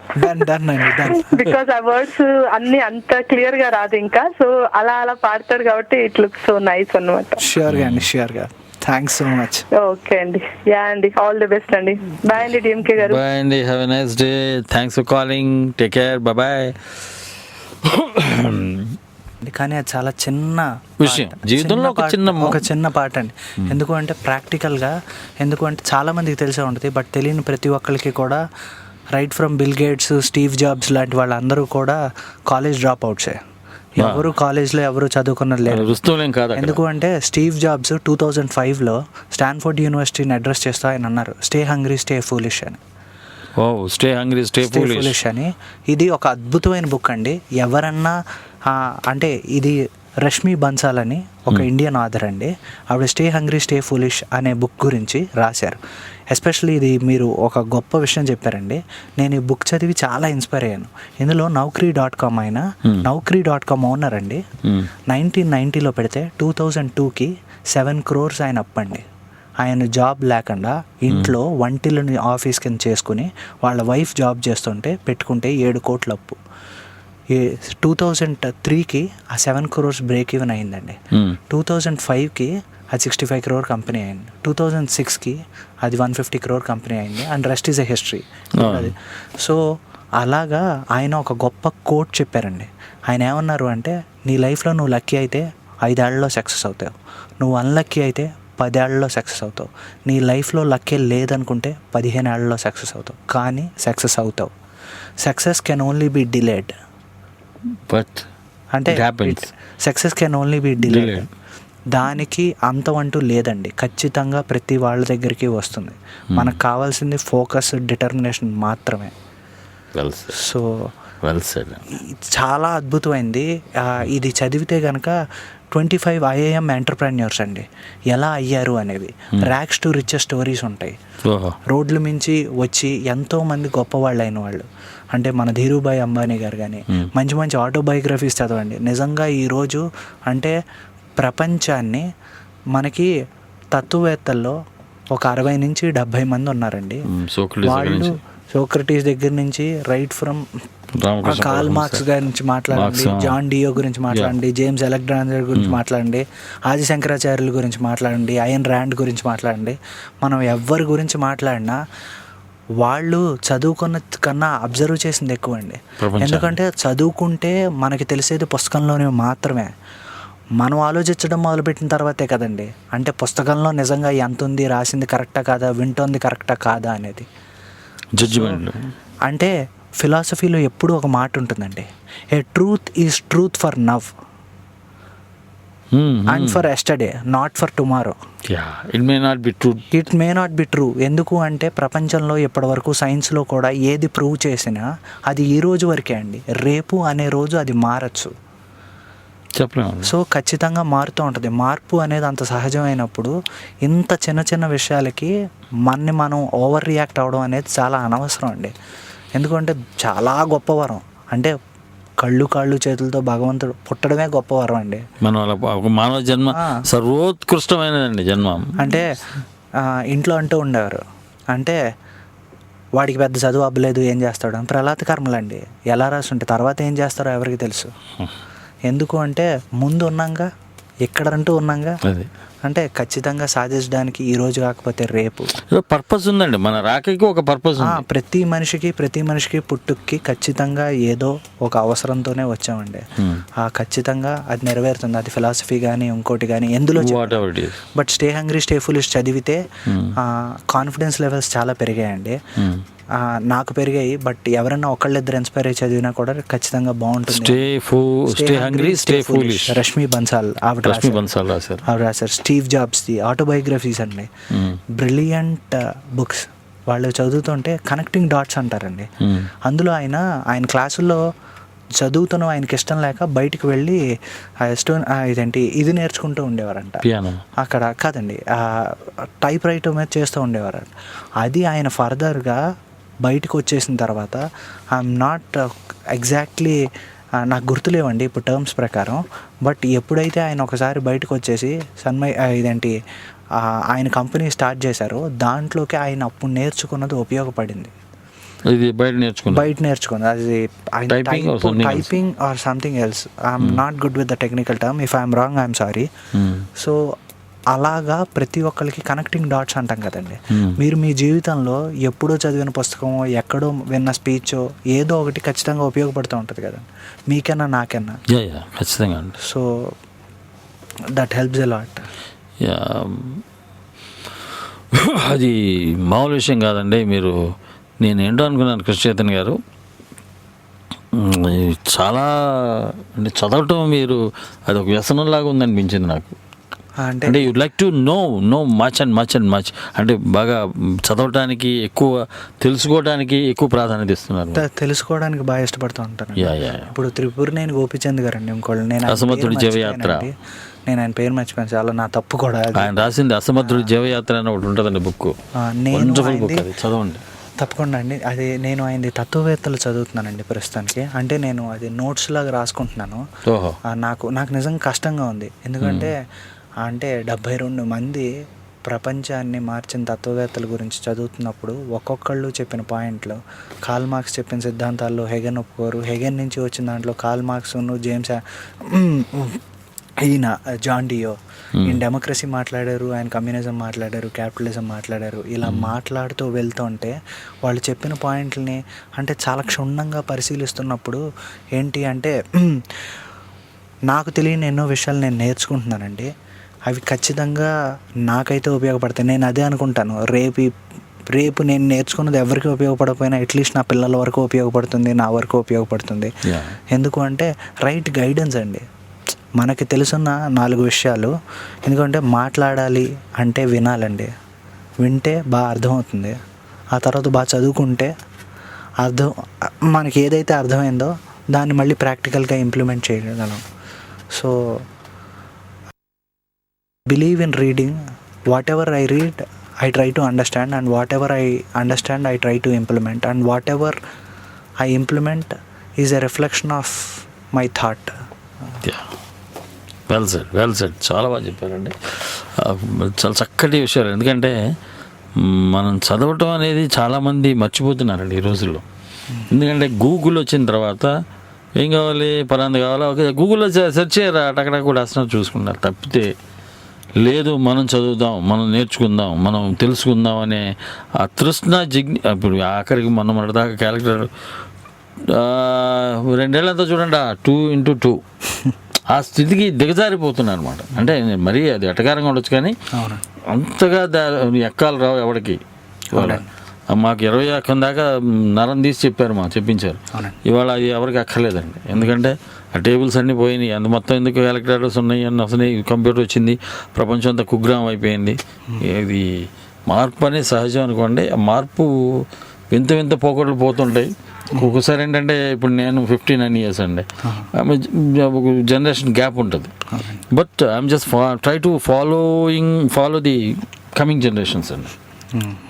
బికాస్ ఆ వర్డ్స్ అన్ని అంత క్లియర్ గా రాదు ఇంకా, సో అలా పాడతాడు కాబట్టి ఇట్ లుక్స్ సో నైస్ అన్నమాట. షూర్ గా అండి, షూర్ గా. Thanks so much. ఓకే అండి, యా అండి, ఆల్ ది బెస్ట్ అండి. బాయ్ అండి డిఎంకే గారు. బాయ్ అండి, have a nice day, thanks for calling, take care, bye. కానీ అది చాలా చిన్న విషయం, జీవితంలో ఒక చిన్న పాట అండి. ఎందుకు అంటే ప్రాక్టికల్గా, ఎందుకు అంటే చాలా మందికి తెలిసే ఉంటుంది, బట్ తెలియని ప్రతి ఒక్కరికి కూడా right from bill gates, Steve jobs లాంటి వాళ్ళందరూ కూడా కాలేజ్ డ్రాప్ అవుట్సే. ఎవరు కాలేజ్లో ఎవరు చదువుకున్నది లేదు. ఎందుకు అంటే స్టీవ్ జాబ్స్ 2005లో స్టాన్ఫోర్డ్ యూనివర్సిటీని అడ్రస్ చేస్తూ ఆయన అన్నారు, స్టే హంగ్రీ స్టే ఫూలిష్ అని. స్టే హంగ్రీ స్టే ఫూలిష్ అని. ఇది ఒక అద్భుతమైన బుక్ అండి. ఎవరన్నా అంటే ఇది రష్మి బన్సాల్ అని ఒక ఇండియన్ ఆథర్ అండి, ఆవిడ స్టే హంగ్రీ స్టే ఫూలిష్ అనే బుక్ గురించి రాశారు. ఎస్పెషల్లీ ఇది మీరు ఒక గొప్ప విషయం చెప్పారండి. నేను ఈ బుక్ చదివి చాలా ఇన్స్పైర్ అయ్యాను. ఇందులో Naukri.com అయినా Naukri.com ఓనర్ అండి, 1990లో పెడితే 2002కి 7 crores ఆయన అప్పండి. ఆయన జాబ్ లేకుండా ఇంట్లో వంటిల్ని ఆఫీస్ కింద చేసుకుని వాళ్ళ వైఫ్ జాబ్ చేస్తుంటే పెట్టుకుంటే 7 కోట్ల అప్పు. 2003కి ఆ 7 crores బ్రేక్ ఈవెన్ అయిందండి. 2005కి అది 65 crore కంపెనీ అయింది. 2006కి అది 150 crore కంపెనీ అయింది. And rest is a history. So అలాగా ఆయన ఒక గొప్ప కోట్ చెప్పారండి. ఆయన ఏమన్నారు అంటే, నీ లైఫ్లో నువ్వు లక్కీ అయితే 5 ఏళ్లలో సక్సెస్ అవుతావు, నువ్వు అన్లక్కీ అయితే 10 ఏళ్లలో సక్సెస్ అవుతావు, నీ లైఫ్లో లక్కే లేదనుకుంటే 15 ఏళ్లలో సక్సెస్ అవుతావు, కానీ సక్సెస్ అవుతావు. Success can only be delayed, but అంటే success can only be delayed. దానికి అంతం అంటూ లేదండి, ఖచ్చితంగా ప్రతి వాళ్ళ దగ్గరికి వస్తుంది. మనకు కావాల్సింది ఫోకస్, డిటర్మినేషన్ మాత్రమే. సో చాలా అద్భుతమైంది. ఇది చదివితే కనుక 25 IIM ఎంటర్ప్రెన్యూర్స్ అండి ఎలా అయ్యారు అనేవి, ర్యాక్స్ టు రిచెస్ స్టోరీస్ ఉంటాయి. రోడ్ల మించి వచ్చి ఎంతోమంది గొప్పవాళ్ళు అయిన వాళ్ళు, అంటే మన ధీరుభాయ్ అంబానీ గారు కానీ మంచి మంచి ఆటోబయోగ్రఫీస్ చదవండి. నిజంగా ఈరోజు అంటే ప్రపంచాన్ని మనకి తత్వవేత్తల్లో ఒక 60 నుంచి 70 మంది ఉన్నారండి. వాళ్ళు సోక్రటీస్ దగ్గర నుంచి రైట్ ఫ్రమ్ కార్ల్ మార్క్స్ గురించి మాట్లాడండి, జాన్ డియో గురించి మాట్లాడండి, జేమ్స్ అలెగ్జాండర్ గురించి మాట్లాడండి, ఆది శంకరాచార్యుల గురించి మాట్లాడండి, అయన్ ర్యాండ్ గురించి మాట్లాడండి. మనం ఎవరి గురించి మాట్లాడినా వాళ్ళు చదువుకున్న కన్నా అబ్జర్వ్ చేసింది ఎక్కువ అండి. ఎందుకంటే చదువుకుంటే మనకి తెలిసేది పుస్తకంలోనే మాత్రమే. మనం ఆలోచించడం మొదలుపెట్టిన తర్వాతే కదండి అంటే పుస్తకంలో నిజంగా ఎంత ఉంది, రాసింది కరెక్టా కాదా, వింటోంది కరెక్టా కాదా అనేది జడ్జిమెంట్. అంటే ఫిలాసఫీలో ఎప్పుడూ ఒక మాట ఉంటుందండి, a truth is truth for now and for yesterday, not for tomorrow. It may not be true. ఎందుకు అంటే ప్రపంచంలో ఇప్పటివరకు సైన్స్లో కూడా ఏది ప్రూవ్ చేసినా అది ఈ రోజు వరకే అండి, రేపు అనే రోజు అది మారచ్చు. సో ఖచ్చితంగా మారుతూ ఉంటుంది. మార్పు అనేది అంత సహజమైనప్పుడు ఇంత చిన్న చిన్న విషయాలకి మనం ఓవర్ రియాక్ట్ అవ్వడం అనేది చాలా అనవసరం అండి. ఎందుకంటే చాలా గొప్ప వరం, అంటే కాళ్ళు చేతులతో భగవంతుడు పుట్టడమే గొప్ప వరం అండి. మానవ జన్మ సర్వోత్కృష్టమైనదండి జన్మ. అంటే ఇంట్లో అంటూ ఉండేవారు, అంటే వాడికి పెద్ద చదువు అవ్వలేదు ఏం చేస్తాడు అని. ప్రహ్లాద కర్మలండి, ఎలా రాసుంటే తర్వాత ఏం చేస్తారో ఎవరికి తెలుసు. ఎందుకు అంటే ముందు ఉన్నాగా, ఎక్కడంటూ ఉన్నాగా, అంటే ఖచ్చితంగా సాధించడానికి ఈ రోజు కాకపోతే రేపు పర్పస్ ఉందండి. మన రాకకి ఒక పర్పస్ ఉంది. ప్రతి మనిషికి పుట్టుక్కి ఖచ్చితంగా ఏదో ఒక అవసరంతోనే వచ్చామండి. ఖచ్చితంగా అది నెరవేరుతుంది. అది ఫిలాసఫీ కానీ ఇంకోటి కానీ ఎందులో. But stay hungry stay foolish చదివితే కాన్ఫిడెన్స్ లెవెల్స్ చాలా పెరిగాయండి. నాకు పెరిగాయి. బట్ ఎవరైనా ఒకళ్ళిద్దరు ఇన్స్పైర్ అయ్యి చదివినా కూడా ఖచ్చితంగా బాగుంటుంది. Stay hungry stay foolish, Rashmi Bansal ఆవిడ రాశారు. స్టీవ్ జాబ్స్ది ఆటోబయోగ్రఫీస్ అండి, బ్రిలియంట్ బుక్స్. వాళ్ళు చదువుతుంటే కనెక్టింగ్ డాట్స్ అంటారండి. అందులో ఆయన క్లాసుల్లో చదువుతున్న ఆయనకి ఇష్టం లేక బయటికి వెళ్ళి ఇది నేర్చుకుంటూ ఉండేవారంట. అక్కడ కాదండి, టైప్ రైటర్ మీద చేస్తూ ఉండేవారంట. అది ఆయన ఫర్దర్గా బయటకు వచ్చేసిన తర్వాత ఐఎమ్ నాట్ ఎగ్జాక్ట్లీ నాకు గుర్తులేవండి ఇప్పుడు టర్మ్స్ ప్రకారం. బట్ ఎప్పుడైతే ఆయన ఒకసారి బయటకు వచ్చేసి ఆయన కంపెనీ స్టార్ట్ చేశారో దాంట్లోకి ఆయన అప్పుడు నేర్చుకున్నది ఉపయోగపడింది. ఇది బయట నేర్చుకుంది అది typing or something else. I'm not good with the technical term. If I'm wrong I'm sorry. So అలాగా ప్రతి ఒక్కరికి కనెక్టింగ్ డాట్స్ అంటాం కదండి. మీరు మీ జీవితంలో ఎప్పుడో చదివిన పుస్తకం, ఎక్కడో విన్న స్పీచ్, ఏదో ఒకటి ఖచ్చితంగా ఉపయోగపడుతూ ఉంటుంది కదండి, మీకైనా నాకైనా. ఖచ్చితంగా. So that helps a lot. అది మామూలు విషయం కాదండి. నేను ఏంటో అనుకున్నాను కృష్ణ చైతన్య గారు, చాలా అంటే చదవటం మీరు అది ఒక వ్యసనంలాగా ఉందనిపించింది నాకు. అంటే you'd like to know much and much అంటే బాగా చదవటానికి ఎక్కువ, తెలుసుకోవడానికి ఎక్కువ ప్రాధాన్యత ఇస్తున్నారు. తెలుసుకోవడానికి బాగా ఇష్టపడుతూ ఉంటాను. ఇప్పుడు త్రిపురనేని గోపీచంద్ గారు అండి, ఇంకోళ్ళు. నేను అసమర్థుడి జీవయాత్ర, నేను ఆయన పేరు మర్చిపోయాను, చాలా నా తప్పు కూడా. ఆయన రాసింది అసమర్థుడి జీవయాత్ర అని ఒకటి ఉంటుందండి బుక్. వండర్ఫుల్ బుక్, అది చదవండి తప్పకుండా అండి. అది నేను ఆయనది తత్వవేత్తలు చదువుతున్నానండి ప్రస్తుతానికి. అంటే నేను అది నోట్స్ లాగా రాసుకుంటున్నాను. నాకు నిజంగా కష్టంగా ఉంది. ఎందుకంటే 72 మంది ప్రపంచాన్ని మార్చిన తత్వవేత్తల గురించి చదువుతున్నప్పుడు ఒక్కొక్కళ్ళు చెప్పిన పాయింట్లు, కార్ల్ మార్క్స్ చెప్పిన సిద్ధాంతాల్లో హెగెన్ ఒప్పుకోరు. హెగెన్ నుంచి వచ్చిన దాంట్లో కార్ల్ మార్క్స్ను జేమ్స్ ఈయన జాన్ డియో ఈయన డెమోక్రసీ మాట్లాడారు, ఆయన కమ్యూనిజం మాట్లాడారు, క్యాపిటలిజం మాట్లాడారు. ఇలా మాట్లాడుతూ వెళ్తుంటే వాళ్ళు చెప్పిన పాయింట్లని అంటే చాలా క్షుణ్ణంగా పరిశీలిస్తున్నప్పుడు ఏంటి అంటే నాకు తెలియని ఎన్నో విషయాలు నేను నేర్చుకుంటున్నానండి. అవి ఖచ్చితంగా నాకైతే ఉపయోగపడతాయి. నేను అదే అనుకుంటాను, రేపు నేను నేర్చుకున్నది ఎవరికి ఉపయోగపడకపోయినా అట్లీస్ట్ నా పిల్లల వరకు ఉపయోగపడుతుంది, నా వరకు ఉపయోగపడుతుంది. ఎందుకు అంటే రైట్ గైడెన్స్ అండి. మనకి తెలుసున్న 4 విషయాలు. ఎందుకంటే మాట్లాడాలి అంటే వినాలండి, వింటే బాగా అర్థమవుతుంది. ఆ తర్వాత బాగా చదువుకుంటే మనకి ఏదైతే అర్థమైందో దాన్ని మళ్ళీ ప్రాక్టికల్గా ఇంప్లిమెంట్ చేయగలం. So believe in reading. What ever I read I try to understand, and whatever I understand I try to implement, and whatever I implement is a reflection of my thought. Well said చాలా బాగా చెప్పారండి. చాలా చక్కటి విషయాలు. ఎందుకంటే మనం చదవటం అనేది చాలామంది మర్చిపోతున్నారండి ఈ రోజుల్లో. ఎందుకంటే గూగుల్ వచ్చిన తర్వాత ఏం కావాలి, పలాంది కావాలా, ఓకే గూగుల్లో సెర్చ్ చేయరా, అక్కడ కూడా అసలు చూసుకున్నారు. తప్పితే లేదు, మనం చదువుదాం, మనం నేర్చుకుందాం, మనం తెలుసుకుందాం అనే ఆ తృష్ణ ఇప్పుడు ఆఖరికి మన దాకా క్యాలిక్యులేటర్ 2 ఏళ్ళంతా చూడండి 2x2 ఆ స్థితికి దిగజారిపోతున్నారు అనమాట. అంటే మరీ అది ఎటకారంగా ఉండొచ్చు కానీ అంతగా ఎక్కాలు రావు ఎవరికి. మాకు 20 ఎక్కం దాకా నరం తీసి చెప్పించారు. ఇవాళ అది ఎవరికి అక్కర్లేదండి. ఎందుకంటే ఆ టేబుల్స్ అన్నీ పోయినాయి. మొత్తం ఎందుకు క్యాలిక్యులేటర్స్ ఉన్నాయి అన్నీ వస్తున్నాయి, కంప్యూటర్ వచ్చింది, ప్రపంచం అంతా కుగ్రామం అయిపోయింది. ఇది మార్పు అనేది సహజం అనుకోండి. ఆ మార్పు వింత పోకడలు పోతుంటాయి. ఒక్కొక్కసారి ఏంటంటే ఇప్పుడు నేను 59 years అండి, జనరేషన్ గ్యాప్ ఉంటుంది. But I'm just try to follow the coming generations అండి.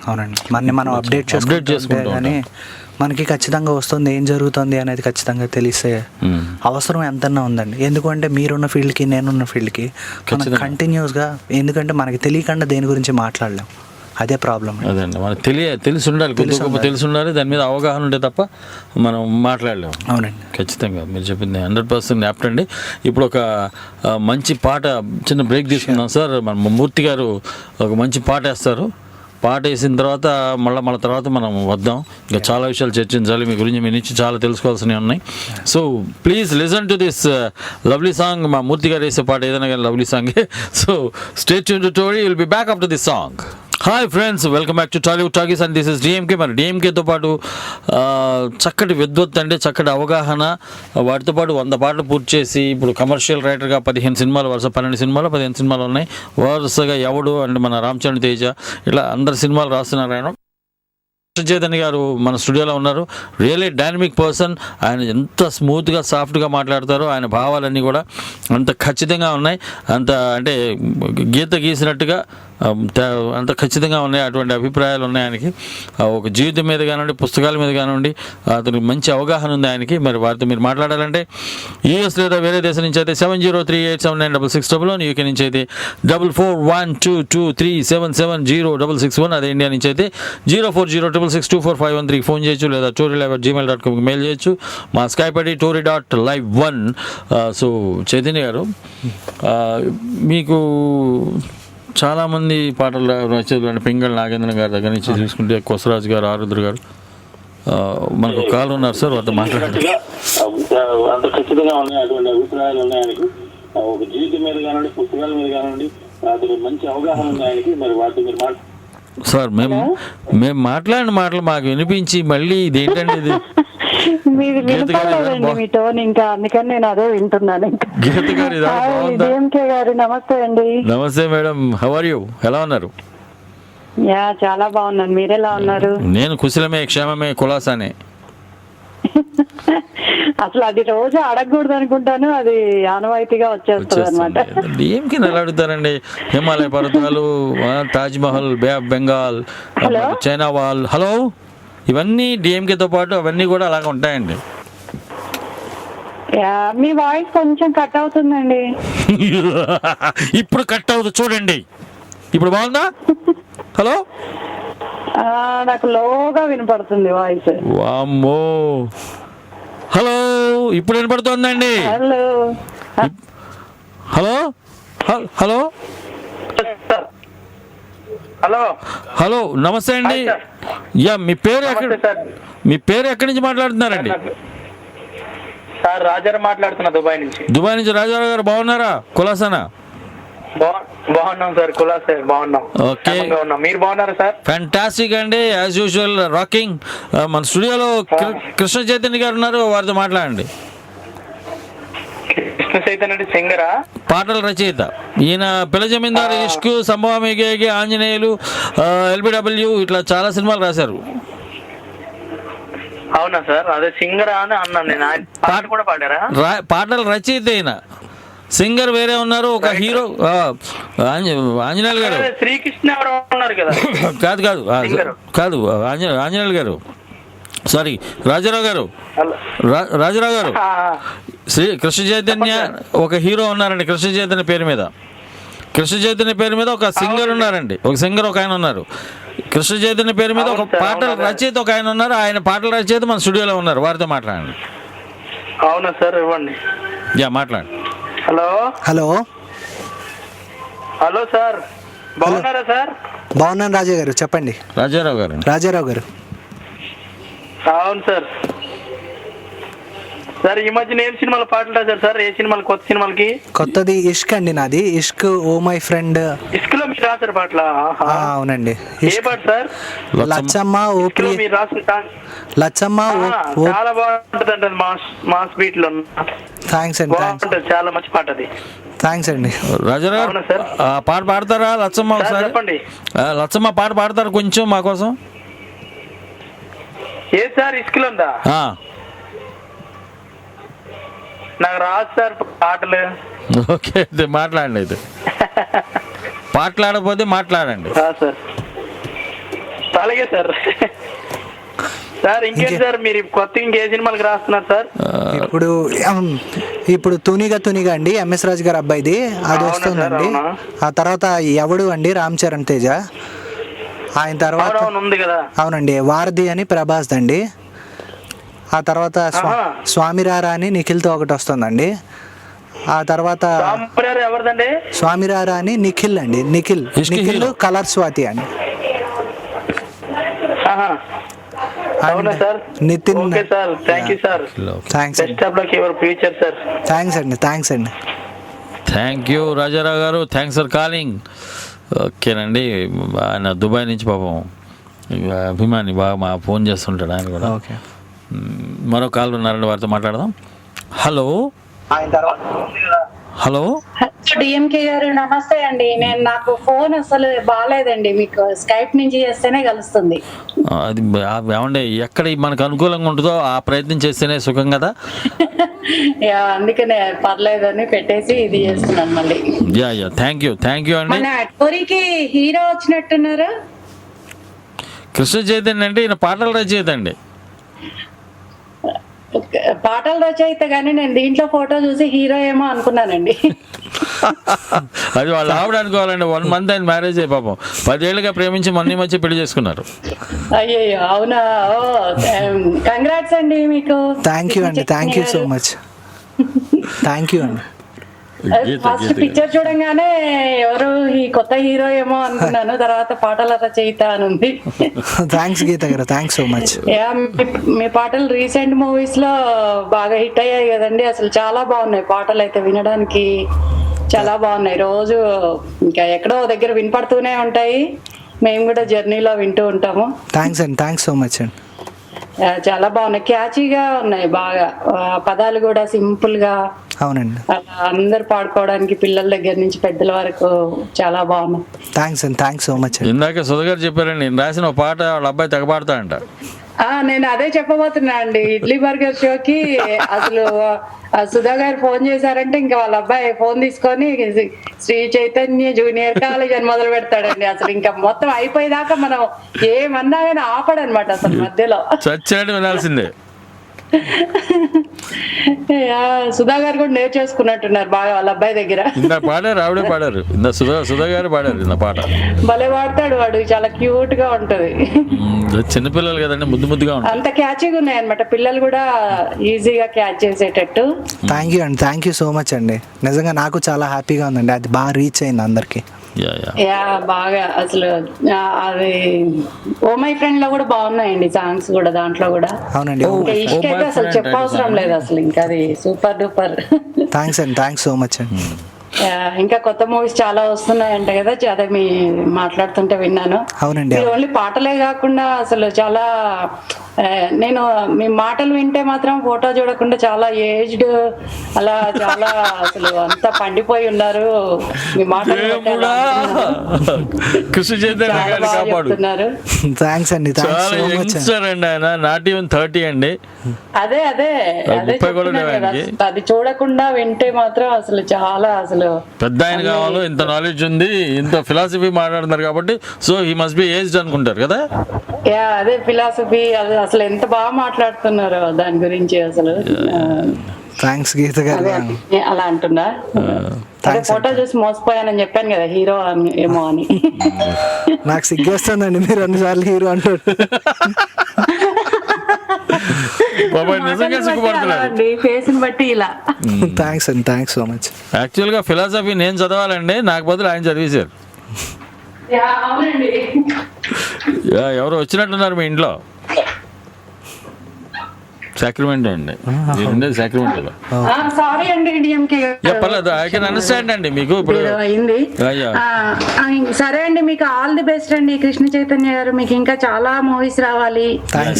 అవునండి, మనం అప్డేట్ చేసుకుంటే కానీ మనకి ఖచ్చితంగా వస్తుంది ఏం జరుగుతుంది అనేది ఖచ్చితంగా తెలిసే అవసరం ఎంతన్నా ఉందండి. ఎందుకంటే మీరున్న ఫీల్డ్కి నేనున్న ఫీల్డ్కి కంటిన్యూస్గా, ఎందుకంటే మనకి తెలియకుండా దేని గురించి మాట్లాడలేం. అదే ప్రాబ్లం. అదండి, మనకు తెలిసి ఉండాలి, తెలిసి ఉండాలి, దాని మీద అవగాహన ఉంటే తప్ప మనం మాట్లాడలేము. అవునండి, ఖచ్చితంగా మీరు చెప్పింది 100% యాప్ట్ అండి. ఇప్పుడు ఒక మంచి పాట, చిన్న బ్రేక్ తీసుకుందాం సార్. మన మూర్తి గారు ఒక మంచి పాట వేస్తారు. పాట వేసిన తర్వాత మళ్ళీ తర్వాత మనం వద్దాం. ఇంకా చాలా విషయాలు చర్చించాలి, మీ గురించి మీ నుంచి చాలా తెలుసుకోవాల్సినవి ఉన్నాయి. So please listen to this lovely song. మా మూర్తి గారు వేసే పాట ఏదైనా కానీ lovely song. So stay tuned to Tori. Will be back after this song. Hi friends, welcome back to Tollywood talkies and this is DMK. మరి డిఎంకేతో పాటు చక్కటి విద్వత్ అంటే చక్కటి అవగాహన, వాటితో పాటు 100 పాటలు పూర్తి చేసి ఇప్పుడు కమర్షియల్ రైటర్గా 15 సినిమాలు, వరుస 12 సినిమాలు 15 సినిమాలు ఉన్నాయి. వరుసగా ఎవడు అంటే మన రామ్ చరణ్ తేజ ఇట్లా అందరు సినిమాలు రాస్తున్నారు. ఆయన చైతన్య గారు మన స్టూడియోలో ఉన్నారు. Really dynamic person. ఆయన ఎంత స్మూత్గా సాఫ్ట్గా మాట్లాడతారో, ఆయన భావాలన్నీ కూడా అంత ఖచ్చితంగా ఉన్నాయి. అంత అంటే గీత గీసినట్టుగా అంత ఖచ్చితంగా ఉన్నాయి. అటువంటి అభిప్రాయాలు ఉన్నాయి ఆయనకి. ఒక జీవితం మీద కానివ్వండి, పుస్తకాల మీద కానివ్వండి, అతనికి మంచి అవగాహన ఉంది ఆయనకి. మరి వారితో మీరు మాట్లాడాలంటే యూఎస్ లేదా వేరే దేశం నుంచి అయితే 7038796611, యూకే నుంచి అయితే 441223770661, అదే ఇండియా నుంచి అయితే 0406624513 ఫోన్ చేయొచ్చు, లేదా torylive@gmail.com మెయిల్ చేయొచ్చు. మా Skype ID tory.live1. So Chaitanya గారు, మీకు చాలామంది పాటలు రచయితలు అంటే పింగళ నాగేంద్ర గారి దగ్గర నుంచి చూసుకుంటే కొసరాజు గారు, ఆరుద్ర గారు, మనకు కాల్ ఉన్నారు సార్, వారితో మాట్లాడారు. అంత ఖచ్చితంగా ఉన్నాయి. అటువంటి అభిప్రాయాలు ఉన్నాయి ఆయనకి. ఒక జీవితం మీద కానివ్వండి, పుస్తకాల మీద కానివ్వండి, అతనికి మంచి అవగాహన ఉంది ఆయనకి. మరి వాటితో మీరు సార్ మేము మాట్లాడిన మాటలు మాకు వినిపించి మళ్ళీ ఇదేంటండి ఇది మీది వినపడలేదండి మీ టోన్, ఇంకా అందుకని నేను అదే వింటున్నాను. గీత గారు డిఎంకే గారు నమస్తే అండి. నమస్తే మేడం, హౌ ఆర్ యూ? ఎలా ఉన్నారు? యా చాలా బాగున్నాను, మీరెలా ఉన్నారు? నేను కుశలమే, క్షేమమే, కులాసానే. అసలు అది రోజు అడగకూడదు అనుకుంటాను, అది ఆనవాయితీగా వచ్చేస్తుంది అనమాట. ఏంకి ఎలా అడుగుతారండి? హిమాలయ పర్వతాలు, Taj Mahal, bay of Bengal, China wall, hello, ఇవన్నీ డిఎంకేతో పాటు అవన్నీ కూడా అలాగే ఉంటాయండి. మీ వాయిస్ కొంచెం కట్ అవుతుందండి. ఇప్పుడు కట్ అవుతుంది చూడండి. ఇప్పుడు బాగుందా? హలో, నాకు లోగా వినపడుతుంది వాయిస్. వామ్మో, హలో, ఇప్పుడు వినపడుతుందండి. Hello hello hello hello hello నమస్తే అండి. యా, మీ పేరు ఎక్కడి నుంచి మాట్లాడుతున్నారండి? సార్ రాజారావు మాట్లాడుతున్నా, దుబాయ్ నుంచి. దుబాయ్ నుంచి రాజారావు గారు, బాగున్నారా? కులాసానా? బాగున్నాం సార్, కులాసే బాగున్నాం. ఓకే, మీరు బాగున్నారా సార్? ఫ్యాంటాస్టిక్ అండి, యాజ్ యూజువల్ రాకింగ్. మన స్టూడియోలో కృష్ణ చైతన్య గారు ఉన్నారు, వారితో మాట్లాడండి. కృష్ణ చైతన్య అంటే సింగరా? పాటల రచయిత ఈయన. పిల్ల జమీందారు, ఇష్క్, సంభవమేగే, ఆంజనేయులు, ఎల్బిడబ్ల్యూ ఇట్లా చాలా సినిమాలు రాశారు. అవునా సార్? అదే సింగరా అని అన్నాను నేను. పాట కూడా పాడారా? పాటల రచయిత అయిన. సింగర్ వేరే ఉన్నారు, ఒక హీరో ఆంజనేయులు గారు. శ్రీకృష్ణ ఉన్నారు కదా? కాదు కాదు కాదు, ఆంజనేయులు గారు, సారీ, రాజారావు గారు. రాజారావు గారు, శ్రీ కృష్ణ చైతన్య ఒక హీరో ఉన్నారండి. కృష్ణ చైతన్య పేరు మీద ఒక సింగర్ ఉన్నారండి. ఒక సింగర్ ఒక ఆయన ఉన్నారు. కృష్ణ చైతన్య పేరు మీద ఒక పాటల రచయిత ఒక ఆయన ఉన్నారు. ఆయన పాటల రచయిత మన స్టూడియోలో ఉన్నారు, వారితో మాట్లాడండి. అవునా సార్? ఇవ్వండి. యా, మాట్లాడండి. హలో హలో హలో సార్, బాగున్నారా సార్? బాగున్నాను రాజా గారు, చెప్పండి. రాజారావు గారు. అవును సార్. సార్ ఈ మధ్య ఏం సినిమాలు పాటలు రాశారు సార్? ఏ సినిమాలు? కొత్త సినిమాలకి కొత్తది ఇష్క్ అండి నాది. ఇష్క్, ఓ మై ఫ్రెండ్. ఇష్క్ లో మీరు రాశారు పాటల? అవునండి. ఏ పాట సార్? లచ్చమ్మ ఓపి. మీరు రాసిన లచ్చమ్మ చాలా బాగుంటుంది అంటే మాస్ బీట్ లో. థ్యాంక్స్ అండి, బాగుంటుంది, చాలా మంచి పాట అది. థ్యాంక్స్ అండి. రాజారావు పాట పాడతారా? లచ్చమ్మ ఒకసారి చెప్పండి. లచ్చమ్మ పాట పాడతారా కొంచెం మా కోసం? ఏ సార్? ఇష్క్ లో ఉందా? నాకు రాదు సార్ పాటలు. ఓకే, మాట్లాడండి. అయితే పాటలాడకపోతే మాట్లాడండి సార్. అలాగే సార్. సార్ ఇంకేం సార్, మీరు కొత్త ఇంకే సినిమాలకు రాస్తున్నారు సార్? ఇప్పుడు తునిగా అండి, ఎంఎస్ రాజు గారి అబ్బాయిది, అది వస్తుందండి. ఆ తర్వాత ఎవడు అండి, రామ్ చరణ్ తేజ. ఆయన తర్వాత ఉంది కదా, అవునండి, వారధి అని ప్రభాస్ అండి. ఆ తర్వాత స్వామిరారా అని నిఖిల్తో ఒకటి వస్తుందండి. ఆ తర్వాత స్వామిరారా అని నిఖిల్ అండి, నిఖిల్ కలర్ స్వాతి అండి. నితిన్. థ్యాంక్స్ అండి. థ్యాంక్ యూ రాజారావు గారు, థ్యాంక్స్ ఫర్ కాలింగ్. ఓకేనండి. ఆయన దుబాయ్ నుంచి పాపం అభిమాని బాగా మా ఫోన్ చేస్తుంటాడు ఆయన కూడా. ఓకే, మరో కాల్ ఉన్నారండి, వారితో మాట్లాడదాం. హలో హలో డిఎంకే గారు నమస్తే అండి. నాకు ఫోన్ అసలు బాగాలేదండి, మీకు స్కైప్ నుంచి చేస్తేనే కలుస్తుంది. అది ఏమంటే ఎక్కడ మనకు అనుకూలంగా ఉంటుందో ఆ ప్రయత్నం చేస్తేనే సుఖం కదా. అందుకనే పర్లేదని పెట్టేసి ఇది చేస్తున్నాను మళ్ళీ. యా థ్యాంక్ యూ అండి. మన టోరీకి హీరో వచ్చినట్టున్నారు. కృష్ణ చైతన్య అంటే ఈయన పాటల రచయిత అండి. పాటల రచయిత కానీ నేను దీంట్లో ఫోటో చూసి హీరో ఏమో అనుకున్నానండి. అది వాళ్ళు ఆవిడ అనుకోవాలండి. 1 month ఆయన మ్యారేజ్ అయ్యి పాపం 10 ఏళ్ళుగా ప్రేమించి మొన్న మధ్య పెళ్లి చేసుకున్నారు. అయ్యో అవునా, ఓ కంగ్రాట్స్ అండి మీకు. థ్యాంక్ యూ అండి, thank you so much, thank you అండి. ఫస్ట్ పిక్చర్ చూడంగానే ఎవరు ఈ కొత్త హీరో ఏమో అనుకున్నాను, తర్వాత పాటల రచయిత అని ఉంది. థ్యాంక్స్ గీత గారు, థ్యాంక్స్ సో మచ్. మీ పాటలు రీసెంట్ మూవీస్ లో బాగా హిట్ అయ్యాయి కదండి, అసలు చాలా బాగున్నాయి పాటలు అయితే, వినడానికి చాలా బాగున్నాయి. రోజు ఇంకా ఎక్కడో దగ్గర వినపడుతూనే ఉంటాయి, మేము కూడా జర్నీలో వింటూ ఉంటాము. థ్యాంక్స్ అండి, థ్యాంక్స్ సో మచ్ అండి. చాలా బాగున్నాయి, క్యాచీగా ఉన్నాయి బాగా, పదాలు కూడా సింపుల్ గా. అవునండి, అలా అందరు పాడుకోవడానికి పిల్లల దగ్గర నుంచి పెద్దల వరకు చాలా బాగున్నాయి. థ్యాంక్స్ అండి, థ్యాంక్స్ సో మచ్. ఇందాక సుధా గారు చెప్పారండి, నేను రాసిన ఒక పాట వాళ్ళ అబ్బాయి తెగ పాడతాడంట. నేను అదే చెప్పబోతున్నా అండి. ఇడ్లీ బర్గర్ షోకి అసలు సుధా గారు ఫోన్ చేశారంటే ఇంకా వాళ్ళ అబ్బాయి ఫోన్ తీసుకొని శ్రీ చైతన్య జూనియర్ కాలేజ్ అని మొదలు పెడతాడండి. అసలు ఇంకా మొత్తం అయిపోయేదాకా మనం ఏమన్నా కానీ ఆపడనమాట అసలు మధ్యలో. చచ్చాడు వినాల్సిందే. సుధా గారు కూడా నేర్చేసుకున్నట్టున్నారు బాగా వాళ్ళ అబ్బాయి దగ్గర. ఇంత పాడారు, ఆవిడే పాడారు, ఇంత సుధా గారు పాడారు ఇంత పాట. భలే పాడతాడు వాడు, చాలా క్యూట్ గా ఉంటది. చిన్నపిల్లలు కదండి, ముద్దుగా ఉంటారు. అంత క్యాచీగా ఉన్నాయి అనమాట, పిల్లలు కూడా ఈజీగా క్యాచ్ చేసేటట్టు. థ్యాంక్ యూ అండి, థ్యాంక్ యూ సో మచ్ అండి. నిజంగా నాకు చాలా హ్యాపీగా ఉందండి, అది బాగా రీచ్ అయింది అందరికి. బాగా అసలు అది ఓ మై ఫ్రెండ్ లో కూడా బాగున్నాయండి సాంగ్స్ కూడా, దాంట్లో కూడా. అవునండి, ఇష్టైతే అసలు చెప్పవసరం లేదు అసలు, ఇంకా అది సూపర్ డూపర్. థ్యాంక్స్ అండి, థ్యాంక్స్ సో మచ్ అండి. ఇంకా కొత్త మూవీస్ చాలా వస్తున్నాయంట కదా, అదే మీ మాట్లాడుతుంటే విన్నాను. అవునండి, ఓన్లీ పాటలే కాకుండా అసలు చాలా, నేను మీ మాటలు వింటే మాత్రం ఫోటో చూడకుండా చాలా ఏజ్డ్ అలా చాలా అసలు అంతా పండిపోయి ఉన్నారు. మీ మాటలు కృష్ణ చైతన్య గారిని కాపాడుతున్నారు. థ్యాంక్స్ అండి, థ్యాంక్స్ సో మచ్ అండి. ఆయన నాట్ ఈవెన్ 30 అండి. అదే అది చూడకుండా వింటే మాత్రం అసలు చాలా అసలు పెద్ద ఆయన కావాలి, ఇంత నాలెడ్జ్ ఉంది, ఇంత ఫిలాసఫీ మాట్లాడుతున్నారు కాబట్టి so he must be aged అనుకుంటారు కదా. అదే ఫిలాసఫీ, అది అసలు ఎంత బాగా మాట్లాడుతున్నారు దాని గురించి అసలు. థ్యాంక్స్ గీత గారు. అలా అంటున్నా, అదే ఫోటో చూసి మోసపోయానని చెప్పాను కదా హీరో ఏమో అని. నాకు సిగ్గేస్తుందండి, మీరు అన్నిసార్లు హీరో అంటారు. నిజంగా సిగ్గుపడుతున్నాడు ఫేస్ ని బట్టి ఇలా. థ్యాంక్స్ అండి, థ్యాంక్స్ సో మచ్. యాక్చువల్ గా ఫిలాసఫీ నేను చదవాలండి, నాకు బదులు ఆయన చదివేశారు. ఎవరు వచ్చినట్టున్నారు మీ ఇంట్లో? సాక్రిమెంట్ అండి, ఉండేది సాక్రిమెంట్లో. సారీ అండి డిఎంకే పర్లేదు, ఐ కెన్ అండర్స్టాండ్ అండి. మీకు ఇప్పుడు అయింది. సరే అండి, మీకు ఆల్ ది బెస్ట్ అండి కృష్ణ చైతన్య గారు. మీకు ఇంకా చాలా మూవీస్ రావాలి,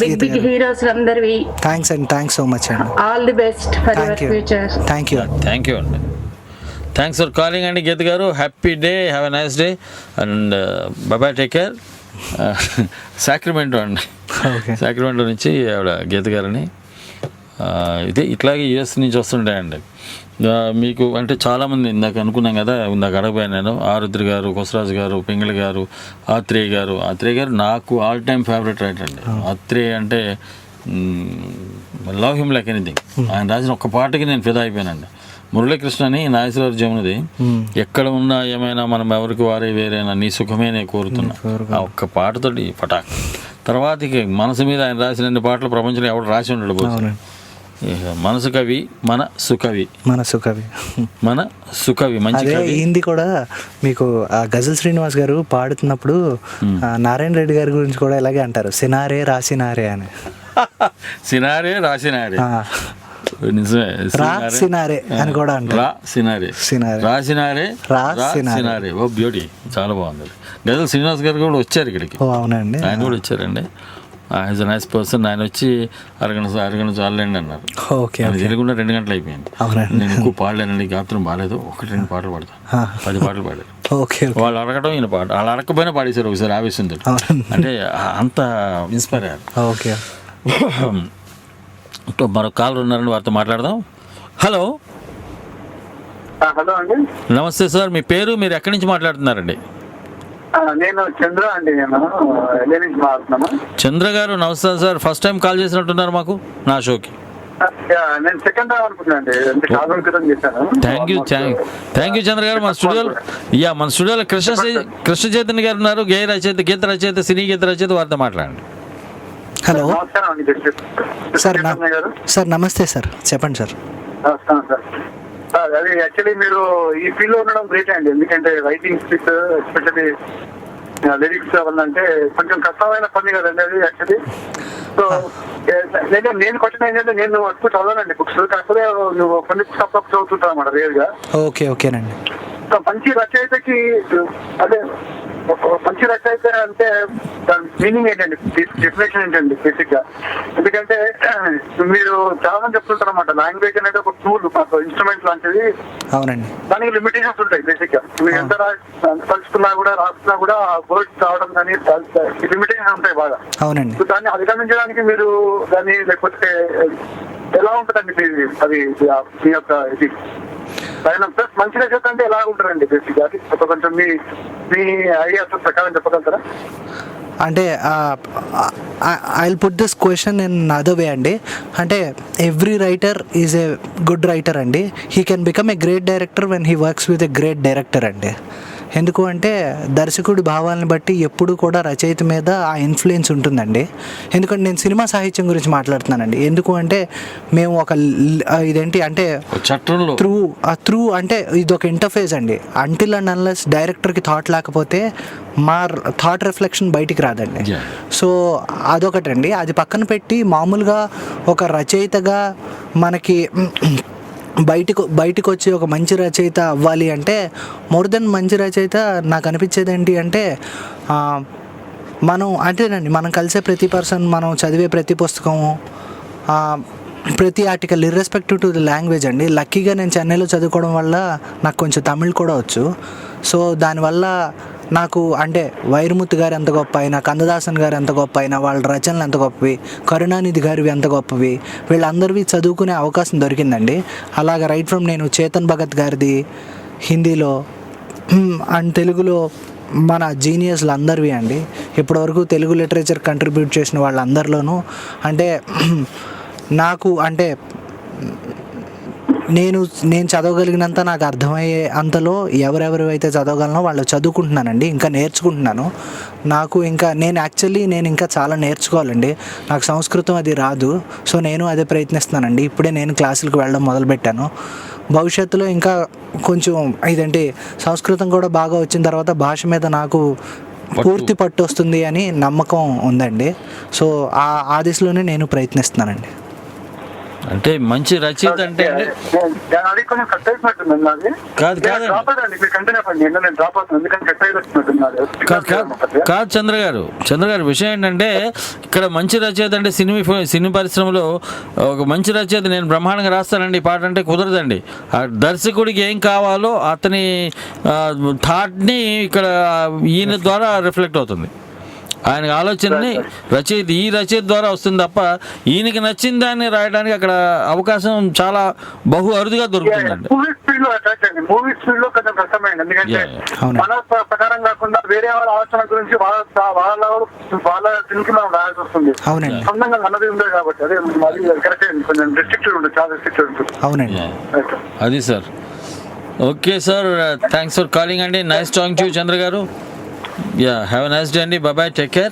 బిగ్ బిగ్ హీరోస్ అందరివి. థ్యాంక్స్ అండి, థ్యాంక్స్ సో మచ్ అండి. All the best for your future. Thank you అండి. థ్యాంక్స్ ఫర్ కాలింగ్ అండి గీత గారు. Happy day, have a nice day and bye, take care. Sacramento అండి, సాక్రిమెంటో నుంచి ఆవిడ గీత గారిని. ఇదే ఇట్లాగే యూఎస్ నుంచి వస్తుంటాయండి మీకు. అంటే చాలామంది ఇందాక అనుకున్నాం కదా, ఇందాక అడగపోయాను నేను. ఆరుద్రి గారు, కొసరాజు గారు, పింగళి గారు, ఆత్రేయ గారు నాకు ఆల్ టైమ్ ఫేవరెట్ రైటర్ అండి. ఆత్రేయ అంటే లవ్ హిమ్ లైక్ ఎనీథింగ్. ఆయన రాసిన ఒక్క పాటకి నేను ఫిదా అయిపోయానండి. మురళీకృష్ణ అని నాగేశ్వర జమునది, ఎక్కడ ఉన్నా ఏమైనా మనం ఎవరికి వారే వేరేనా నీ సుఖమే నేను కోరుతున్నా, ఆ ఒక్క పాటతోటి పటాక్. తర్వాతకి మనసు మీద ఆయన రాసిన పాటలు ప్రపంచంలో ఎవరు రాసి ఉండడు. మనసు కవి, మన సుకవి, మన సుకవి మంచి. హిందీ కూడా మీకు గజల్ శ్రీనివాస్ గారు పాడుతున్నప్పుడు నారాయణ రెడ్డి గారి గురించి కూడా ఇలాగే అంటారు, సినారే రాసినారే అని. సినారే రాసినారే. నిజమే. రా సినారే అని కూడా అంటారు. రా సినారే, సినారే. రా సినారే, రా రా సినారే. సినారే. ఓ బ్యూటీ, చాలా బాగుంది. గజల్ శ్రీనివాస్ గారు కూడా వచ్చారు ఇక్కడికి. ఓ అవునండి. ఆయన కూడా వచ్చారండి. Is a nice person. ఆయన వచ్చి అరగంట చాలండి అన్నారు. ఓకే. ఆయన తిరగకుండా 2 గంటలు అయిపోయింది. అవునండి. నేను ఎక్కువ పాడలేనండి, గాత్రం బాగాలేదు, 1-2 పాటలు పాడతాను, 10 పాటలు పాడారు. ఓకే. వాళ్ళు అడగడం ఈయన పాట, వాళ్ళు అడగకపోయినా పాడేశారు ఒకసారి ఆవేశంతో. అంటే అంత ఇన్స్పైర్ అయ్యారు. ఓకే. మరొక కాలర్ ఉన్నారని వారితో మాట్లాడదాం. హలో. హలో అండి. నమస్తే సార్, మీ పేరు, మీరు ఎక్కడి నుంచి మాట్లాడుతున్నారండి? నేను చంద్ర అండి, నేను ఎల్ఏ నుంచి మాట్లాడుతున్నాను. చంద్ర గారు నమస్తే సార్. ఫస్ట్ టైం కాల్ చేసినట్టున్నారు మాకు నా షోకి. నేను సెకండ్ టైం అనుకుంటున్నాను అండి, కాల్ క్రితం చేశాను. థ్యాంక్ యూ చంద్ర గారు. మన స్టూడియోలో కృష్ణ చైతన్య గారు ఉన్నారు, గీత రచయిత, సినీ గీత రచయిత, వారితో మాట్లాడండి. హలో నమస్కారం అండి సార్. నమస్తే సార్, చెప్పండి సార్. నమస్కారం సార్. అది యాక్చువల్లీ మీరు ఈ ఫీల్డ్ లో ఉండడం గ్రేట్ అండి, ఎందుకంటే రైటింగ్ స్కిల్స్ ఎస్పెషల్లీ లిరిక్స్ అవన్నీ కొంచెం కష్టమైన పని కదండి అది యాక్చువల్లీ. సో నేను క్వశ్చన్ ఏంటంటే, నేను ఎక్కువ చదవాలండి బుక్స్, కాకపోతే నువ్వు కొన్ని బుక్స్ అప్పుడప్పుడు చదువుతుంటావు అన్నమాట రేర్ గా. ఓకేనండి. మంచి రచయితకి అదే మంచి రచయిత అంటే దాని మీనింగ్ ఏంటండి, డెఫినేషన్ ఏంటండి బేసిక్ గా? ఎందుకంటే మీరు చాలా మంది చెప్తుంటారు అనమాట, లాంగ్వేజ్ అనేది ఒక టూల్, ఇన్స్ట్రుమెంట్ లాంటిది. అవునండి. దానికి లిమిటేషన్స్ ఉంటాయి బేసిక్ గా. మీరు ఎంత తలుచుకున్నా కూడా, రాస్తున్నా కూడా వర్డ్స్ రావడం కానీ లిమిటేషన్స్ ఉంటాయి బాగా. అవునండి. దాన్ని అధిగమించడానికి మీరు దాన్ని, లేకపోతే ఎలా ఉంటుందండి అది మీ యొక్క ఇది ప్లస్ మంచి రచయిత అంటే ఎలా ఉంటారండి బేసిక్ గా? కొంచెం మీ ఐడియాస్ ప్రకారం చెప్పగలుగుతారా? అంటే I will put this question in other way అండి. అంటే every writer is a good writer అండి. He can become a great director when he works with a great director అండి. ఎందుకు అంటే దర్శకుడి భావాలను బట్టి ఎప్పుడు కూడా రచయిత మీద ఆ ఇన్ఫ్లుయెన్స్ ఉంటుందండి. ఎందుకంటే నేను సినిమా సాహిత్యం గురించి మాట్లాడుతున్నానండి. ఎందుకు అంటే మేము ఒక ఇదేంటి అంటే త్రూ అంటే ఇది ఒక ఇంటర్ఫేస్ అండి. అంటిల్ అండ్ అన్లెస్ డైరెక్టర్కి థాట్ లేకపోతే మా థాట్ రిఫ్లెక్షన్ బయటికి రాదండి. సో అదొకటండి. అది పక్కన పెట్టి మామూలుగా ఒక రచయితగా మనకి బయటకు వచ్చి ఒక మంచి రచయిత అవ్వాలి అంటే, మోర్ దెన్ మంచి రచయిత నాకు అనిపించేది ఏంటి అంటే, మనం అంటేనండి మనం కలిసే ప్రతి పర్సన్, మనం చదివే ప్రతి పుస్తకము, ప్రతి article irrespective to the language అండి. లక్కీగా నేను చెన్నైలో చదువుకోవడం వల్ల నాకు కొంచెం తమిళ్ కూడా వచ్చు. సో దానివల్ల నాకు అంటే వైరముత్తు గారు ఎంత గొప్ప అయినా, కందదాసన్ గారు ఎంత గొప్ప అయినా, వాళ్ళ రచనలు ఎంత గొప్పవి, కరుణానిధి గారివి ఎంత గొప్పవి, వీళ్ళందరివి చదువుకునే అవకాశం దొరికిందండి. అలాగ రైట్ ఫ్రమ్ నేను చేతన్ భగత్ గారిది హిందీలో అండ్ తెలుగులో మన జీనియస్లు అందరివి అండి. ఇప్పటివరకు తెలుగు లిటరేచర్ కంట్రిబ్యూట్ చేసిన వాళ్ళందరిలోనూ అంటే నాకు అంటే నేను చదవగలిగినంత, నాకు అర్థమయ్యే అంతలో ఎవరెవరైతే చదవగలనో వాళ్ళు చదువుకుంటున్నానండి, ఇంకా నేర్చుకుంటున్నాను. నాకు ఇంకా నేను ఇంకా చాలా నేర్చుకోవాలండి. నాకు సంస్కృతం అది రాదు. సో నేను అదే ప్రయత్నిస్తున్నానండి. ఇప్పుడే నేను క్లాసులకు వెళ్ళడం మొదలుపెట్టాను. భవిష్యత్తులో ఇంకా కొంచెం ఇదంటే సంస్కృతం కూడా బాగా వచ్చిన తర్వాత భాష మీద నాకు పూర్తి పట్టు వస్తుంది అని నమ్మకం ఉందండి. సో ఆ దిశలోనే నేను ప్రయత్నిస్తున్నానండి. అంటే మంచి రచయిత అంటే కాదు చంద్ర గారు విషయం ఏంటంటే, ఇక్కడ మంచి రచయిత అంటే సినీ పరిశ్రమలో ఒక మంచి రచయిత నేను బ్రహ్మాండంగా రాస్తానండి ఈ పాట అంటే కుదరదండి. ఆ దర్శకుడికి ఏం కావాలో అతని థాట్ని ఇక్కడ ఈయన ద్వారా రిఫ్లెక్ట్ అవుతుంది. ఆయన ఆలోచనని ఈ రచయిత ద్వారా వస్తుంది తప్ప ఈయనకి నచ్చిన దాన్ని రాయడానికి అక్కడ అవకాశం చాలా బహు అరుదుగా దొరుకుతుందండి. మూవీస్ ఫీల్డ్ లో కొంచెం కష్టమైంది, ఎందుకంటే మన ప్రకారం కాకుండా వేరే వాళ్ళ ఆలోచన గురించి వాళ్ళ దీనికి మనం రాయాల్సి వస్తుంది. సొంతంగా అన్నది ఉండదు కాబట్టి అదే కరెక్ట్ అండి. కొంచెం రిస్ట్రిక్టెడ్ ఉంటుంది, చాలా రిస్ట్రిక్టెడ్ ఉంటుంది. అవునండి, అది sir. Okay sir, thanks for calling అండి. నైస్ టాకింగ్ టు యు చంద్ర గారు. Yeah, have a nice day అండి. Bye bye, take care.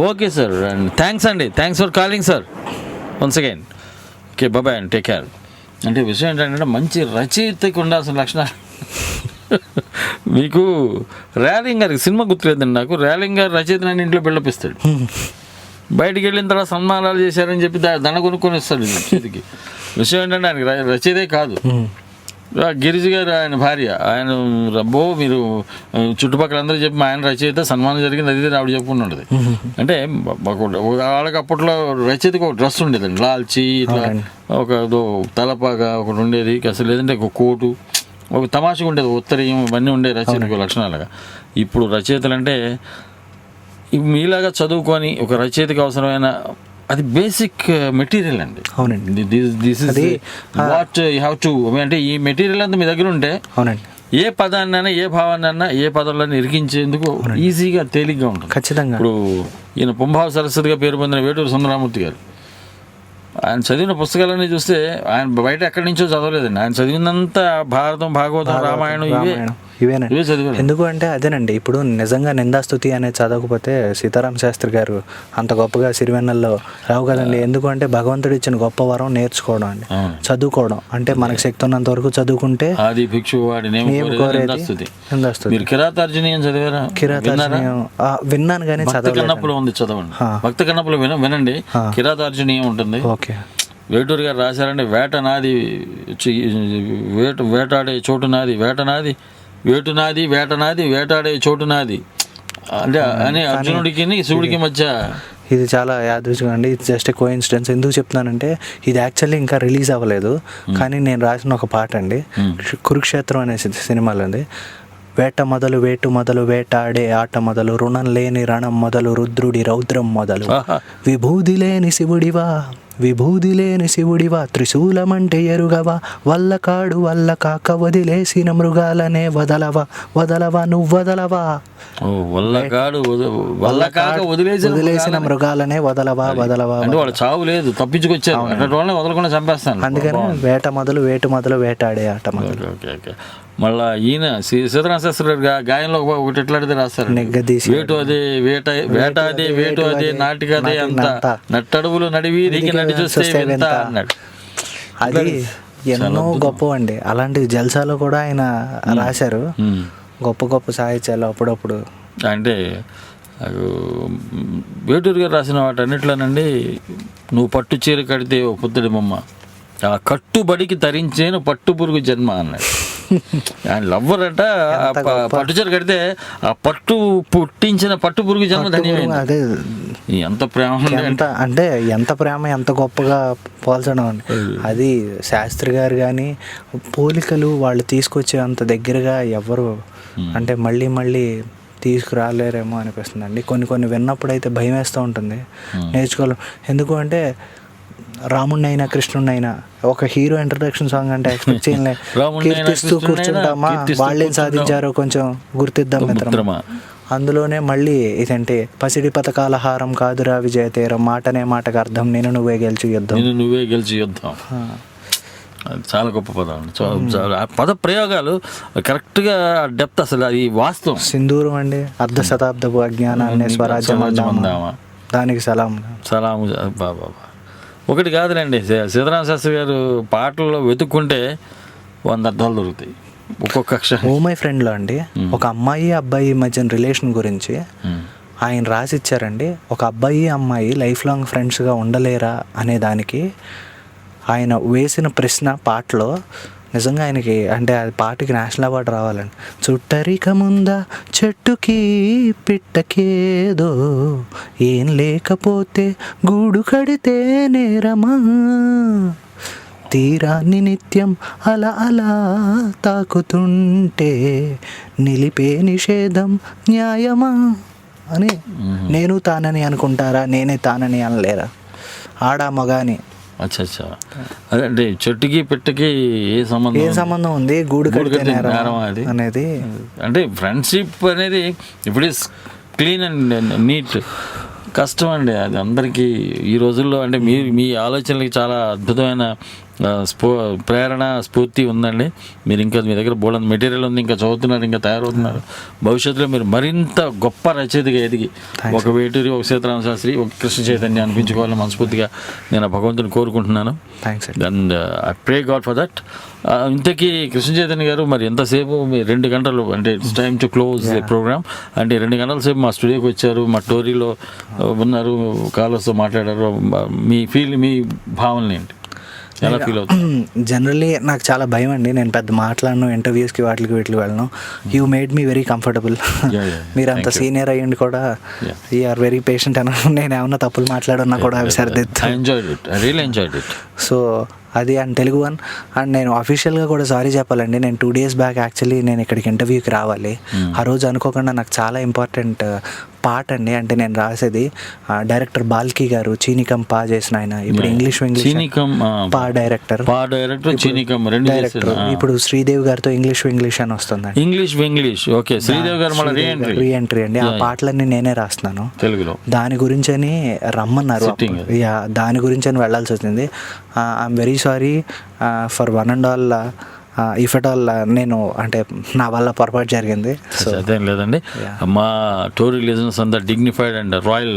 Okay sir, and thanks అండి. Thanks for calling sir once again. Okay, bye bye and take care. అంటే విషయం ఏంటంటే మంచి రచయితకి ఉండాల్సిన లక్షణాలు మీకు ర్యాలింగ్ గారికి సినిమా గుర్తులేదండి నాకు. ర్యాలింగ్ గారు రచయిత నన్ను ఇంట్లో బిల్డప్ ఇస్తాడు. బయటికి వెళ్ళిన తర్వాత సన్మానాలు చేశారని చెప్పి దండ కొనుక్కొని వస్తాడు చేతికి. విషయం ఏంటంటే ఆయనకి రచయితే కాదు, గిరిజ గారు ఆయన భార్య. ఆయన రబ్బో మీరు చుట్టుపక్కల అందరూ చెప్పి మా ఆయన రచయిత, సన్మానం జరిగింది, అది ఆవిడ చెప్పుకుని ఉండదు. అంటే వాళ్ళకి అప్పట్లో రచయితకి ఒక డ్రెస్ ఉండేదండి, లాల్చి ఇట్లా ఒక తలపాగా ఒకటి ఉండేది అసలు, లేదంటే ఒక కోటు, ఒక తమాషగా ఉండేది, ఉత్తరీయం, ఇవన్నీ ఉండేది రచయితకు లక్షణాలుగా. ఇప్పుడు రచయితలు అంటే మీలాగా చదువుకొని ఒక రచయితకి అవసరమైన అది బేసిక్ మెటీరియల్ అండి. అవునండి, this is what you have to, అంటే ఈ మెటీరియల్ అంతా మీ దగ్గర ఉంటే అవునండి ఏ పదాన్నైనా ఏ భావాన్నైనా ఏ పదంలో ఇరికించేందుకు ఈజీగా తేలిగ్గా ఉంటుంది. ఖచ్చితంగా. ఇప్పుడు ఈయన పుంభావ సరస్వతిగా పేరు పొందిన వేటూరు సుందరరామూర్తి గారు, ఆయన చదివిన పుస్తకాలన్నీ చూస్తే ఆయన బయట ఎక్కడి నుంచో చదవలేదండి. ఆయన చదివినంతా భారతం, భాగవతం, రామాయణం ఇవేనండి. ఎందుకు అంటే అదేనండి, ఇప్పుడు నిజంగా నిందాస్తుతి అనేది చదవకపోతే సీతారామ శాస్త్రి గారు అంత గొప్పగా సిరివెన్నెల్లో రావు కదండి. ఎందుకు అంటే భగవంతుడు ఇచ్చిన గొప్ప వరం నేర్చుకోవడం అండి, చదువుకోవడం. అంటే మనకు శక్తి ఉన్నంత వరకు చదువుకుంటే ఆది భిక్షు వాడి నిందాస్తుతి. మీరు కిరాతార్జునీయం చదివారా? కిరాతార్జునీయం విన్నాను కానీ కన్నప్పులో ఉంది, చదవండి. భక్త కన్నప్పులో వినండి, కిరాతార్జునీయం ఉంటుంది. ఓకే. వేటూరు గారు రాశారంటే వేట నాది, వేటాడే చోటు నాది, వేట నాది, వేటు నాది, వేట నాది, వేటాడే చోటు నాది అంటే అని అర్జునుడికి శివుడికి మధ్య. ఇది చాలా యాదృచ్ఛికం అండి, ఇది జస్ట్ కోఇన్సిడెన్స్. ఎందుకు చెప్తున్నానంటే ఇది యాక్చువల్లీ ఇంకా రిలీజ్ అవ్వలేదు, కానీ నేను రాసిన ఒక పాట అండి, కురుక్షేత్రం అనే సినిమాలో ఉంది. వేట మొదలు వేటు మొదలు వేటాడే ఆట మొదలు, రుణం లేని రణం మొదలు, రుద్రుడి రౌద్రం మొదలు, విభూది లేని శివుడివా, విభూది లేని శివుడివా, త్రిశూలమంటే ఎరుగవా, వల్ల కాడు వల్ల కాక వదిలేసిన మృగాలనే వదలవా, వదలవా నువ్వదలవా, వదిలేసిన మృగాలనే వదలవా, వదలవా. వాళ్ళు చావు లేదు, తప్పించుకొచ్చారు, వదలకుండా చంపేస్తాను. అందుకని వేట మొదలు వేటు మొదలు వేటాడే ఆట మొదలు. మళ్ళా ఈయన సీతారామ శాస్త్రి గారు గాయంలో ఒకటి ఎట్లాడితే రాస్తారు, వేటు అదే వేట, వేట అదే వేటు అదే, నాటిక అదే అంత, నట్టడుగులు నడివి దిగి నడి చూస్తే ఎంత అన్నాడు. అది ఎన్నో గొప్ప అండి, అలాంటి జల్సాలో కూడా ఆయన రాశారు గొప్ప గొప్ప సాహిత్యాలు అప్పుడప్పుడు. అంటే వేటూరు గారు రాసిన వాటి అన్నిట్లోనండి, నువ్వు పట్టు చీర కడితే ఓ పుత్తడి బొమ్మ, ఆ కట్టుబడికి తరించేను పట్టు పురుగు జన్మ అన్నాడు. ఆయన లవ్వర్ అట, పట్టు చీర కడితే ఆ పట్టు పుట్టించిన పట్టు పురుగు జన్మ ధన్యమైంది. అదే ఎంత ప్రేమ, అంటే ఎంత ప్రేమ, ఎంత గొప్పగా పోల్చడం అండి. అది శాస్త్రి గారు కానీ పోలికలు వాళ్ళు తీసుకొచ్చే అంత దగ్గరగా ఎవరు అంటే మళ్ళీ మళ్ళీ తీసుకురాలేరేమో అనిపిస్తుంది అండి. కొన్ని విన్నప్పుడు అయితే భయం వేస్తూ ఉంటుంది, నేర్చుకోవాలి. ఎందుకు అంటే రాముడినైనా కృష్ణుడినైనా ఒక హీరో ఇంట్రడక్షన్ సాంగ్ అంటే ఎక్స్పెక్ట్ చేయలే, కీర్తిస్తూ కూర్చుంటామా, వాళ్ళేం సాధించారో కొంచెం గుర్తిద్దాం మిత్రమా. అందులోనే మళ్ళీ ఇదంటే పసిడి పథకాల హారం కాదురా విజయతీరం, మాటనే మాటకు అర్థం, నేను నువ్వే గెలిచి యుద్ధం. చాలా గొప్ప పదం. ఆ పద ప్రయోగాలు కరెక్ట్గా డెప్త్, అసలు అది వాస్తవం. సింధూరం అండి, అర్ధ శతాబ్దపు అజ్ఞానాన్ని స్వరాజ్యం అందామా, దానికి సలాము బాబా. ఒకటి కాదులేండి, సీతారామ శాస్త్రి గారు పాటల్లో వెతుక్కుంటే 100 అర్థాలు దొరుకుతాయి ఒక్కొక్క అక్షరం. ఓ మై ఫ్రెండ్లో అండి ఒక అమ్మాయి అబ్బాయి మధ్య రిలేషన్ గురించి ఆయన రాసిచ్చారండి. ఒక అబ్బాయి అమ్మాయి లైఫ్ లాంగ్ ఫ్రెండ్స్గా ఉండలేరా అనే దానికి ఆయన వేసిన ప్రశ్న పాటలో నిజంగా ఆయనకి అంటే అది పాటకి నేషనల్ అవార్డు రావాలండి. చుట్టరిక ముందా చెట్టుకి పిట్టకేదో, ఏం లేకపోతే గూడు కడితే నేరమా, తీరాన్ని నిత్యం అలా అలా తాకుతుంటే నిలిపే నిషేధం న్యాయమా అని. నేను తానని అనుకుంటారా, నేనే తానని అనలేరా, ఆడా మగాని. అచ్చా, అదే అంటే చెట్టుకి పెట్టకి ఏ సంబంధం ఉంది, గూడు కడితే నేరం అనేది. అంటే ఫ్రెండ్షిప్ అనేది ఇప్పుడు క్లీన్ అండ్ నీట్ కష్టం అండి అది అందరికీ ఈ రోజుల్లో. అంటే మీ ఆలోచనలకి చాలా అద్భుతమైన ప్రేరణ స్ఫూర్తి ఉందండి. మీరు ఇంకా మీ దగ్గర బోల్డ్ మెటీరియల్ ఉంది, ఇంకా చదువుతున్నారు, ఇంకా తయారవుతున్నారు. భవిష్యత్తులో మీరు మరింత గొప్ప రచయితగా ఎదిగి ఒక వేటూరి, ఒక సీతారామ శాస్త్రి, ఒక కృష్ణ చైతన్య అనిపించుకోవాలని మనస్ఫూర్తిగా నేను ఆ భగవంతుని కోరుకుంటున్నాను. And I pray God for that. ఇంతకీ కృష్ణ చైతన్య గారు, మరి ఎంతసేపు మీరు 2 గంటలు అంటే it's time to close the programme, అంటే 2 గంటల సేపు మా స్టూడియోకి వచ్చారు, మా టోరీలో ఉన్నారు, కాలర్స్తో మాట్లాడారు. మీ భావనలు ఏంటి, ఎలా ఫీల్ అవుతుంది? జనరల్లీ నాకు చాలా భయం అండి, నేను పెద్ద మాట్లాడను, ఇంటర్వ్యూస్కి వీటికి వెళ్ళను. You made me very comfortable. మీరు అంత సీనియర్ అయ్యండి కూడా యూఆర్ వెరీ పేషెంట్ అని. నేను ఏమన్నా తప్పులు మాట్లాడన్నా కూడా అవి సరిదిద్దు. సో అది అండ్ తెలుగు వన్. అండ్ నేను అఫీషియల్గా కూడా సారీ చెప్పాలండి. నేను 2 days బ్యాక్ యాక్చువల్లీ నేను ఇక్కడికి ఇంటర్వ్యూకి రావాలి. ఆ రోజు అనుకోకుండా నాకు చాలా ఇంపార్టెంట్ పార్ట్ అండి, అంటే నేను రాసేది డైరెక్టర్ బాల్కి గారు, చీనికం పా చేసిన ఆయన, ఇప్పుడు ఇంగ్లీష్ పా డైరెక్టర్ ఇప్పుడు శ్రీదేవి గారితో ఇంగ్లీష్ అని వస్తుంది. ఇంగ్లీష్ ఓకే, శ్రీదేవి గారు రీఎంట్రీ అండి. ఆ పాటలన్నీ నేనే రాస్తున్నాను తెలుగులో. దాని గురించి అని రమ్మన్నారు, దాని గురించి అని వెళ్ళాల్సి వచ్చింది. I'm very sorry for one and all if at all. నేను అంటే నా వల్ల పొరపాటు జరిగింది. సో అదేం లేదండి, మా టోరీ లిజనర్స్ అంతా dignified and royal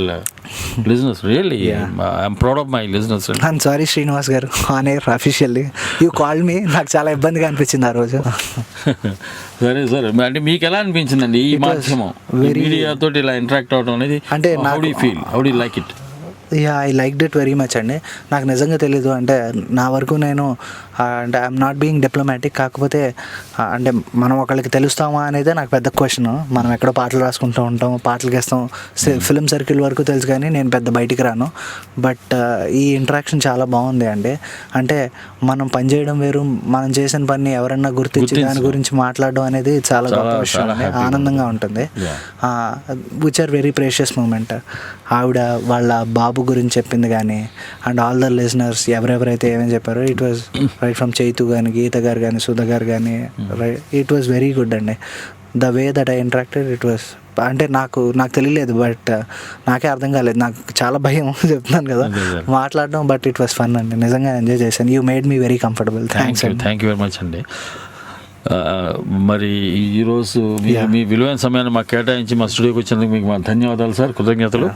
listeners. Really I'm proud of my listeners. I'm sorry Srinivas గారు, on air officially you called me. నాకు చాలా ఇబ్బందిగా అనిపించింది ఆ రోజు. సరే అంటే మీకు ఎలా అనిపించిందండి ఈ మాధ్యమం, మీడియా తోటి ఇలా ఇంటరాక్ట్ అవడం అనేది? అంటే how do you feel, how do you like it? I like it very much అండి. నాకు నిజంగా తెలీదు, అంటే నా వరకు నేను అంటే ఐఎమ్ నాట్ బీయింగ్ డిప్లొమాటిక్. కాకపోతే అంటే మనం ఒకళ్ళకి తెలుస్తామా అనేదే నాకు పెద్ద క్వశ్చన్. మనం ఎక్కడో పాటలు రాసుకుంటూ ఉంటాం, పాటలకి వేస్తాం, ఫిల్మ్ సర్కిల్ వరకు తెలుసు, కానీ నేను పెద్ద బయటికి రాను. బట్ ఈ ఇంటరాక్షన్ చాలా బాగుంది అండి. అంటే మనం పని చేయడం వేరు, మనం చేసిన పని ఎవరన్నా గుర్తించి దాని గురించి మాట్లాడడం అనేది చాలా గొప్ప విషయం, ఆనందంగా ఉంటుంది. Which are very precious moment. ఆవిడ వాళ్ళ బాబు గురించి చెప్పింది కానీ, అండ్ ఆల్ ద లిజనర్స్ ఎవరెవరైతే ఏమేమి చెప్పారో, it was right from Chaitu కానీ, గీత గారు కానీ, సుధా గారు కానీ, ఇట్ వాజ్ వెరీ గుడ్ అండి. The way that I interacted, it was అంటే నాకు తెలియలేదు, బట్ నాకే అర్థం కాలేదు. నాకు చాలా భయం చెప్తున్నాను కదా మాట్లాడడం, బట్ ఇట్ వాస్ ఫన్ అండి. నిజంగా ఎంజాయ్ చేశాను. You made me very comfortable. Thank you very much అండి. మరి ఈరోజు మీ విలువైన సమయాన్ని మాకు కేటాయించి మా స్టూడియోకి వచ్చినందుకు మీకు మా ధన్యవాదాలు సార్, కృతజ్ఞతలు.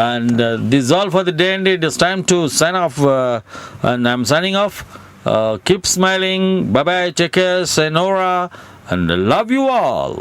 And this is all for the day, and it is time to sign off, and I'm signing off. Keep smiling, bye bye, take care, sayonara, and love you all.